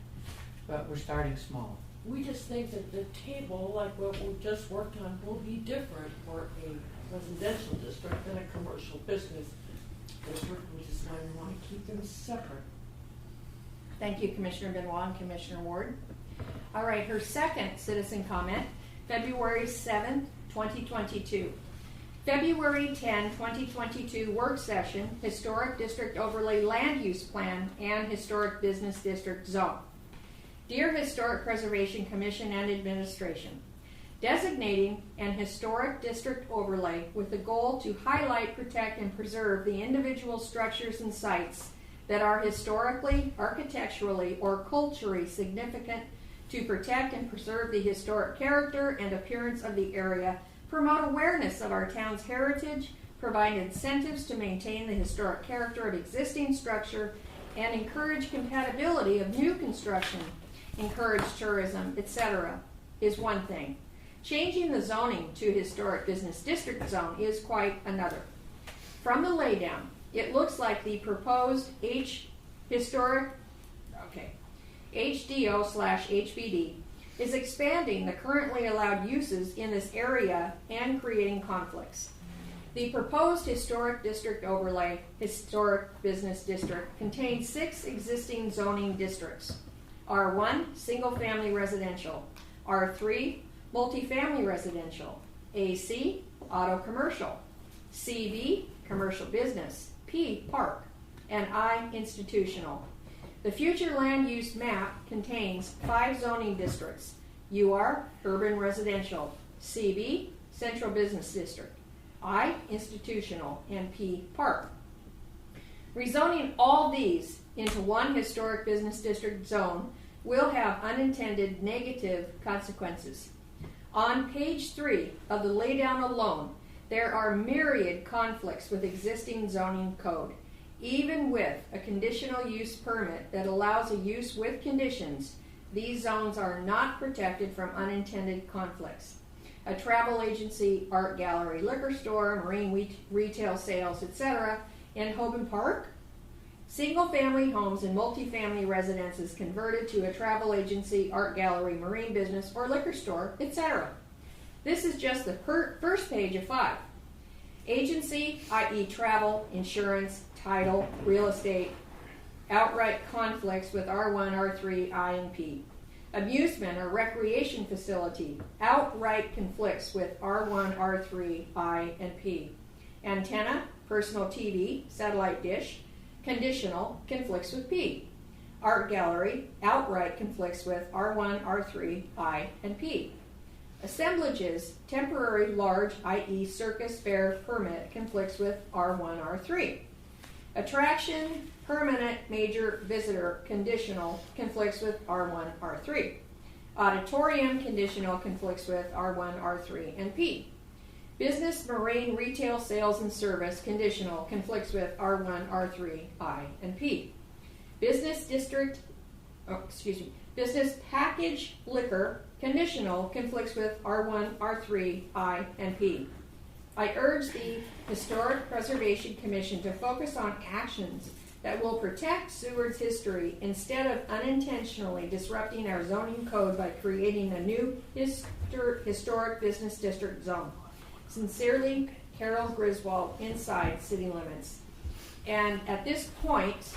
Speaker 4: but we're starting small.
Speaker 7: We just think that the table, like what we just worked on, will be different for a residential district than a commercial business district, which is why we want to keep them separate.
Speaker 1: Thank you, Commissioner Benoit and Commissioner Ward. All right, her second citizen comment, February 7th, 2022. February 10, 2022 work session, Historic District Overlay Land Use Plan and Historic Business District Zone. Dear Historic Preservation Commission and Administration, designating an historic district overlay with the goal to highlight, protect, and preserve the individual structures and sites that are historically, architecturally, or culturally significant to protect and preserve the historic character and appearance of the area, promote awareness of our town's heritage, provide incentives to maintain the historic character of existing structure, and encourage compatibility of new construction, encourage tourism, etc., is one thing. Changing the zoning to historic business district zone is quite another. From the laydown, it looks like the proposed HDO/HBD is expanding the currently allowed uses in this area and creating conflicts. The proposed historic district overlay, historic business district, contains 6 existing zoning districts. R1, single family residential. R3, multifamily residential. AC, auto commercial. CB, commercial business. P, park. And I, institutional. The future land use map contains 5 zoning districts. UR, urban residential. CB, central business district. I, institutional. And P, park. Rezoning all these into one historic business district zone will have unintended negative consequences. On page 3 of the laydown alone, there are myriad conflicts with existing zoning code. Even with a conditional use permit that allows a use with conditions, these zones are not protected from unintended conflicts. A travel agency, art gallery, liquor store, marine retail sales, etc. in Hoban Park. Single-family homes and multifamily residences converted to a travel agency, art gallery, marine business, or liquor store, etc. This is just the first page of 5. Agency, i.e. travel, insurance, title, real estate, outright conflicts with R1, R3, I, and P. Amusement or recreation facility, outright conflicts with R1, R3, I, and P. Antenna, personal TV, satellite dish, conditional, conflicts with P. Art gallery, outright conflicts with R1, R3, I, and P. Assemblages, temporary large, i.e. circus fair permit, conflicts with R1, R3. Attraction, permanent major visitor, conditional, conflicts with R1, R3. Auditorium, conditional, conflicts with R1, R3, and P. Business, marine, retail, sales, and service, conditional, conflicts with R1, R3, I, and P. Business package liquor, conditional, conflicts with R1, R3, I, and P. I urge the Historic Preservation Commission to focus on actions that will protect Seward's history instead of unintentionally disrupting our zoning code by creating a new historic business district zone. Sincerely, Carol Griswold, inside city limits. And at this point,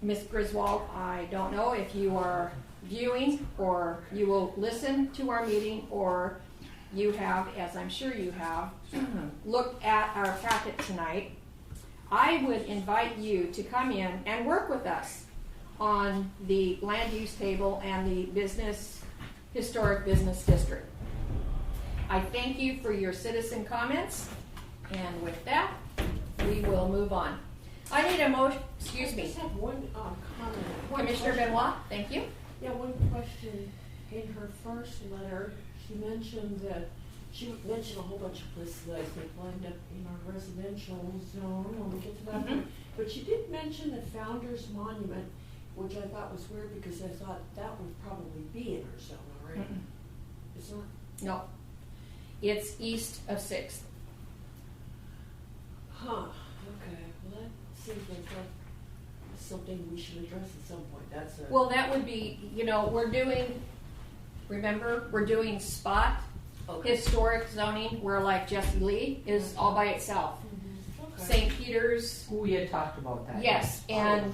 Speaker 1: Ms. Griswold, I don't know if you are viewing or you will listen to our meeting or you have, as I'm sure you have, looked at our packet tonight. I would invite you to come in and work with us on the land use table and the historic business district. I thank you for your citizen comments, and with that, we will move on. I need a motion, excuse
Speaker 7: I
Speaker 1: me,
Speaker 7: just have one comment.
Speaker 1: Commissioner Benoit, thank you.
Speaker 7: Yeah, one question. In her first letter, she mentioned a whole bunch of places that I think lined up in our residential zone when we get to that point. But she did mention the Founders Monument, which I thought was weird because I thought that would probably be in our zone already. It's not?
Speaker 1: No, it's east of 6th.
Speaker 7: Huh, okay. Well, that seems like that's something we should address at some point. That's a...
Speaker 1: Well, that would be, we're doing spot
Speaker 7: Okay.
Speaker 1: historic zoning where like Jesse Lee is all by itself. St. Peter's,
Speaker 4: We had talked about that.
Speaker 1: yes, and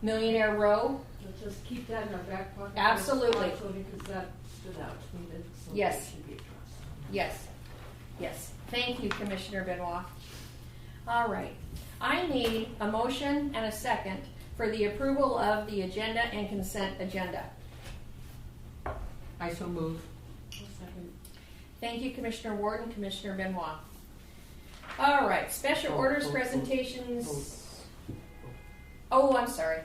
Speaker 1: Millionaire Row.
Speaker 7: Let's just keep that in our back pocket.
Speaker 1: Absolutely.
Speaker 7: Because that stood out to me, that's something
Speaker 1: Yes.
Speaker 7: that should be addressed.
Speaker 1: Yes, yes. Thank you, Commissioner Benoit. All right. I need a motion and a second for the approval of the agenda and consent agenda.
Speaker 4: I so move.
Speaker 7: I'll second.
Speaker 1: Thank you, Commissioner Ward and Commissioner Benoit. All right, special orders presentations. Oh, I'm sorry.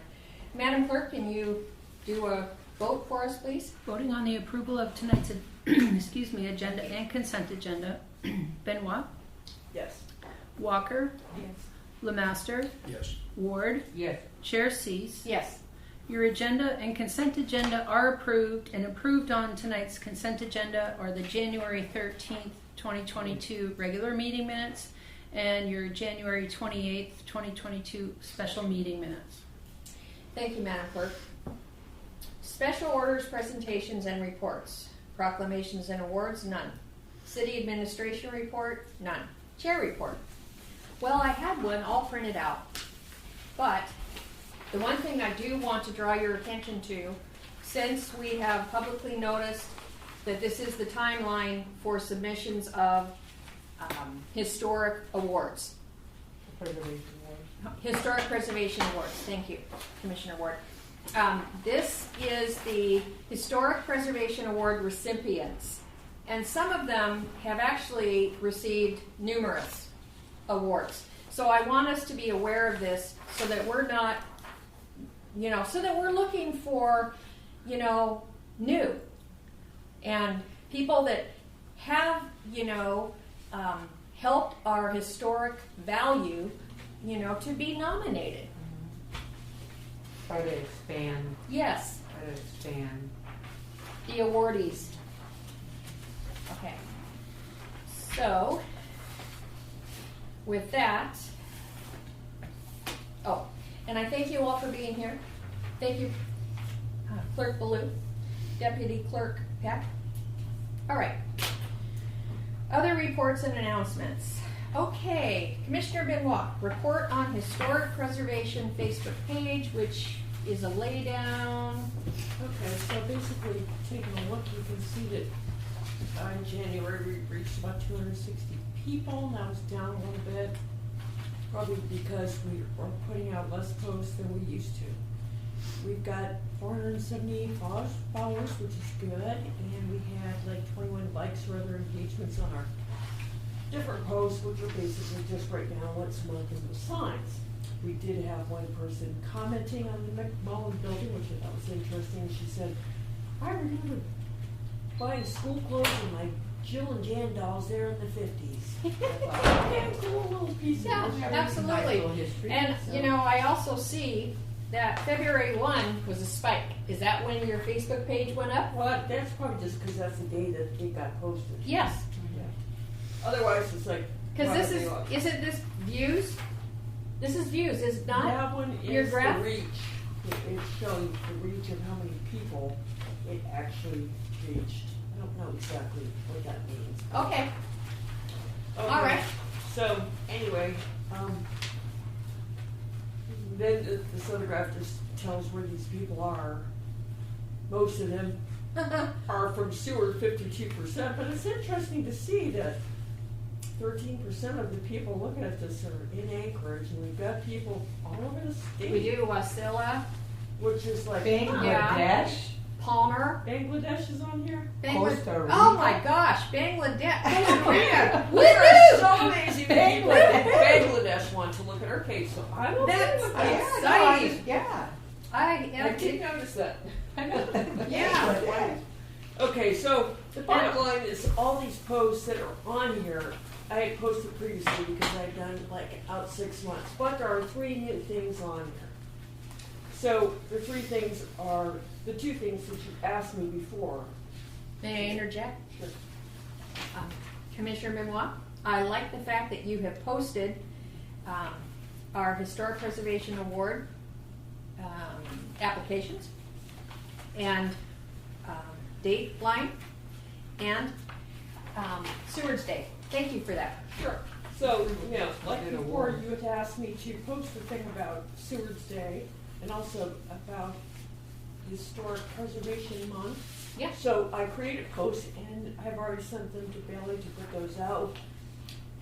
Speaker 1: Madam Clerk, can you do a vote for us, please?
Speaker 3: Voting on the approval of tonight's excuse me, agenda and consent agenda. Benoit,
Speaker 7: Yes.
Speaker 3: Walker,
Speaker 7: Yes.
Speaker 3: Lemaster,
Speaker 6: Yes.
Speaker 3: Ward,
Speaker 4: Yes.
Speaker 3: Chair Cease.
Speaker 1: Yes.
Speaker 3: Your agenda and consent agenda are approved, and approved on tonight's consent agenda are the January 13th, 2022 regular meeting minutes and your January 28th, 2022 special meeting minutes.
Speaker 1: Thank you, Madam Clerk. Special orders, presentations, and reports. Proclamations and awards, none. City administration report, none. Chair report. Well, I had one all printed out, but the one thing I do want to draw your attention to, since we have publicly noticed that this is the timeline for submissions of historic awards.
Speaker 4: Preservation Board.
Speaker 1: Historic Preservation Awards. Thank you, Commissioner Ward. This is the Historic Preservation Award recipients, and some of them have actually received numerous awards. So I want us to be aware of this so that we're not, so that we're looking for, new and people that have, helped our historic value, to be nominated.
Speaker 4: Try to expand.
Speaker 1: Yes,
Speaker 4: Try to expand.
Speaker 1: the awardees. Okay. So, with that, and I thank you all for being here. Thank you, Clerk Ballou, Deputy Clerk Peck. All right. Other reports and announcements. Okay, Commissioner Benoit, report on Historic Preservation Facebook page, which is a laydown.
Speaker 7: Okay, so basically, taking a look, you can see that in January we reached about 260 people. Now it's down a little bit, probably because we are putting out less posts than we used to. We've got 478 followers, which is good, and we had like 21 likes or other engagements on our different posts, which are basically just right now what's marked in the signs. We did have one person commenting on the McMullen building, which I thought was interesting. She said, I remember buying school clothes and my Jill and Jan dolls there in the 50s. I thought, okay, cool little piece
Speaker 1: Yeah,
Speaker 7: of history.
Speaker 1: absolutely.
Speaker 4: Nice little history.
Speaker 1: And,
Speaker 4: So-
Speaker 1: I also see that February 1 was a spike. Is that when your Facebook page went up?
Speaker 7: Well, that's probably just because that's the day that it got posted.
Speaker 1: Yes,
Speaker 7: Yeah. Otherwise, it's like.
Speaker 1: because this
Speaker 7: probably
Speaker 1: isn't this views? This is views, is not?
Speaker 7: That one
Speaker 1: your
Speaker 7: is the
Speaker 1: graph?
Speaker 7: reach. It's showing the reach of how many people it actually reached. I don't know exactly what that means.
Speaker 1: Okay,
Speaker 7: Okay,
Speaker 1: all right.
Speaker 7: So, anyway, then this other graph just tells where these people are. Most of them are from Seward, 52%, but it's interesting to see that 13% of the people looking at this are in Anchorage, and we've got people all over the state.
Speaker 1: We do Wasilla,
Speaker 7: Which is like,
Speaker 4: Bangladesh.
Speaker 1: Palmer,
Speaker 7: Bangladesh is on here?
Speaker 4: Costa Rica.
Speaker 1: Oh my gosh, Bangladesh. Costa Rica.
Speaker 7: There are so amazing people in Bangladesh want to look at our page, so I'm okay
Speaker 1: That's
Speaker 7: with that.
Speaker 1: exciting.
Speaker 4: Yeah.
Speaker 7: I did notice that.
Speaker 1: Yeah.
Speaker 7: Okay, so the bottom line is all these posts that are on here, I had posted previously because I'd done like out 6 months, but there are 3 new things on here. So the 3 things are the 2 things that you asked me before.
Speaker 1: May I interject?
Speaker 7: Sure.
Speaker 1: Commissioner Benoit, I like the fact that you have posted our Historic Preservation Award applications and date line and Seward's Day. Thank you for that.
Speaker 7: Sure. So, you know, like before, you had asked me to post the thing about Seward's Day and also about Historic Preservation Month.
Speaker 1: Yeah.
Speaker 7: So I created posts and I've already sent them to Bailey to put those out.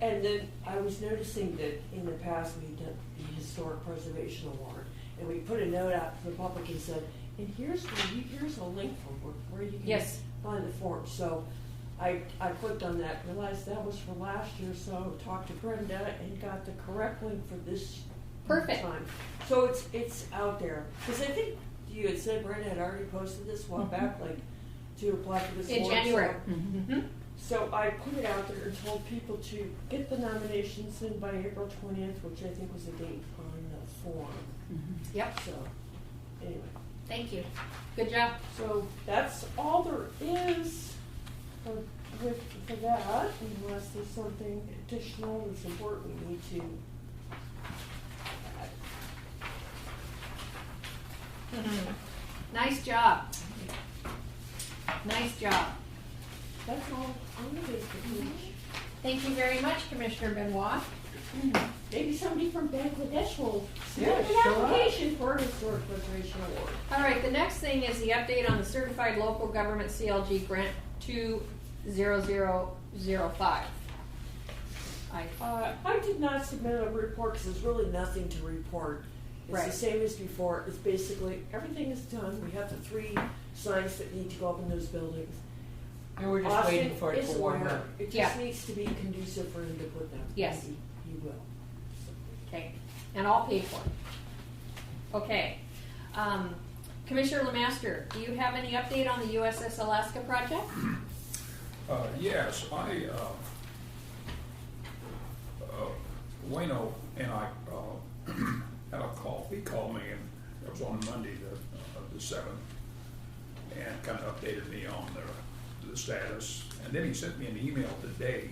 Speaker 7: And then I was noticing that in the past we did the Historic Preservation Award, and we put a note out to the public and said, and here's a link for where you can
Speaker 1: Yes.
Speaker 7: find the form. So I clicked on that, realized that was for last year, so talked to Brenda and got the correct link for this
Speaker 1: Perfect.
Speaker 7: time. So it's out there. Because I think you had said Brenda had already posted this a while back, like to apply for this
Speaker 1: In
Speaker 7: award.
Speaker 1: January.
Speaker 7: So,
Speaker 1: Mhm.
Speaker 7: so I put it out there and told people to get the nominations in by April 20th, which I think was the date on the form.
Speaker 1: Yep,
Speaker 7: So, anyway.
Speaker 1: thank you. Good job.
Speaker 7: So that's all there is for that, unless there's something additional that's important we need to add.
Speaker 1: Nice job. Nice job.
Speaker 7: That's all on the Facebook page.
Speaker 1: Thank you very much, Commissioner Benoit.
Speaker 7: Maybe somebody from Bangladesh will
Speaker 4: Yeah,
Speaker 7: submit
Speaker 4: show
Speaker 7: an
Speaker 4: up.
Speaker 7: application for a Historic Preservation Award.
Speaker 1: All right, the next thing is the update on the Certified Local Government CLG Grant 20005.
Speaker 7: I did not submit a report because there's really nothing to report. It's
Speaker 1: Right.
Speaker 7: the same as before. It's basically, everything is done. We have the 3 signs that need to go up in those buildings.
Speaker 4: And we're just
Speaker 7: Austin
Speaker 4: waiting for it
Speaker 7: is
Speaker 4: to warm
Speaker 7: aware.
Speaker 4: up.
Speaker 7: It just
Speaker 1: Yeah.
Speaker 7: needs to be conducive for him to put them.
Speaker 1: Yes.
Speaker 7: He will.
Speaker 1: Okay, and all paid for. Okay. Commissioner Lemaster, do you have any update on the USS Alaska project?
Speaker 6: Yes, Wayno and I had a call. He called me, and it was on Monday, the 7th, and kind of updated me on the status. And then he sent me an email today.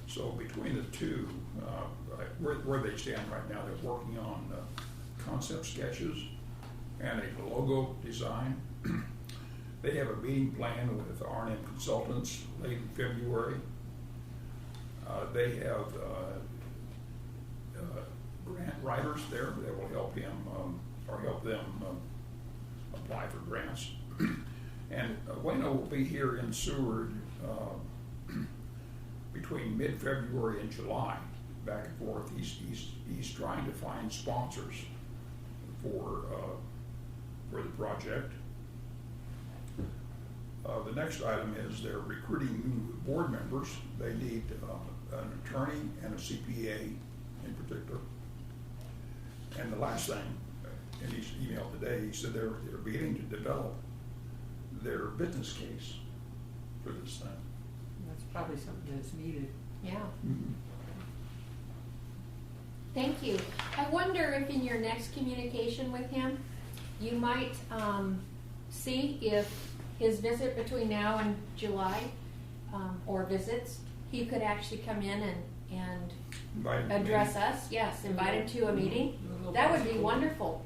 Speaker 6: So between the two, where they stand right now, they're working on concept sketches and a logo design. They have a meeting planned with R&M Consultants late in February. They have grant writers there that will help him or help them apply for grants. And Wayno will be here in Seward between mid-February and July, back and forth. He's trying to find sponsors for the project. The next item is they're recruiting new board members. They need an attorney and a CPA in particular. And the last thing, in his email today, he said they're beginning to develop their business case for this thing.
Speaker 4: That's probably something that's needed.
Speaker 1: Yeah. Thank you. I wonder if in your next communication with him, you might see if his visit between now and July, or visits, he could actually come in and
Speaker 6: Invite him to
Speaker 1: address
Speaker 6: meet.
Speaker 1: us. Yes, invite him to a meeting.
Speaker 4: A little
Speaker 1: That would be
Speaker 4: possible.
Speaker 1: wonderful.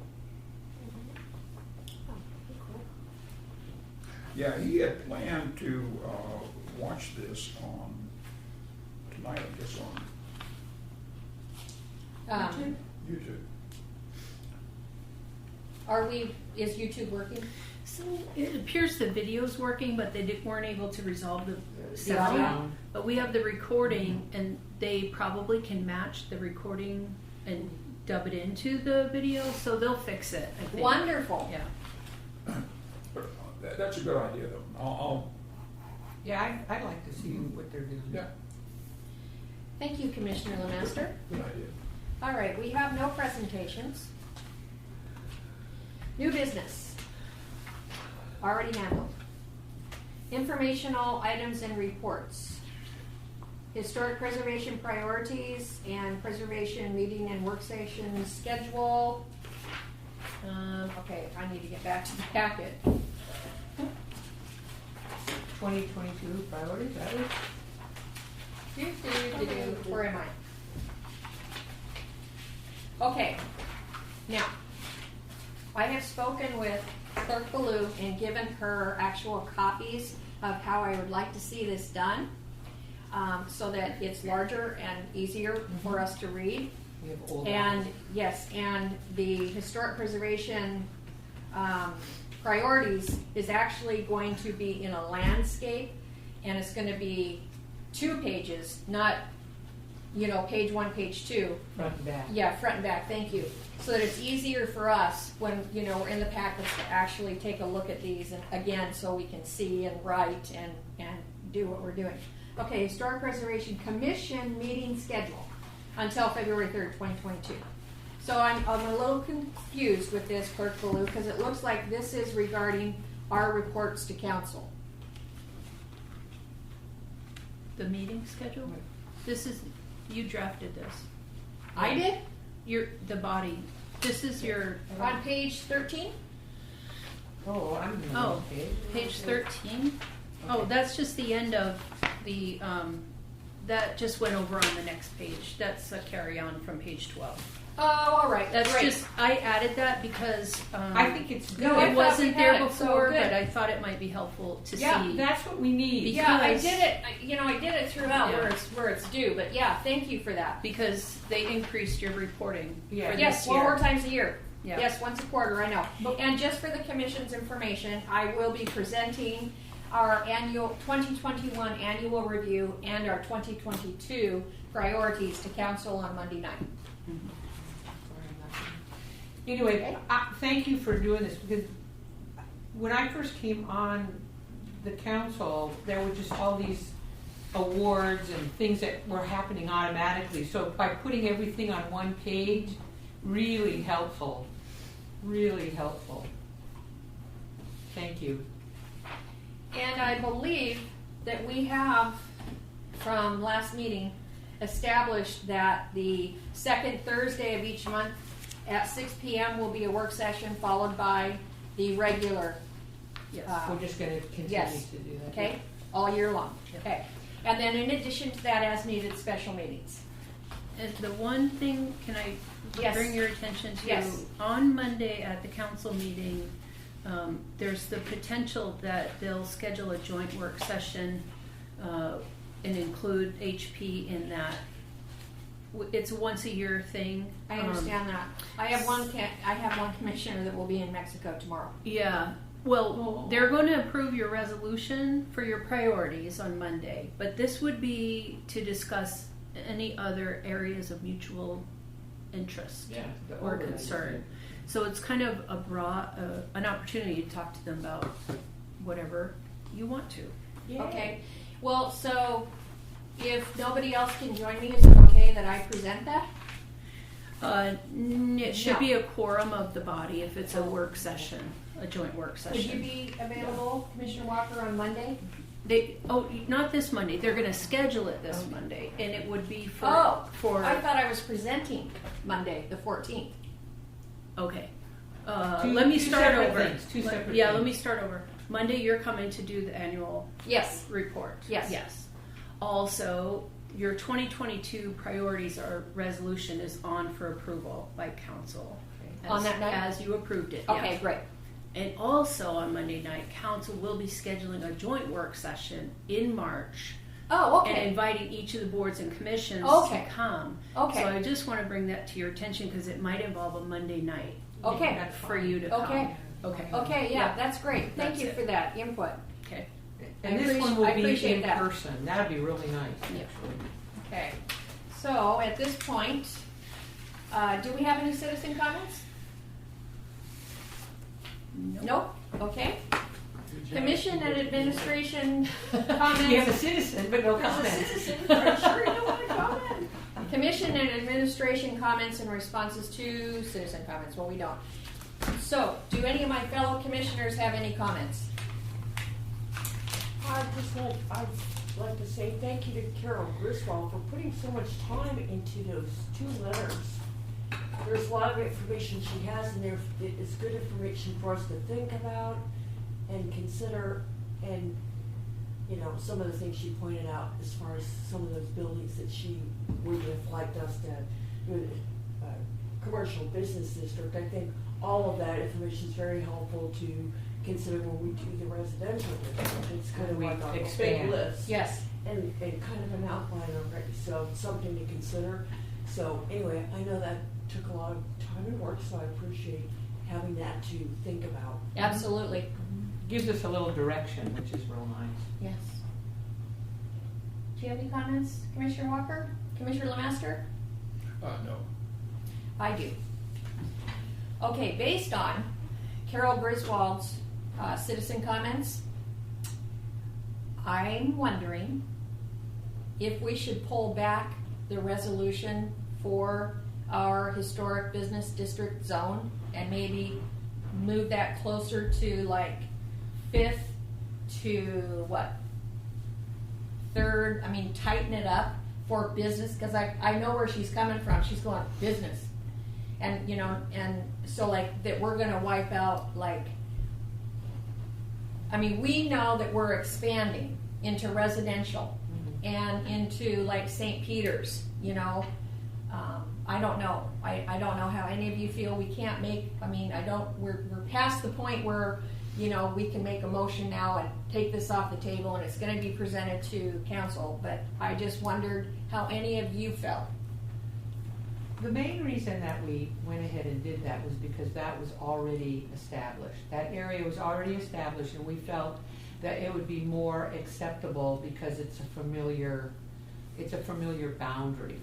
Speaker 6: Yeah, he had planned to watch this on tonight, I guess, on YouTube.
Speaker 1: Is YouTube working?
Speaker 3: So it appears the video's working, but they weren't able to resolve the
Speaker 1: audio?
Speaker 3: sound. But we have the recording, and they probably can match the recording and dub it into the video, so they'll fix it, I think.
Speaker 1: Wonderful.
Speaker 3: Yeah.
Speaker 6: But that's a good idea, though.
Speaker 4: Yeah, I'd like to see what they're doing.
Speaker 6: Yeah,
Speaker 1: Thank you, Commissioner Lemaster.
Speaker 6: good idea.
Speaker 1: All right, we have no presentations. New business. Already handled. Informational items and reports. Historic preservation priorities and preservation meeting and work session schedule. Okay, I need to get back to the packet.
Speaker 4: 2022 priorities, that is?
Speaker 1: Where am I? Okay, now, I have spoken with Clerk Ballou and given her actual copies of how I would like to see this done. so that it's larger and easier for us to read.
Speaker 4: We have old
Speaker 1: And
Speaker 4: ones.
Speaker 1: yes, and the historic preservation priorities is actually going to be in a landscape, and it's going to be 2 pages, not, page 1, page 2.
Speaker 4: Front and back.
Speaker 1: Yeah, front and back, thank you. So that it's easier for us when, we're in the packets to actually take a look at these and again, so we can see and write and do what we're doing. Okay, Historic Preservation Commission meeting schedule until February 3rd, 2022. So I'm a little confused with this, Clerk Ballou, because it looks like this is regarding our reports to council.
Speaker 3: The meeting schedule? This is, you drafted this.
Speaker 1: I did?
Speaker 3: The body. This is your,
Speaker 1: On page 13?
Speaker 4: Oh, I'm in the
Speaker 3: oh,
Speaker 4: wrong page.
Speaker 3: page 13? Oh,
Speaker 4: Okay.
Speaker 3: that's just the end of the, that just went over on the next page. That's a carry-on from page 12.
Speaker 1: Oh, all right,
Speaker 3: That's
Speaker 1: great.
Speaker 3: just, I added that because,
Speaker 4: I think it's good.
Speaker 1: No, I
Speaker 3: it
Speaker 1: thought
Speaker 3: wasn't
Speaker 1: we had
Speaker 3: there
Speaker 1: it, so
Speaker 3: before,
Speaker 1: good.
Speaker 3: but I thought it might be helpful to
Speaker 4: Yeah,
Speaker 3: see.
Speaker 4: that's what we need.
Speaker 1: Yeah, I
Speaker 3: because-
Speaker 1: did it. I did it throughout
Speaker 3: Yeah.
Speaker 1: where it's due. But yeah, thank you for that.
Speaker 3: Because they increased your reporting
Speaker 4: Yeah.
Speaker 3: for
Speaker 1: Yes,
Speaker 3: this
Speaker 1: 4
Speaker 3: year.
Speaker 1: more times a year.
Speaker 3: Yeah.
Speaker 1: Yes, once a quarter. I know. And just for the commission's information, I will be presenting our annual 2021 annual review and our 2022 priorities to council on Monday night.
Speaker 4: Anyway, thank you for doing this, because when I first came on the council, there were just all these awards and things that were happening automatically. So by putting everything on one page, really helpful, really helpful. Thank you.
Speaker 1: And I believe that we have, from last meeting, established that the second Thursday of each month at 6 p.m. will be a work session followed by the regular,
Speaker 3: Yes.
Speaker 4: We're just gonna continue
Speaker 1: yes.
Speaker 4: to do that.
Speaker 1: okay, all year long.
Speaker 3: Yep.
Speaker 1: Okay. And then in addition to that, as needed, special meetings.
Speaker 3: And the one thing, can I
Speaker 1: Yes.
Speaker 3: bring your attention to?
Speaker 1: Yes.
Speaker 3: On Monday at the council meeting, there's the potential that they'll schedule a joint work session and include HP in that. It's a once a year thing.
Speaker 1: I understand that. I have one commissioner that will be in Mexico tomorrow.
Speaker 3: Yeah. Well, they're going to approve your resolution for your priorities on Monday, but this would be to discuss any other areas of mutual interest
Speaker 4: Yeah, the
Speaker 3: or
Speaker 4: overlay.
Speaker 3: concern. So it's kind of a broad, an opportunity to talk to them about whatever you want to.
Speaker 1: Okay. Well, so if nobody else can join me, is it okay that I present that?
Speaker 3: It should
Speaker 1: No.
Speaker 3: be a quorum of the body if it's a work session, a joint work
Speaker 1: Would
Speaker 3: session.
Speaker 1: you be available, Commissioner Walker, on Monday?
Speaker 3: Not this Monday. They're going to schedule it this Monday, and it would be for
Speaker 1: I thought I was presenting Monday, the 14th.
Speaker 3: Okay.
Speaker 4: Two-
Speaker 3: Let me
Speaker 4: two
Speaker 3: start
Speaker 4: separate
Speaker 3: over.
Speaker 4: things, two separate
Speaker 3: Yeah, let
Speaker 4: things.
Speaker 3: me start over. Monday, you're coming to do the annual
Speaker 1: Yes.
Speaker 3: report.
Speaker 1: Yes.
Speaker 3: Yes. Also, your 2022 priorities or resolution is on for approval by council.
Speaker 4: Okay.
Speaker 1: On that night?
Speaker 3: As you approved it.
Speaker 1: Okay,
Speaker 3: yes.
Speaker 1: great.
Speaker 3: And also on Monday night, council will be scheduling a joint work session in March
Speaker 1: Oh,
Speaker 3: and
Speaker 1: okay.
Speaker 3: inviting each of the boards and commissions
Speaker 1: Okay.
Speaker 3: to come.
Speaker 1: Okay.
Speaker 3: So I just want to bring that to your attention because it might involve a Monday night
Speaker 1: Okay.
Speaker 4: That's
Speaker 3: for
Speaker 4: fine.
Speaker 3: you to come.
Speaker 1: Okay.
Speaker 3: Okay.
Speaker 1: Okay, yeah, that's great. Thank
Speaker 3: That's
Speaker 1: you
Speaker 3: it.
Speaker 1: for that input.
Speaker 3: Okay.
Speaker 4: And
Speaker 1: I
Speaker 4: this one
Speaker 1: appreciate-
Speaker 4: will
Speaker 1: I
Speaker 4: be
Speaker 1: appreciate
Speaker 4: in
Speaker 1: that.
Speaker 4: person. That'd be really nice,
Speaker 3: Yeah.
Speaker 4: actually.
Speaker 1: Okay. So at this point, do we have any citizen comments? Nope. Okay. Commission and administration
Speaker 4: You have a
Speaker 1: comments.
Speaker 4: citizen, but no
Speaker 1: As a
Speaker 4: comment.
Speaker 1: citizen, I'm sure you don't want to comment. Commission and administration comments and responses to citizen comments. Well, we don't. So, do any of my fellow commissioners have any comments?
Speaker 7: I'd like to say thank you to Carol Griswold for putting so much time into those 2 letters. There's a lot of information she has in there. It's good information for us to think about and consider, and some of the things she pointed out as far as some of those buildings that she would have liked us to do a commercial business district. I think all of that information is very helpful to consider when we do the residential district. It's kind of
Speaker 4: We
Speaker 7: like on a big
Speaker 4: expand.
Speaker 7: list.
Speaker 1: Yes.
Speaker 7: And kind of an outline already, so something to consider. So anyway, I know that took a lot of time and work, so I appreciate having that to think about.
Speaker 1: Absolutely.
Speaker 4: Gives us a little direction, which is real nice.
Speaker 1: Yes. Do you have any comments, Commissioner Walker? Commissioner Lemaster?
Speaker 6: No.
Speaker 1: I do. Okay, based on Carol Griswold's citizen comments, I'm wondering if we should pull back the resolution for our historic business district zone and maybe move that closer to like 5th to what? 3rd, I mean, tighten it up for business, because I know where she's coming from. She's going business. And, you know, and so like that we're going to wipe out like, I mean, we know that we're expanding into residential and into like St. Peter's, you know. I don't know. I don't know how any of you feel. We can't make, I mean, we're past the point where, you know, we can make a motion now and take this off the table and it's going to be presented to council. But I just wondered how any of you felt.
Speaker 4: The main reason that we went ahead and did that was because that was already established. That area was already established, and we felt that it would be more acceptable because it's a familiar boundary.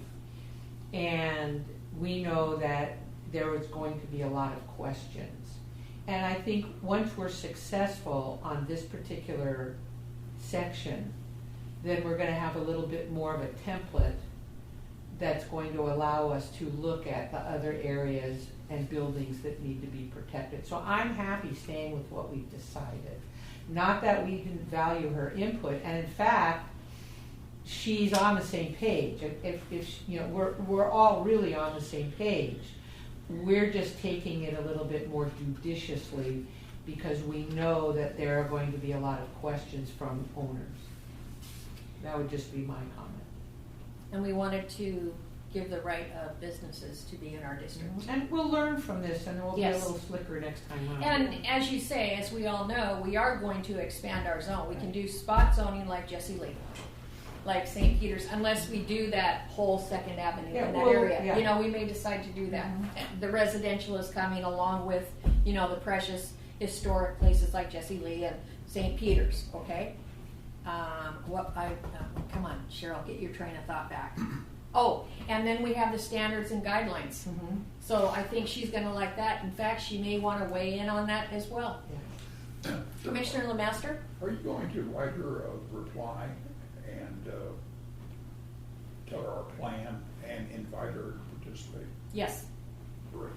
Speaker 4: And we know that there was going to be a lot of questions. And I think once we're successful on this particular section, then we're going to have a little bit more of a template that's going to allow us to look at the other areas and buildings that need to be protected. So I'm happy staying with what we've decided. Not that we didn't value her input, and in fact, she's on the same page. If you know, we're all really on the same page. We're just taking it a little bit more judiciously because we know that there are going to be a lot of questions from owners. That would just be my comment.
Speaker 1: And we wanted to give the right of businesses to be in our district.
Speaker 4: And we'll learn from this, and we'll
Speaker 1: Yes.
Speaker 4: be a little slicker next time around.
Speaker 1: And as you say, as we all know, we are going to expand our zone. We can do spot zoning like Jesse Lee, like St. Peter's, unless we do that whole Second Avenue
Speaker 4: Yeah,
Speaker 1: in that
Speaker 4: well,
Speaker 1: area.
Speaker 4: yeah.
Speaker 1: You know, we may decide to do that. The residential is coming along with, you know, the precious historic places like Jesse Lee and St. Peter's, okay? Come on, Cheryl, get your train of thought back. Oh, and then we have the standards and guidelines. So I think she's going to like that. In fact, she may want to weigh in on that as well.
Speaker 4: Yeah.
Speaker 1: Commissioner Lemaster?
Speaker 6: Are you going to write her a reply and tell her our plan and invite her to participate?
Speaker 1: Yes.
Speaker 6: Great.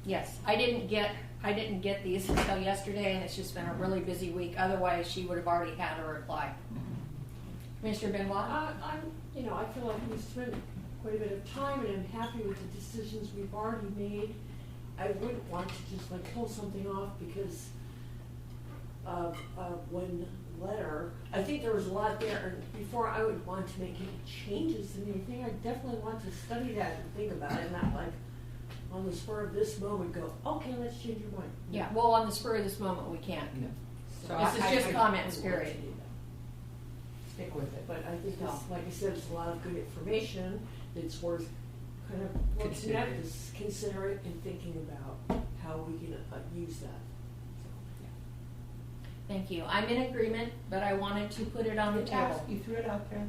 Speaker 1: Yes, I didn't get these until yesterday, and it's just been a really busy week. Otherwise, she would have already had a reply. Commissioner Benoit?
Speaker 7: I feel like we've spent quite a bit of time, and I'm happy with the decisions we've already made. I wouldn't want to just like pull something off because of one letter. I think there was a lot there, and before I would want to make any changes in anything, I definitely want to study that and think about it, not like on the spur of this moment go, okay, let's change your mind.
Speaker 1: Yeah, well, on the spur of this moment, we can't.
Speaker 4: So
Speaker 1: This is just
Speaker 7: I
Speaker 1: comments,
Speaker 7: wouldn't want
Speaker 1: period.
Speaker 7: to do that.
Speaker 4: Stick with it.
Speaker 7: But I think
Speaker 1: No.
Speaker 7: this, like I said, it's a lot of good information. It's worth kind of looking at, consider it and thinking about how we can use that.
Speaker 1: Thank you. I'm in agreement, but I wanted to put it on the table.
Speaker 4: You threw it out there.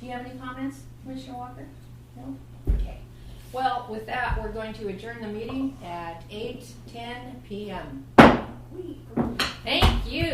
Speaker 1: Do you have any comments, Commissioner Walker? No? Okay. Well, with that, we're going to adjourn the meeting at 8:10 p.m. Thank you.